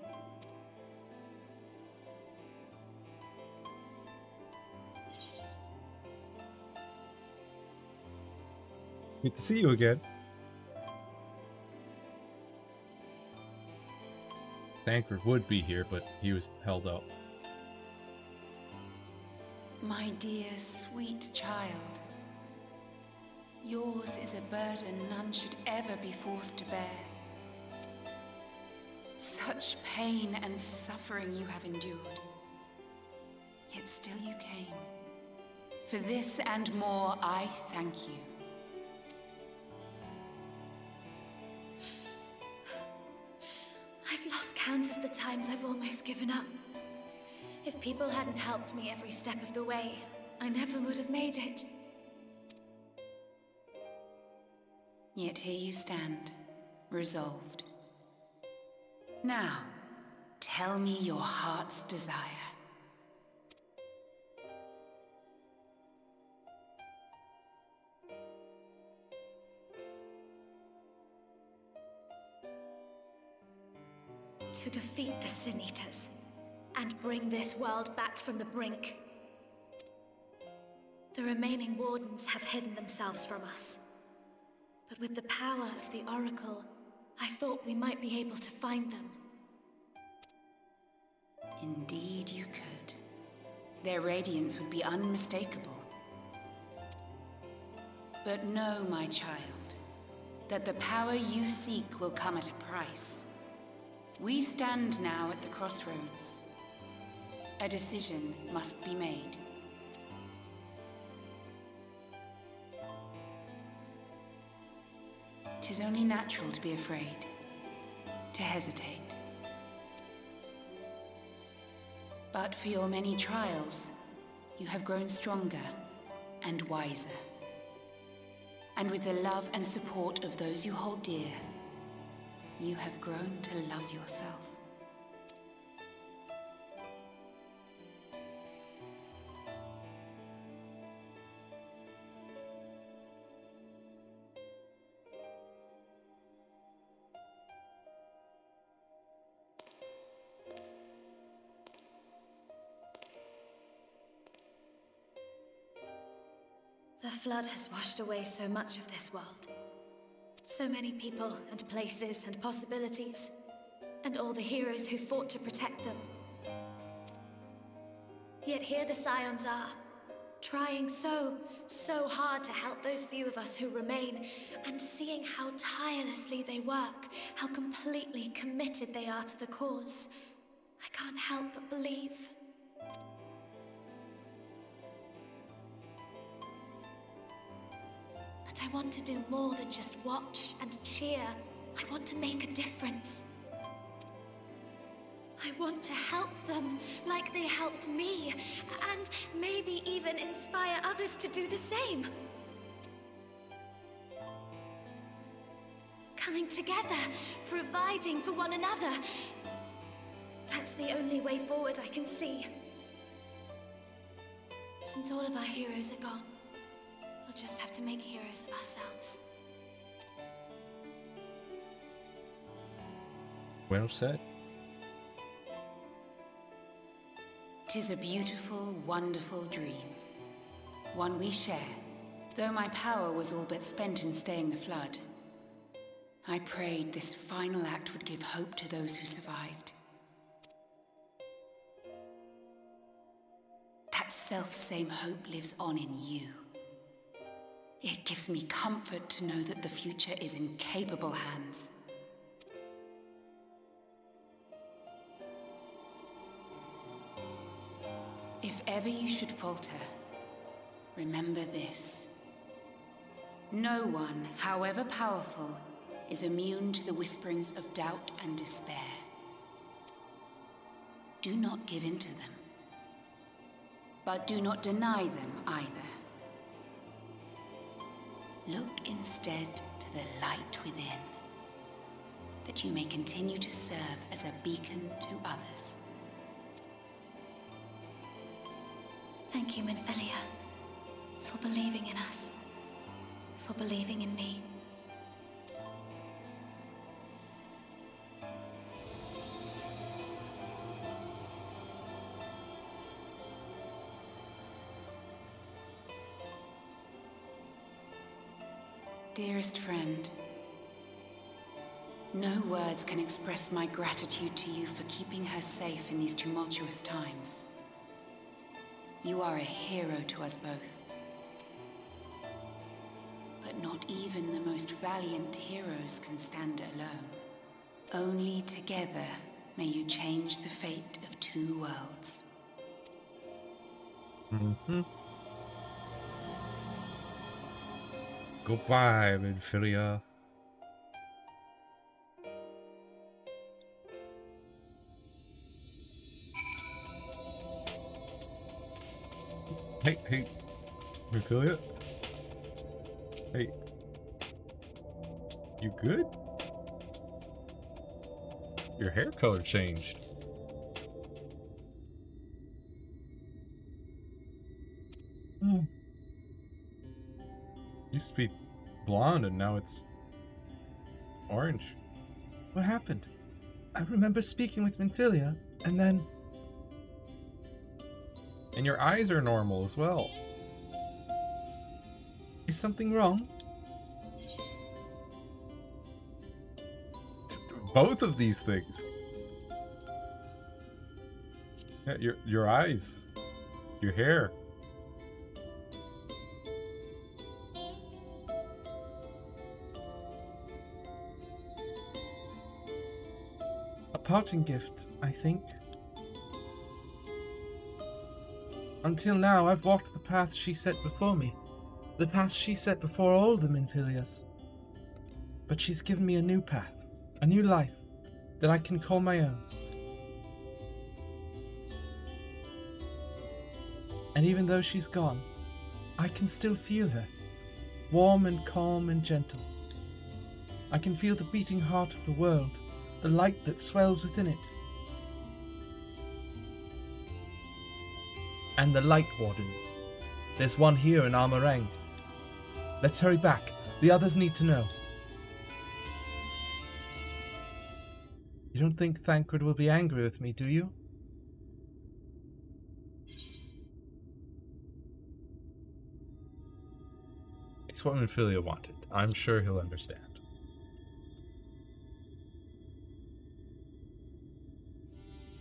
Good to see you again. Thancred would be here, but he was held up. My dear, sweet child. Yours is a burden none should ever be forced to bear. Such pain and suffering you have endured. Yet still you came. For this and more, I thank you. I've lost count of the times I've almost given up. If people hadn't helped me every step of the way, I never would have made it. Yet here you stand, resolved. Now, tell me your heart's desire. To defeat the Sin Eaters, and bring this world back from the brink. The remaining Wardens have hidden themselves from us. But with the power of the Oracle, I thought we might be able to find them. Indeed you could. Their radiance would be unmistakable. But know, my child, that the power you seek will come at a price. We stand now at the crossroads. A decision must be made. Tis only natural to be afraid, to hesitate. But for your many trials, you have grown stronger and wiser. And with the love and support of those you hold dear, you have grown to love yourself. The flood has washed away so much of this world. So many people and places and possibilities, and all the heroes who fought to protect them. Yet here the Scions are, trying so hard to help those few of us who remain, and seeing how tirelessly they work, how completely committed they are to the cause. I can't help but believe. But I want to do more than just watch and cheer. I want to make a difference. I want to help them like they helped me, and maybe even inspire others to do the same. Coming together, providing for one another. That's the only way forward I can see. Since all of our heroes are gone, we'll just have to make heroes of ourselves. Well said. 'Tis a beautiful, wonderful dream. One we share, though my power was all but spent in staying the flood. I prayed this final act would give hope to those who survived. That self-same hope lives on in you. It gives me comfort to know that the future is in capable hands. If ever you should falter, remember this. No one, however powerful, is immune to the whisperings of doubt and despair. Do not give in to them. But do not deny them either. Look instead to the light within, that you may continue to serve as a beacon to others. Thank you, Minfilia, for believing in us, for believing in me. Dearest friend, no words can express my gratitude to you for keeping her safe in these tumultuous times. You are a hero to us both. But not even the most valiant heroes can stand alone. Only together may you change the fate of two worlds. Mm-hmm. Goodbye, Minfilia. Hey, Minfilia? Hey. You good? Your hair color changed. Used to be blonde and now it's orange. What happened? I remember speaking with Minfilia, and then... And your eyes are normal as well. Is something wrong? Both of these things. Yeah, your eyes. Your hair. A parting gift, I think. Until now, I've walked the path she set before me. The path she set before all the Minfilias. But she's given me a new path, a new life, that I can call my own. And even though she's gone, I can still feel her, warm and calm and gentle. I can feel the beating heart of the world, the light that swells within it. And the Light Wardens. There's one here in Armorang. Let's hurry back. The others need to know. You don't think Thancred will be angry with me, do you? It's what Minfilia wanted. I'm sure he'll understand.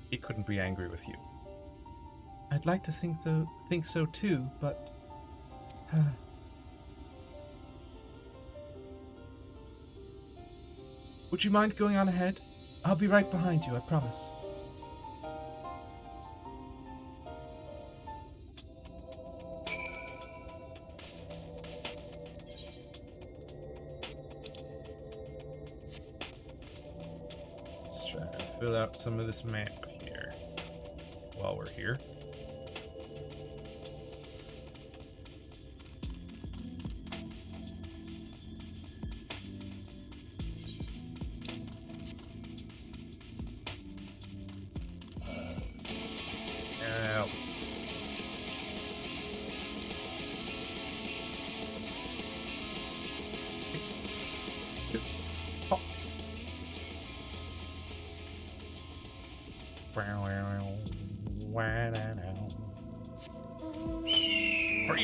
He couldn't be angry with you. I'd like to think so too, but... Would you mind going on ahead? I'll be right behind you, I promise. Let's try to fill out some of this map here while we're here.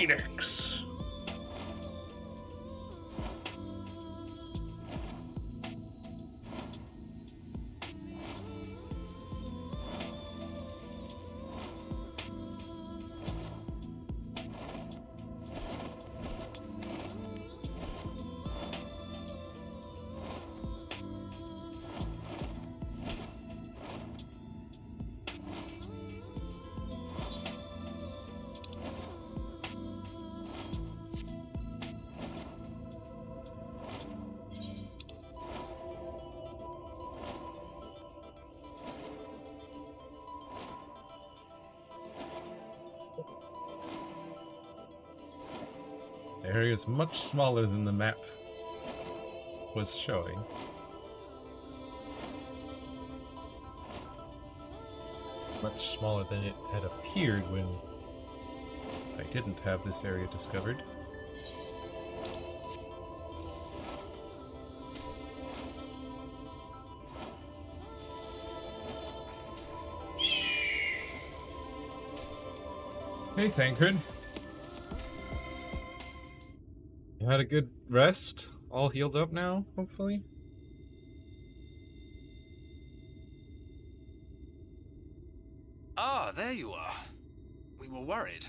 Phoenix! The area is much smaller than the map was showing. Much smaller than it had appeared when I didn't have this area discovered. Hey, Thancred. You had a good rest? All healed up now, hopefully? Ah, there you are. We were worried.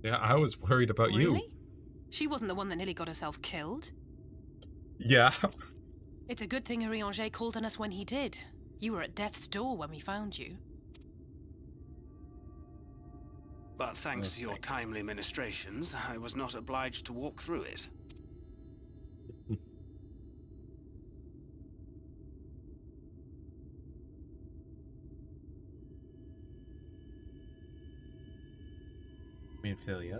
Yeah, I was worried about you. Really? She wasn't the one that nearly got herself killed. Yeah. It's a good thing Urianger called on us when he did. You were at death's door when we found you. But thanks to your timely ministrations, I was not obliged to walk through it. Minfilia.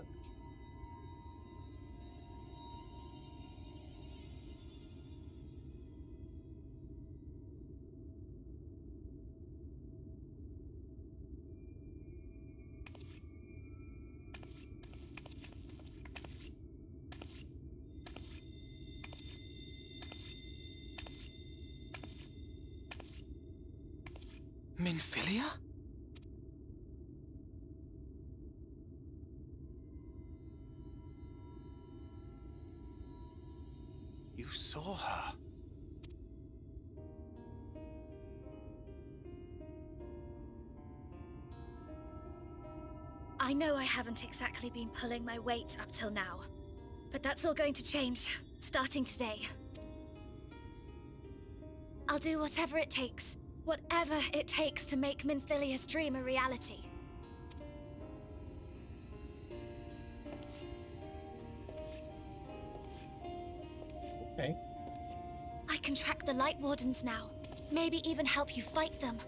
Minfilia? You saw her. I know I haven't exactly been pulling my weight up till now, but that's all going to change, starting today. I'll do whatever it takes to make Minfilia's dream a reality. Okay. I can track the Light Wardens now, maybe even help you fight them.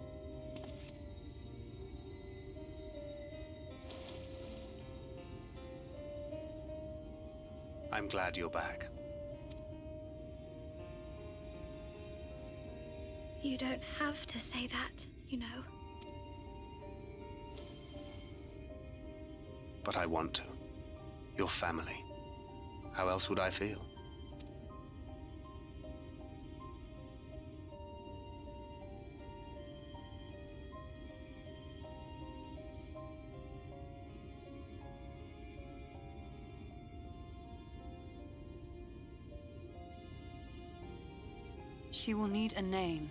glad you're back. You don't have to say that, you know. But I want to. Your family. How else would I feel? She will need a name.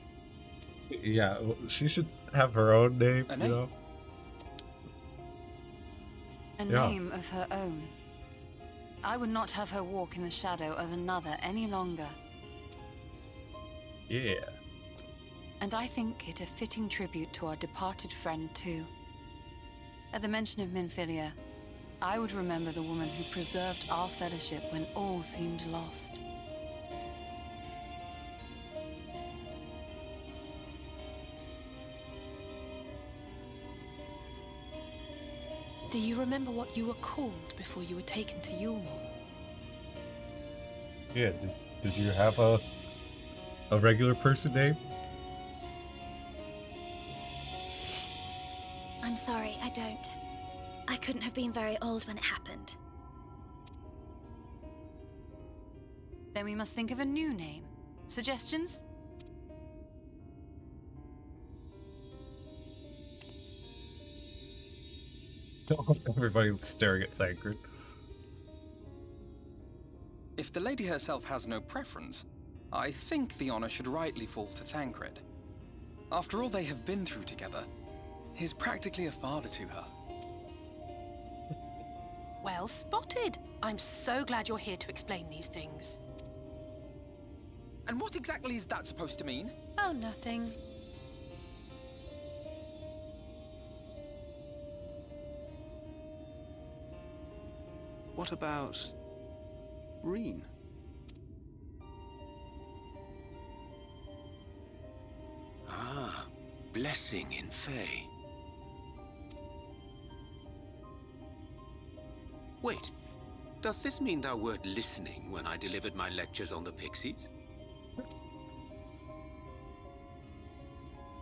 Yeah, well, she should have her own name, A you name? know? A Yeah. name of her own. I would not have her walk in the shadow of another any longer. Yeah. And I think it a fitting tribute to our departed friend, too. At the mention of Minfilia, I would remember the woman who preserved our fellowship when all seemed lost. Do you remember what you were called before you were taken to Yulmore? Yeah, did you have a regular person name? I'm sorry, I don't. I couldn't have been very old when it happened. Then we must think of a new name. Suggestions? Everybody was staring at Thancred. If the lady herself has no preference, I think the honor should rightly fall to Thancred. After all they have been through together, he's practically a father to her. Well spotted. I'm so glad you're here to explain these things. And what exactly is that supposed to mean? Oh, nothing. What about Reen? Ah, blessing in Fae. Wait, does this mean thou wert listening when I delivered my lectures on the Pixies?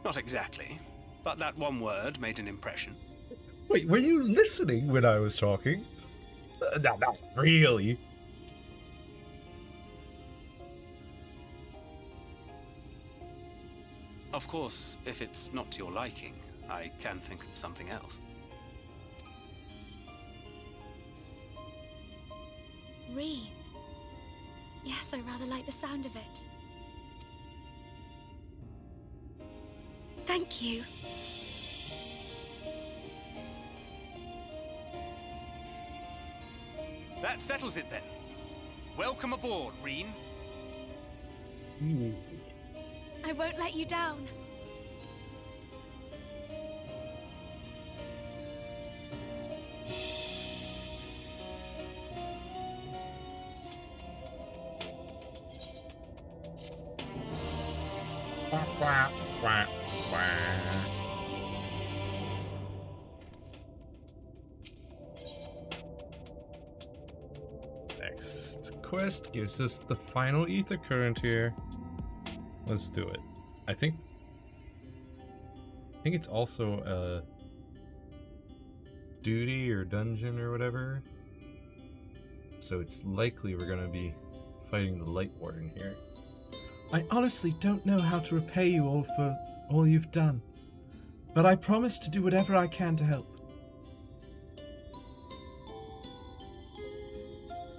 Not exactly, but that one word made an impression. Wait, were you listening when I was talking? No, not really. Of course, if it's not to your liking, I can think of something else. Reen. Yes, I rather like the sound of it. Thank you. That settles it then. Welcome aboard, Reen. I won't let you down. Next quest gives us the final ether current here. Let's do it. I think it's also a duty or dungeon or whatever. So it's likely we're gonna be fighting the Light Warden here. I honestly don't know how to repay you all for all you've done, but I promise to do whatever I can to help.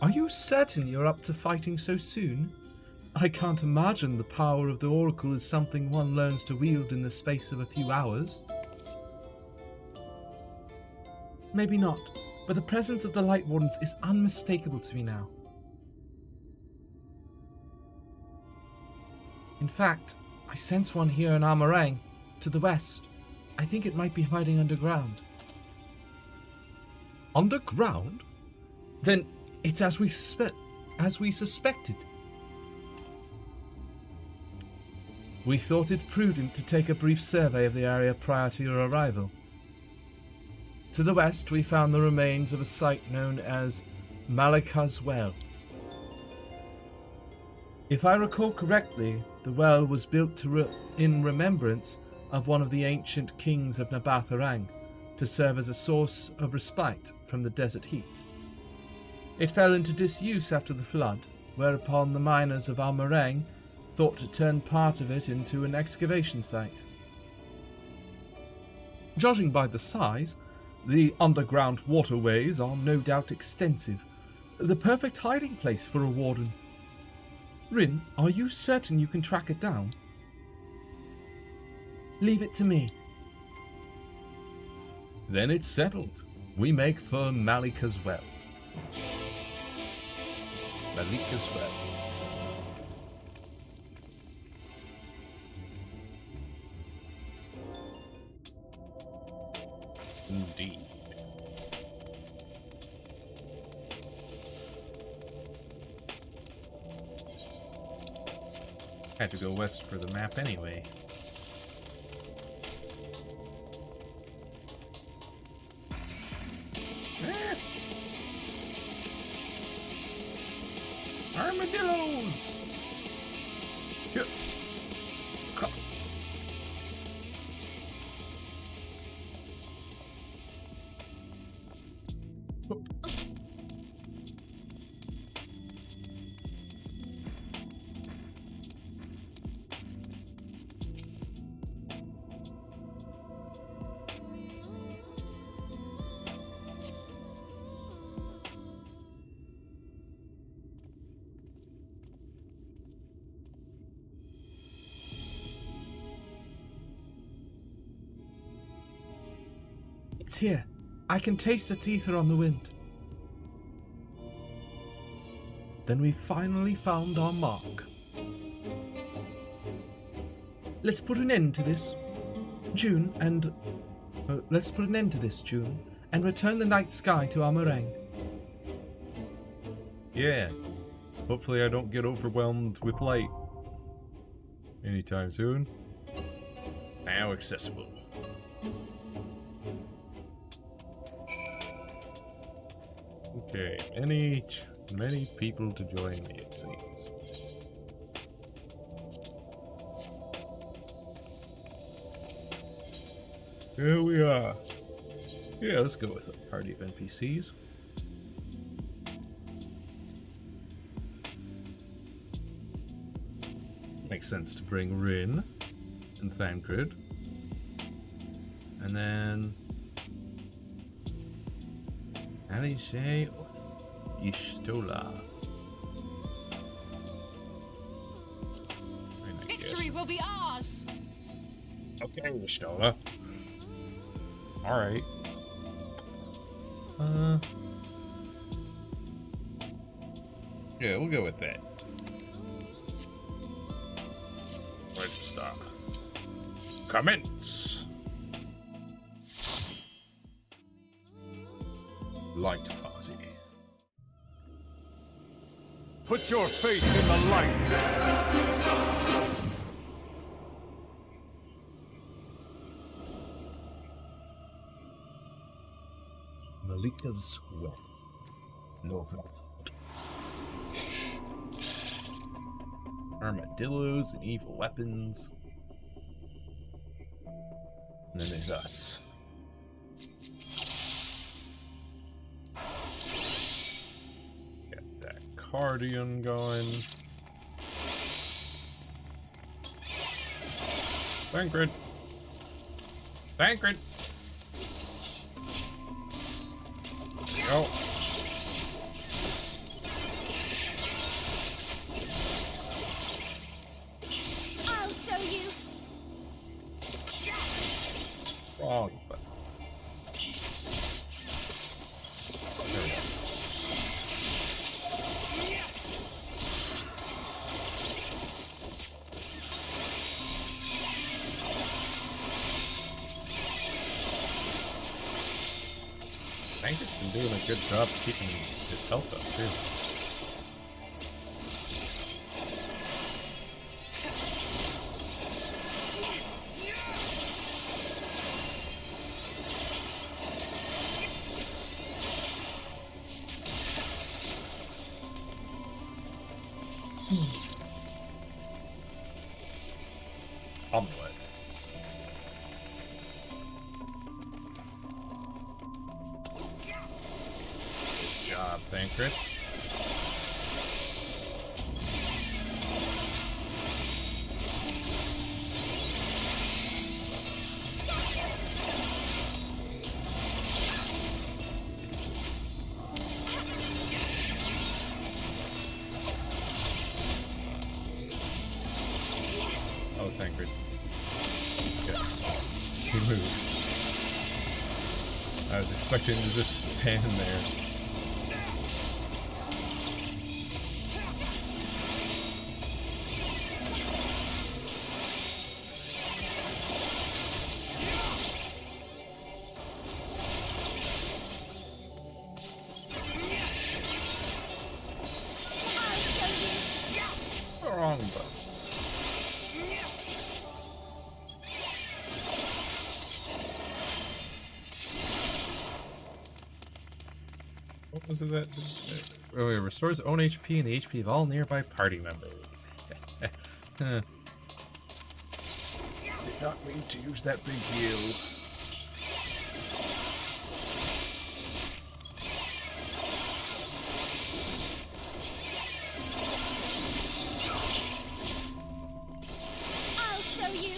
Are you certain you're up to fighting so soon? I can't imagine the power of the Oracle is something one learns to wield in the space of a few hours. Maybe not, but the presence of the Light Wardens is unmistakable to me now. In fact, I sense one here in Amarang, to the west. I think it might be hiding underground. Underground? Then it's as we suspected. We thought it prudent to take a brief survey of the area prior to your arrival. To the west, we found the remains of a site known as Malika's Well. If I recall correctly, the well was built in remembrance of one of the ancient kings of Nabatharang, to serve as a source of respite from the desert heat. It fell into disuse after the flood, whereupon the miners of Almarang thought to turn part of it into an excavation site. Judging by the size, the underground waterways are no doubt extensive, the perfect hiding place for a warden. Rin, are you certain you can track it down? Leave it to me. Then it's settled. We make for Malika's well. Malika's well. Indeed. Had to go west for the map anyway. Armadillos! Here. Come. Oh. It's here. I can taste its ether on the wind. Then we finally found our mark. Let's put an end to this, June, and return the night sky to our meringue. Yeah. Hopefully I don't get overwhelmed with light anytime soon. Now accessible. Okay, many people to join me, it seems. Here we are. Yeah, let's go with a party of NPCs. Makes sense to bring Rin and Thancred. And then Alice Ishtola. Victory will be ours! Okay, Ishtola. Alright. Yeah, we'll go with that. Where's the stop? Commence! Light party. Put your faith in the light! Malika's well. Nova. Armadillos and evil weapons. And then there's us. Got that Cardian going. Thancred! Thancred! Go. I'll show you. Wrong button. There we go. Thancred's been doing a good job keeping his health up too. omelets. Good job, Thancred. Oh, Thancred. Okay. He moved. I was expecting to just stand there. Wrong button. What was it that? Oh, it restores own HP and the HP of all nearby party members. Did not mean to use that big heal. I'll show you.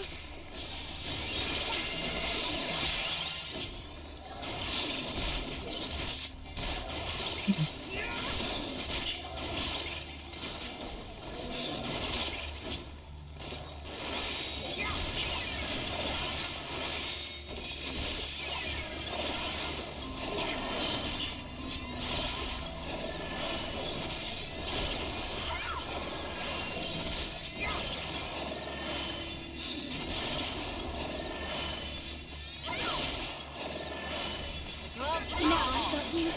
Now I've got you.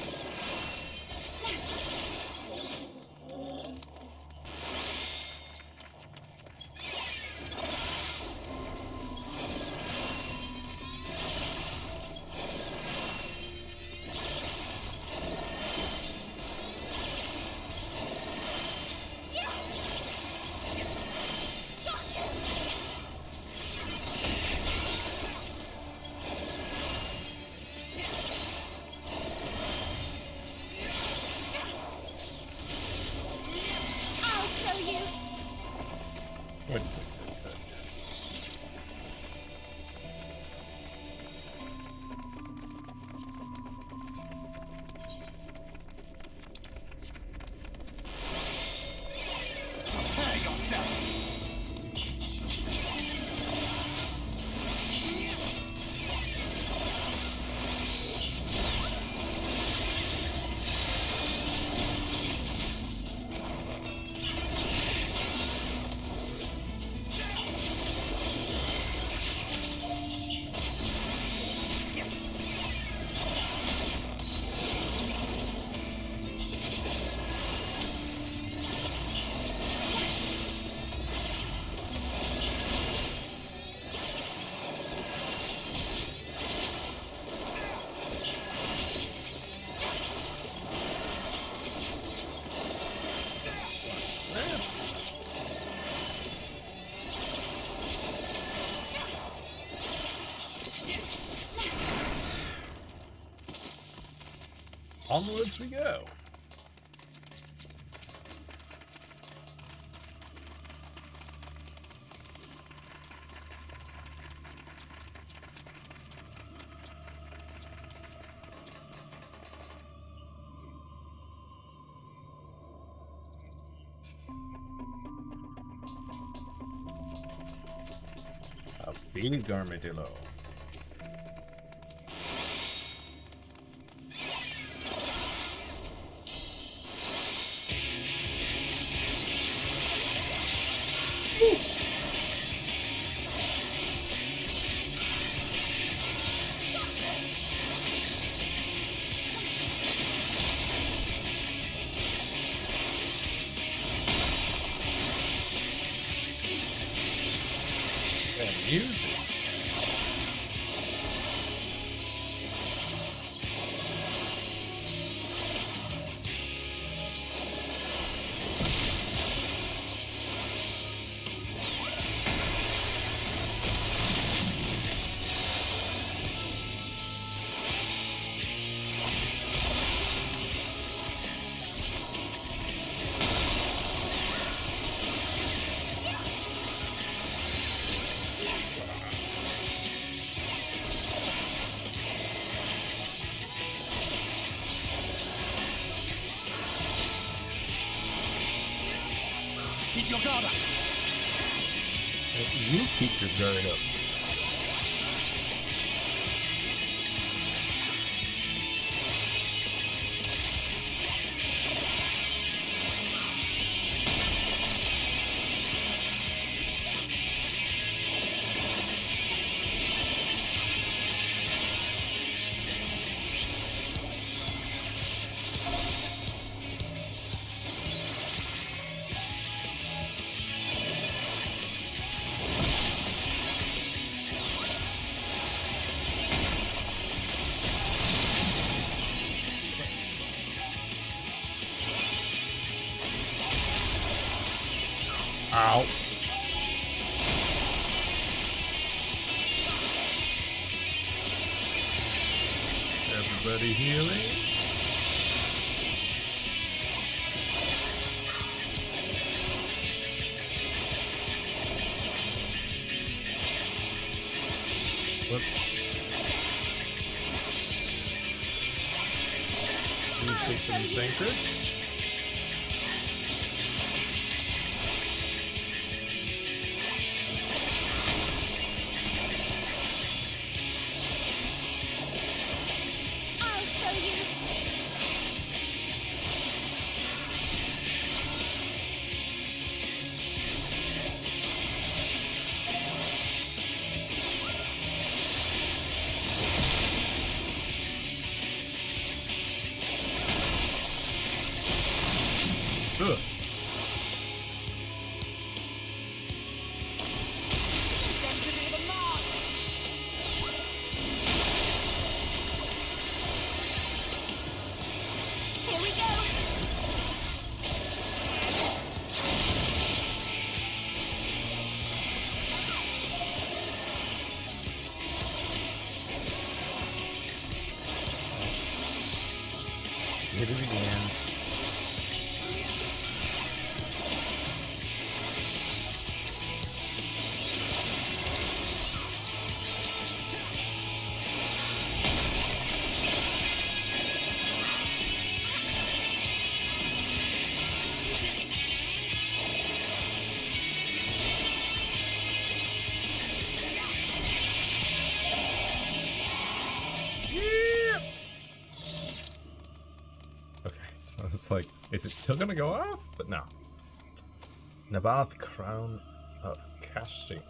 I'll show you. Good. Prepare yourself. Onwards we go. A big armadillo. Music. Father! You keep your guard up. Ow. Everybody healing? Let's take some Thancred. Ugh. Here we go. Hit it again. It's like, is it still gonna go off? But no. Nabath Crown of Casting.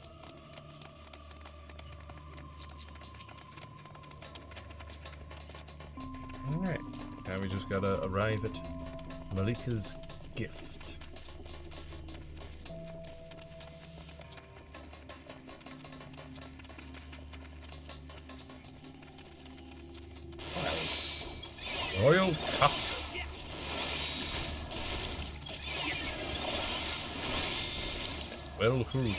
Alright. Now we just gotta arrive at Malika's gift. Royal Custom. Well, who's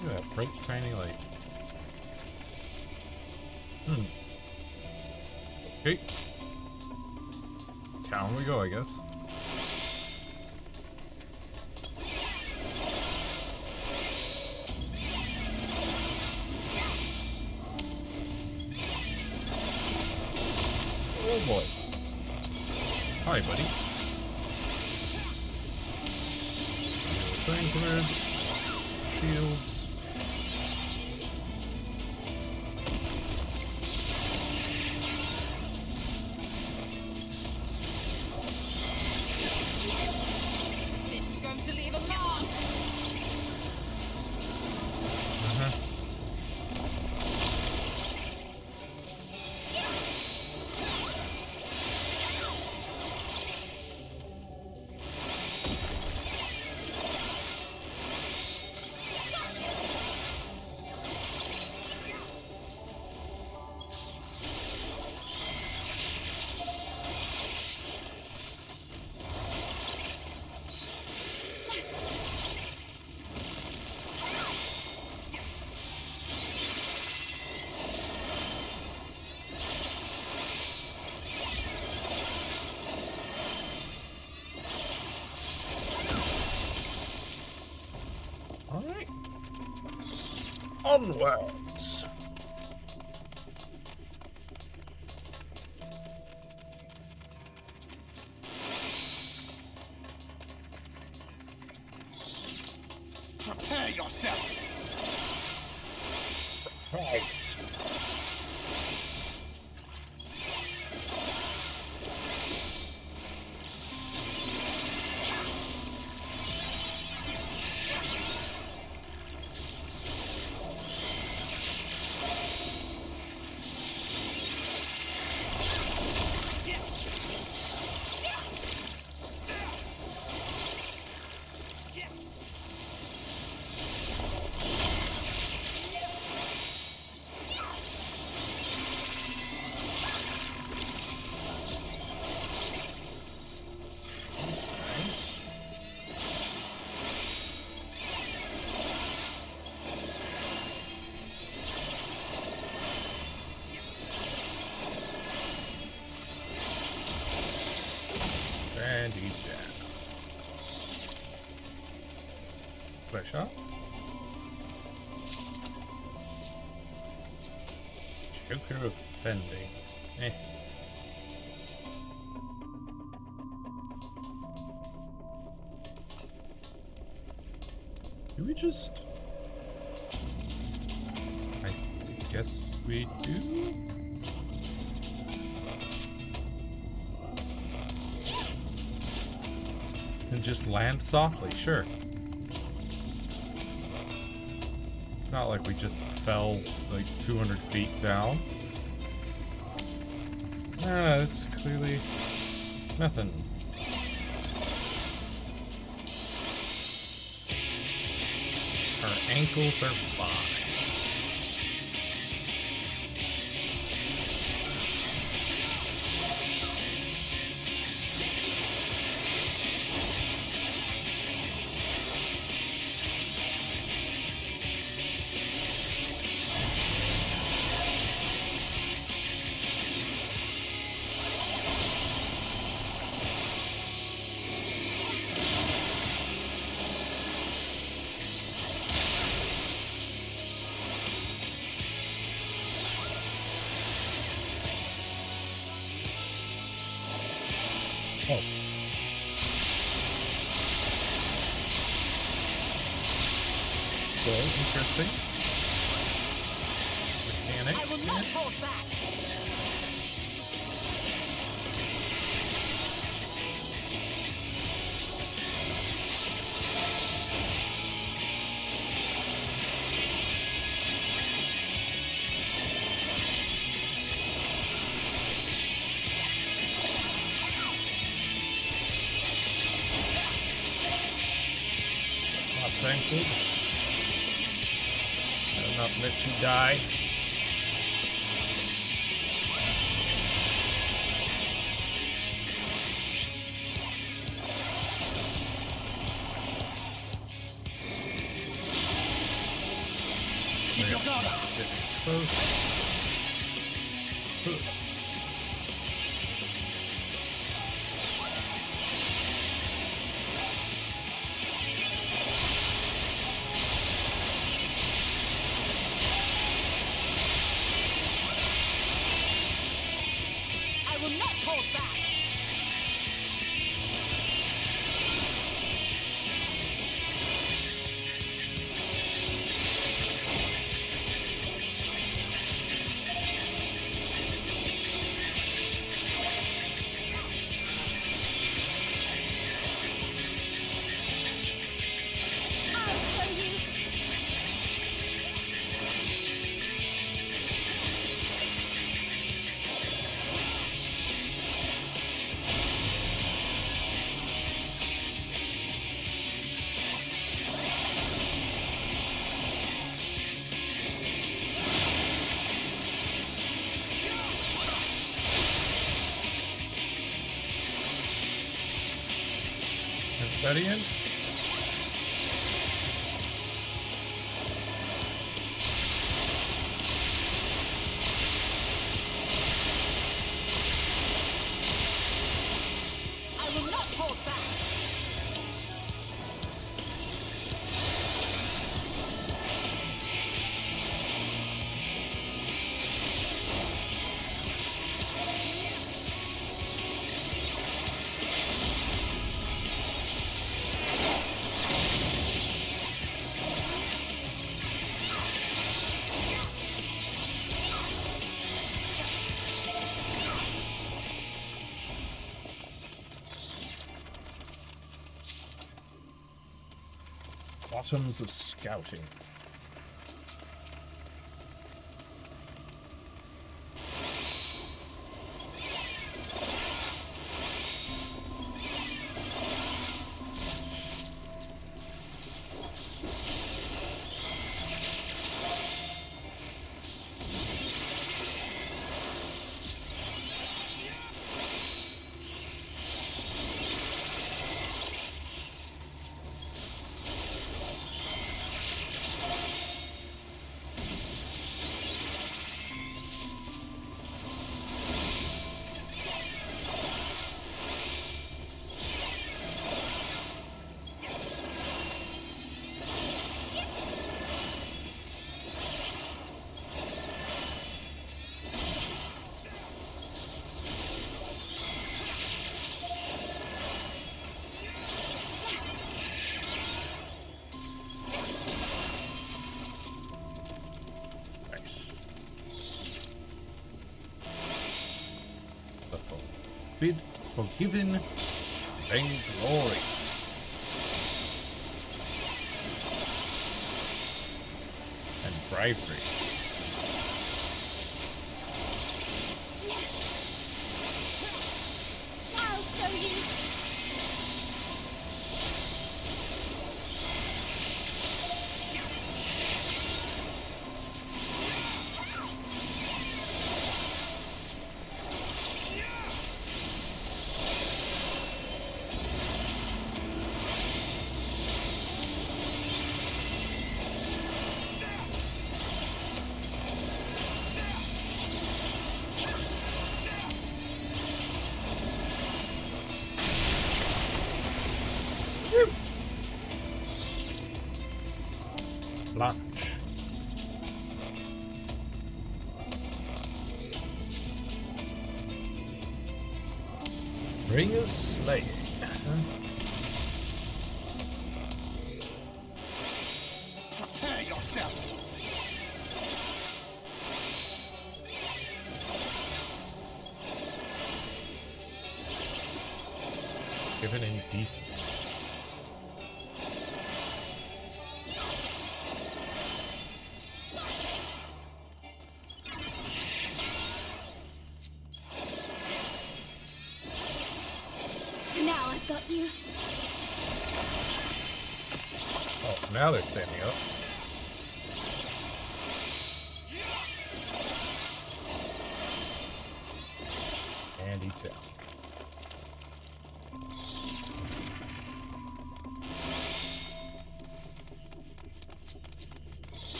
Look at that bright shiny light. Okay. Town we go, I guess. Oh boy. Hi, buddy. Thancred. Shields. This is going to leave a mark. Onwards! Prepare yourself! Right. And he's dead. Play shot. Joker offending. Eh. Do we just... I guess we do? And just land softly, sure. It's not like we just fell like 200 feet down. Ah, that's clearly nothing. Our ankles are fine. Oh. Okay, interesting. Mechanics. I will not hold back. Thank you. I'll not let you die. Keep your guard up. Getting close. I will not hold back. I'll show you. Everybody in? I will not hold back. bottoms of scouting. Bid forgiven and glorious. And bravery. I'll show you. Lunch. Bring us slaying. Prepare yourself. Given any decency. Now I've got you. Oh, now they're standing up. And he's down.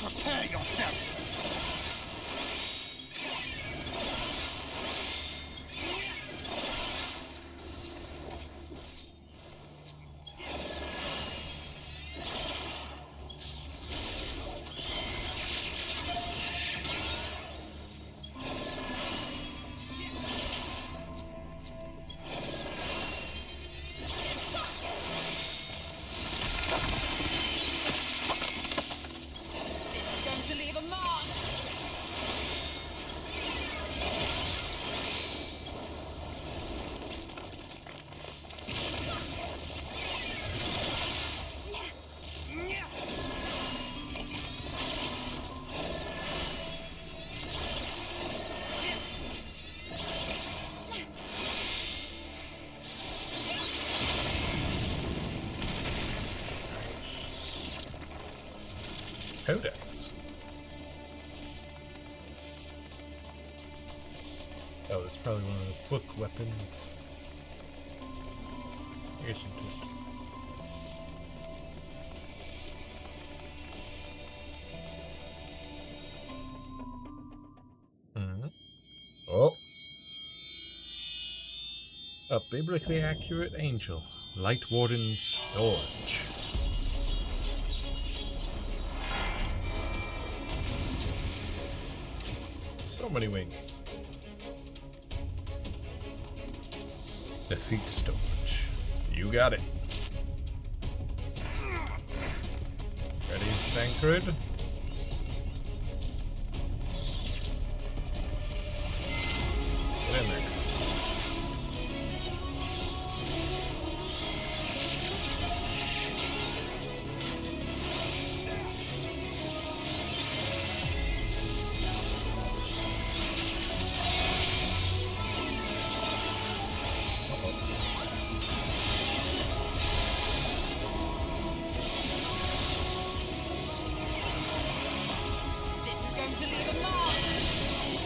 Prepare yourself. This is going to leave a mark. Codex. Oh, it's probably one of the book weapons. Isn't it? Oh. A biblically accurate angel. Light Warden's storage. So many wings. Defeat storage. You got it. Ready, Tancred? Get in there.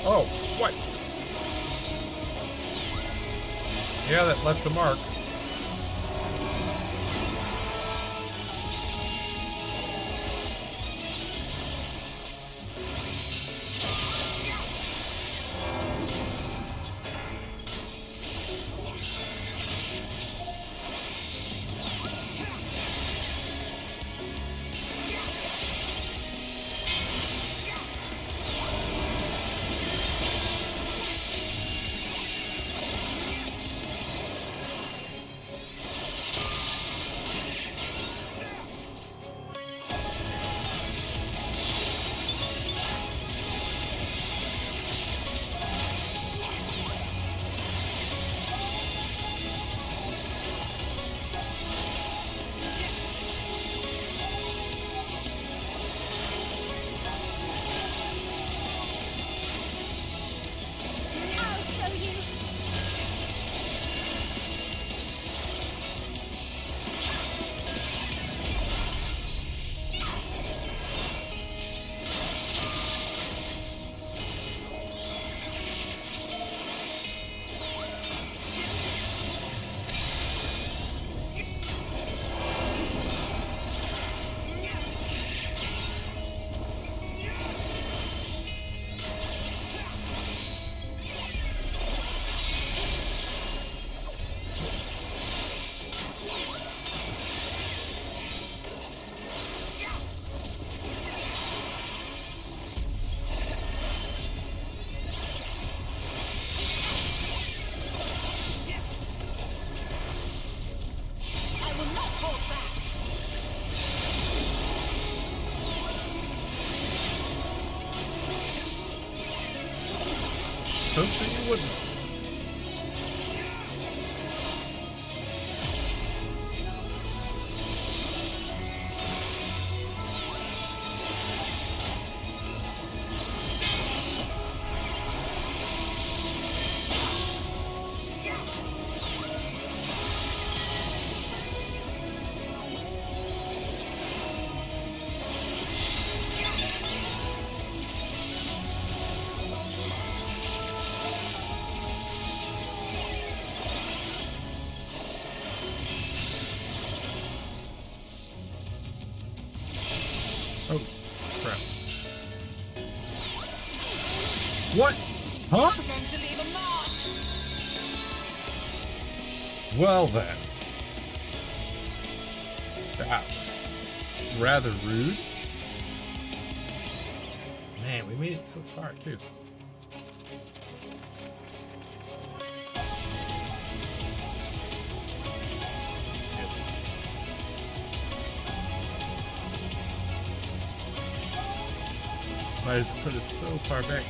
Oh, what? Yeah, that left a mark. Hopefully you wouldn't. Oh, crap. What? Huh? It's going to leave a mark. Well then. That was rather rude. Man, we made it so far too. Goodness. Might as well put us so far back.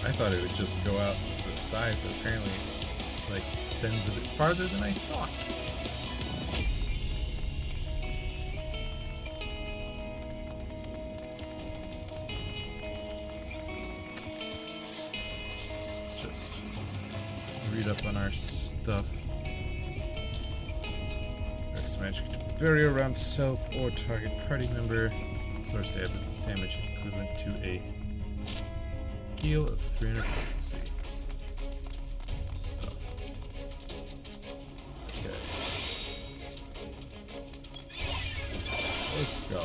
I thought it would just go out the sides, but apparently like extends a bit farther than I thought. Let's just read up on our stuff. Next match, barrier around self or target party member. Source damage equivalent to a heal of 300 potency. Stuff. Okay. Let's go.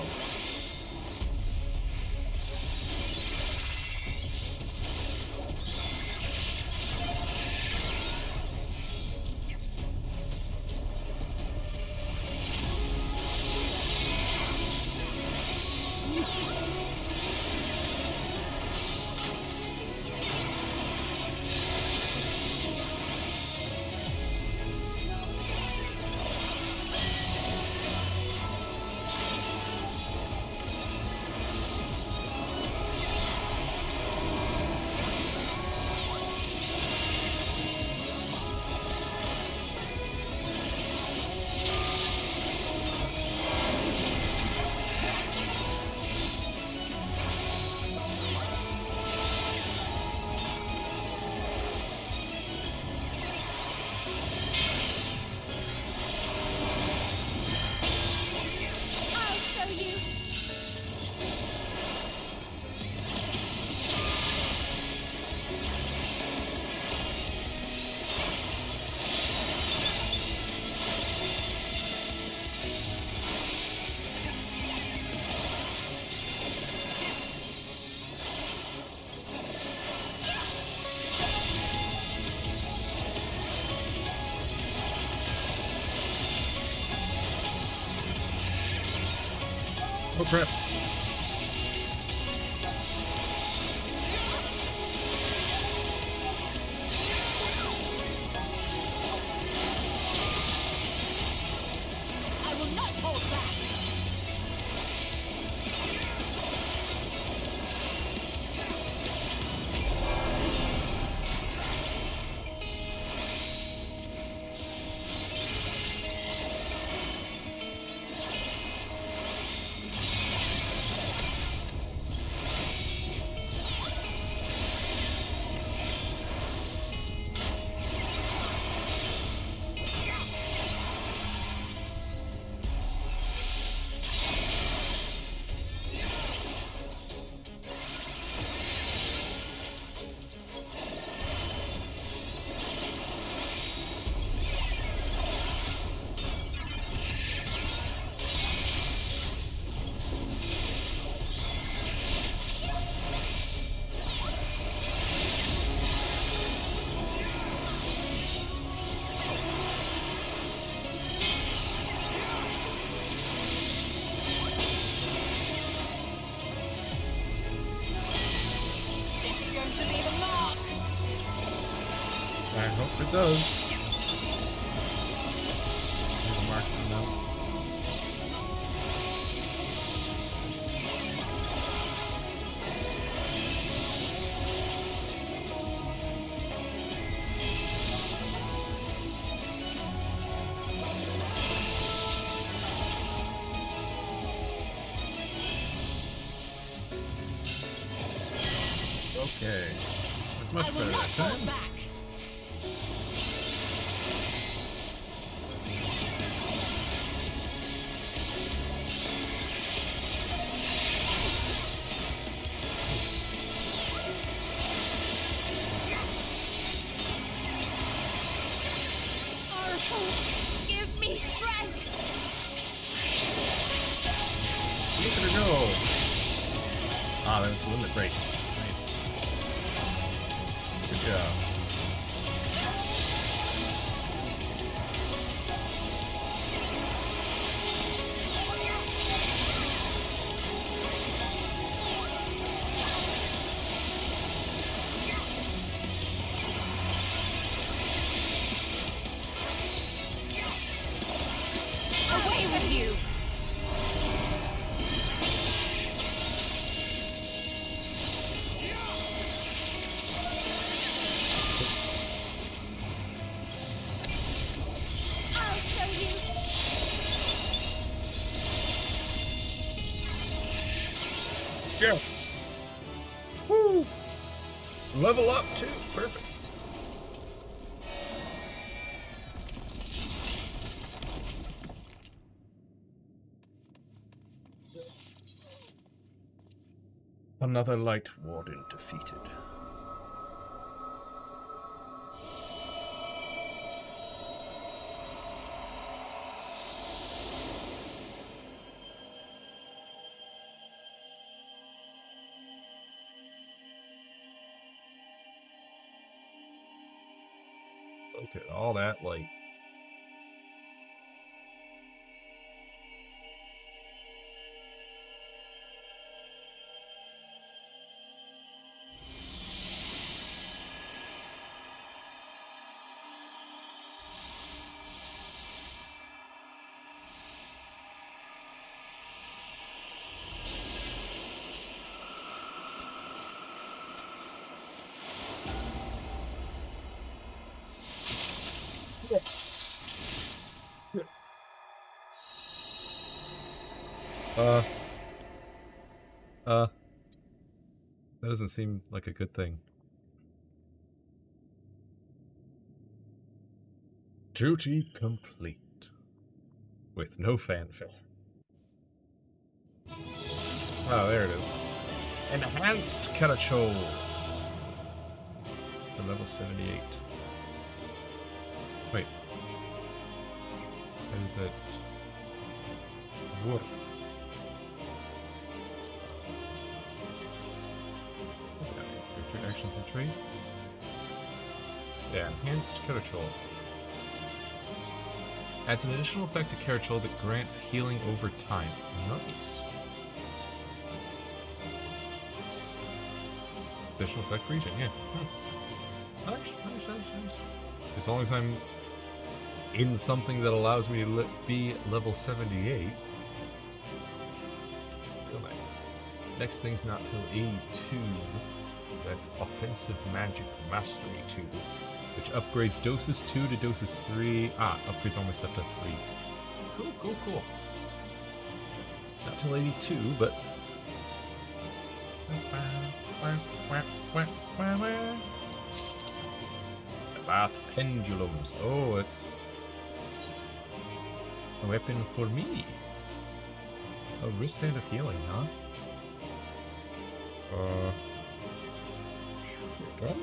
Oh crap. I will not hold back. To leave a mark. I hope it does. Leave a mark on that. Okay. Much better that time. Oracle, give me strength. Look at her go. Ah, that was the limit break. Nice. Good job. Away with you. I'll show you. Yes! Woo! Level up too. Perfect. Another light warden defeated. Look at all that light. That doesn't seem like a good thing. Duty complete. With no fanfare. Oh, there it is. Enhanced Karachol. For level 78. Wait. Is it... What? Okay. Actions and traits. Yeah, Enhanced Karachol. Adds an additional effect to Karachol that grants healing over time. Nice. Additional effect region, yeah. Nice. As long as I'm in something that allows me to be level 78. Real nice. Next thing's not till 82. That's Offensive Magic Mastery 2, which upgrades doses 2 to doses 3. Upgrades almost up to 3. Cool. Not till 82, but... The Bath Pendulums. Oh, it's a weapon for me. A wristband of healing, huh? Gotcha.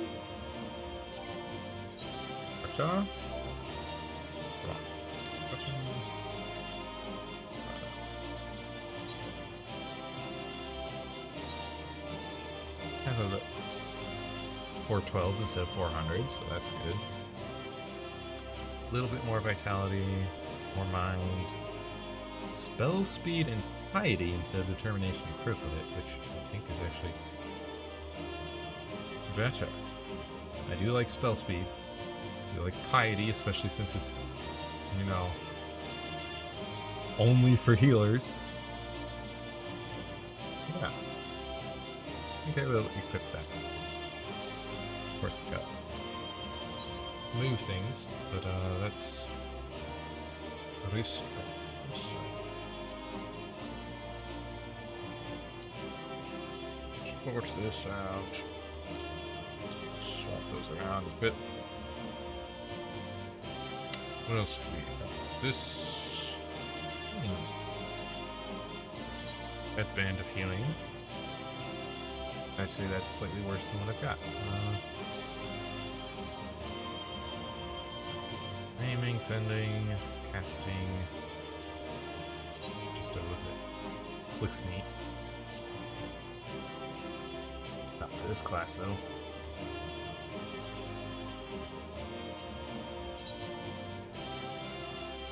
Gotcha. Have a look. 412 instead of 400, so that's good. A little bit more vitality, more mind. Spell speed and piety instead of determination and crit with it, which I think is actually better. I do like spell speed. I do like piety, especially since it's, you know, only for healers. Yeah. I think I will equip that. Of course, I've got move things, but that's sort this out. Swap those around a bit. What else do we have? This headband of healing. Actually, that's slightly worse than what I've got. Aiming, fending, casting. Just a little bit. Looks neat. Not for this class, though.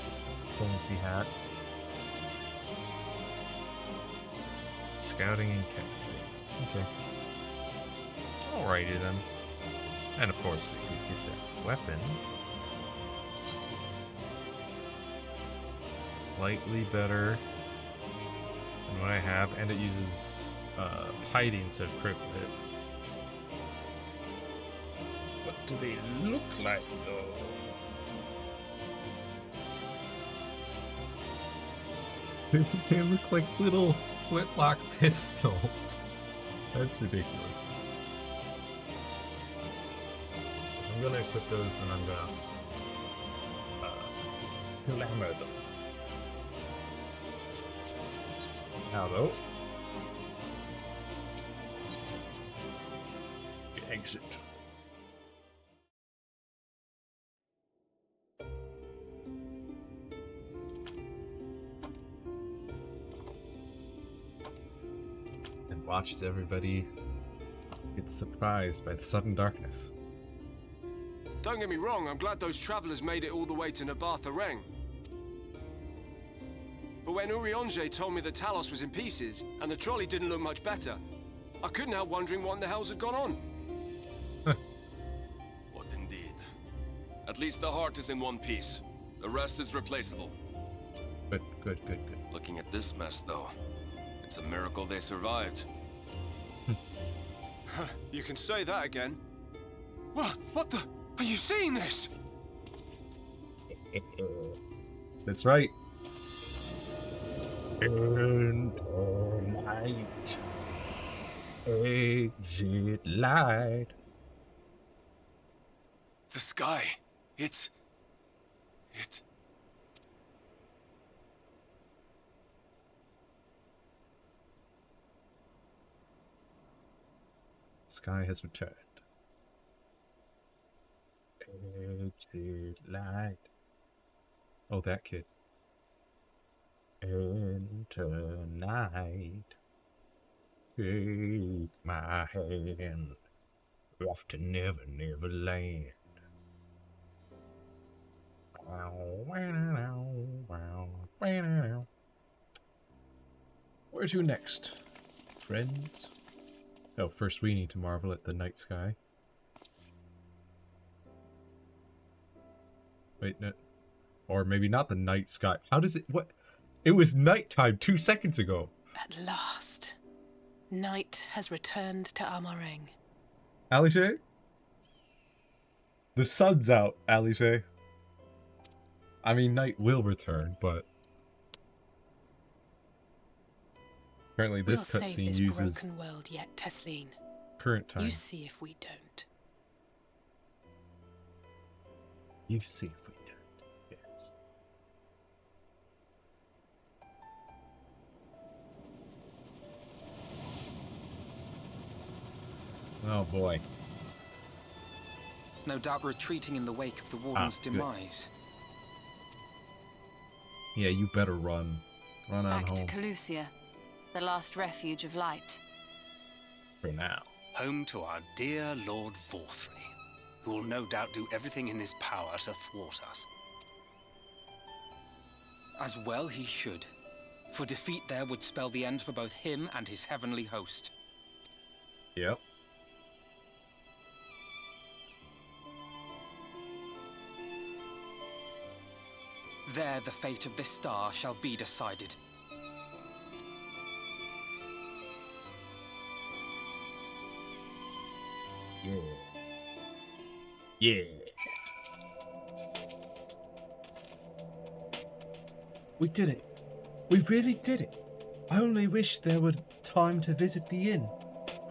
This fancy hat. Scouting and casting. Okay. Alrighty then. And of course, we could get that weapon. Slightly better than what I have, and it uses piety instead of crit with it. What do they look like, though? They look like little flintlock pistols. That's ridiculous. If I'm gonna equip those, then I'm gonna glamour them. Now though, we exit. And watch as everybody gets surprised by the sudden darkness. Don't get me wrong, I'm glad those travelers made it all the way to Nabartha Reng. But when Urianger told me the Talos was in pieces, and the trolley didn't look much better, I couldn't help wondering what in the hell's had gone on. What indeed? At least the heart is in one piece. The rest is replaceable. Good. Looking at this mess, though, it's a miracle they survived. You can say that again. What the? Are you seeing this? That's right. And light, exit light. The sky, it... Sky has returned. Exit light. Oh, that kid. Enter night. Take my hand. Off to Never Never Land. Where to next, friends? Oh, first we need to marvel at the night sky. Wait, no. Or maybe not the night sky. How does it... What? It was nighttime 2 seconds ago. At last, night has returned to Amareng. Alice? The sun's out, Alice. I mean, night will return, but... Apparently this We'll save cutscene this uses broken world yet, Tesleen. current time. You see if we don't. You see if we don't. Yes. Oh boy. No doubt retreating in the wake of the Warden's good. demise. Yeah, you better run. Run on Back to home. Calusia, the last refuge of light. For now. Home to our dear Lord Vorthry, who will no doubt do everything in his power to thwart us. As well he should, for defeat there would spell the end for both him and his heavenly host. Yep. There the fate of this star shall be decided. Yeah. Yeah. We did it. We really did it. I only wish there were time to visit the inn.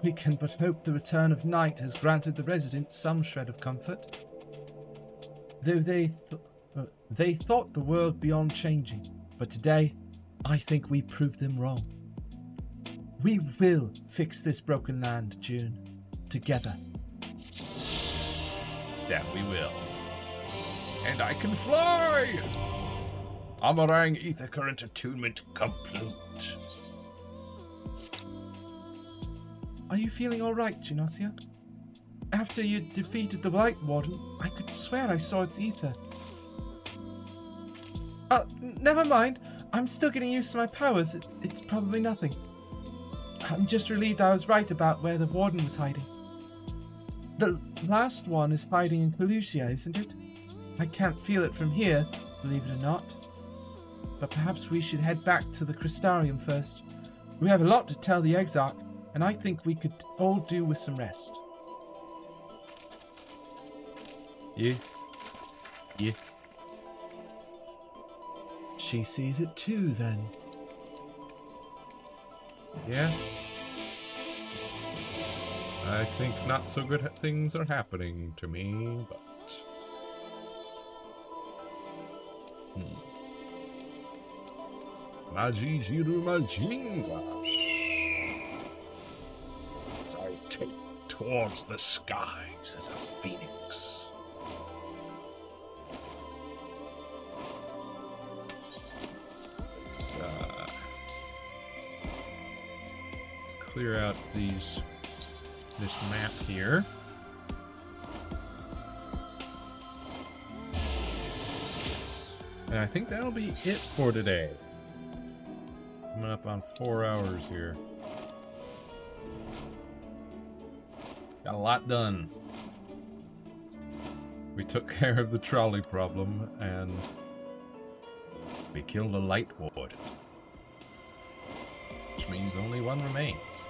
We can but hope the return of night has granted the residents some shred of comfort. Though they thought the world beyond changing, but today, I think we proved them wrong. We will fix this broken land, June. Together. That we will. And I can fly! Amarang ether current attunement complete. Are you feeling alright, Genosia? After you defeated the Light Warden, I could swear I saw its ether. Never mind. I'm still getting used to my powers. It's probably nothing. I'm just relieved I was right about where the Warden was hiding. The last one is hiding in Calusia, isn't it? I can't feel it from here, believe it or not. But perhaps we should head back to the Crystarium first. We have a lot to tell the Exarch, and I think we could all do with some rest. Yeah. Yeah. She sees it too, then. Yeah. I think not so good things are happening to me, but... Majijiru Majinga. As I take towards the skies as a phoenix. Let's clear out this map here. And I think that'll be it for today. Coming up on 4 hours here. Got a lot done. We took care of the trolley problem, and we killed a light ward. Which means only one remains.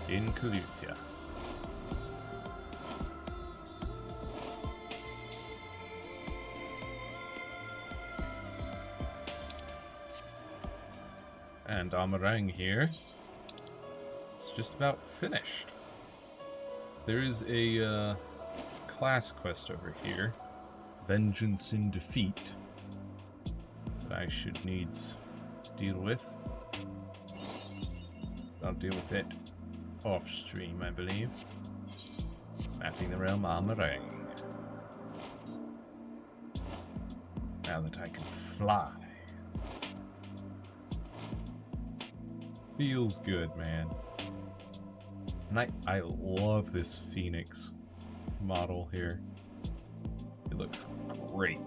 In Calusia. And Amarang here. It's just about finished. There is a class quest over here. Vengeance in Defeat. That I should needs deal with. I'll deal with it off stream, I believe. Mapping the realm Amarang. Now that I can fly. Feels good, man. And I love this Phoenix model here. It looks great.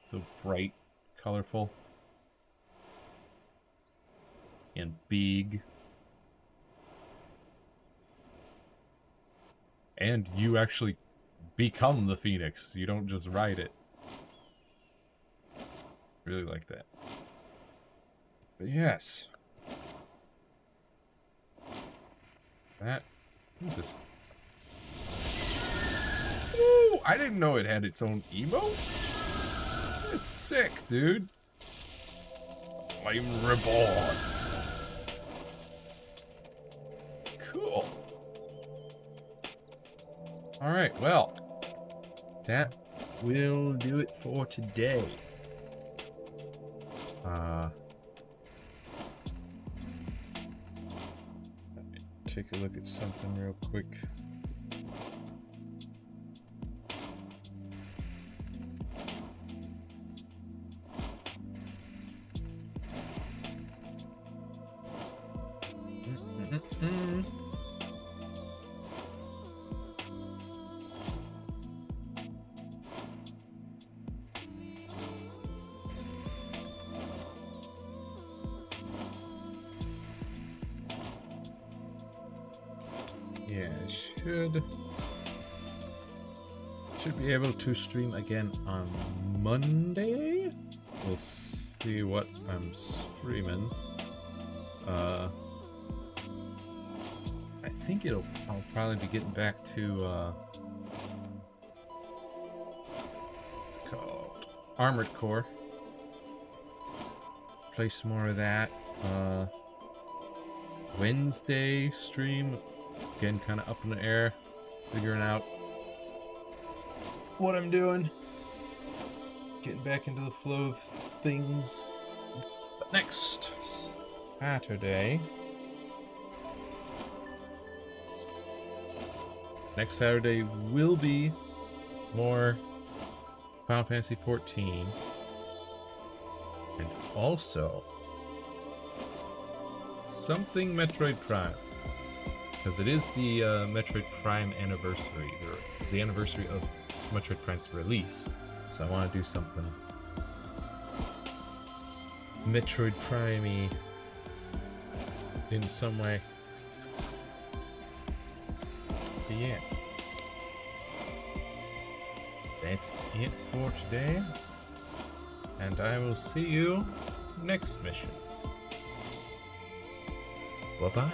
So bright, colorful. and big. And you actually become the Phoenix. You don't just ride it. Really like that. But yes. That... Who's this? Ooh! I didn't know it had its own emote. It's sick, dude. Flame Reborn. Cool. Alright, well. That will do it for today. Let me take a look at something real quick. Yeah, should be able to stream again on Monday. We'll see what I'm streaming. I think I'll probably be getting back to what's it called? Armored Core. Play some more of that. Wednesday stream. Again, kind of up in the air, figuring out what I'm doing, getting back into the flow of things. But next Saturday, will be more Final Fantasy XIV, and also something Metroid Prime. Because it is the Metroid Prime anniversary, or the anniversary of Metroid Prime's release. So I want to do something Metroid Prime-y in some way. But yeah. That's it for today. And I will see you next mission. Bye-bye.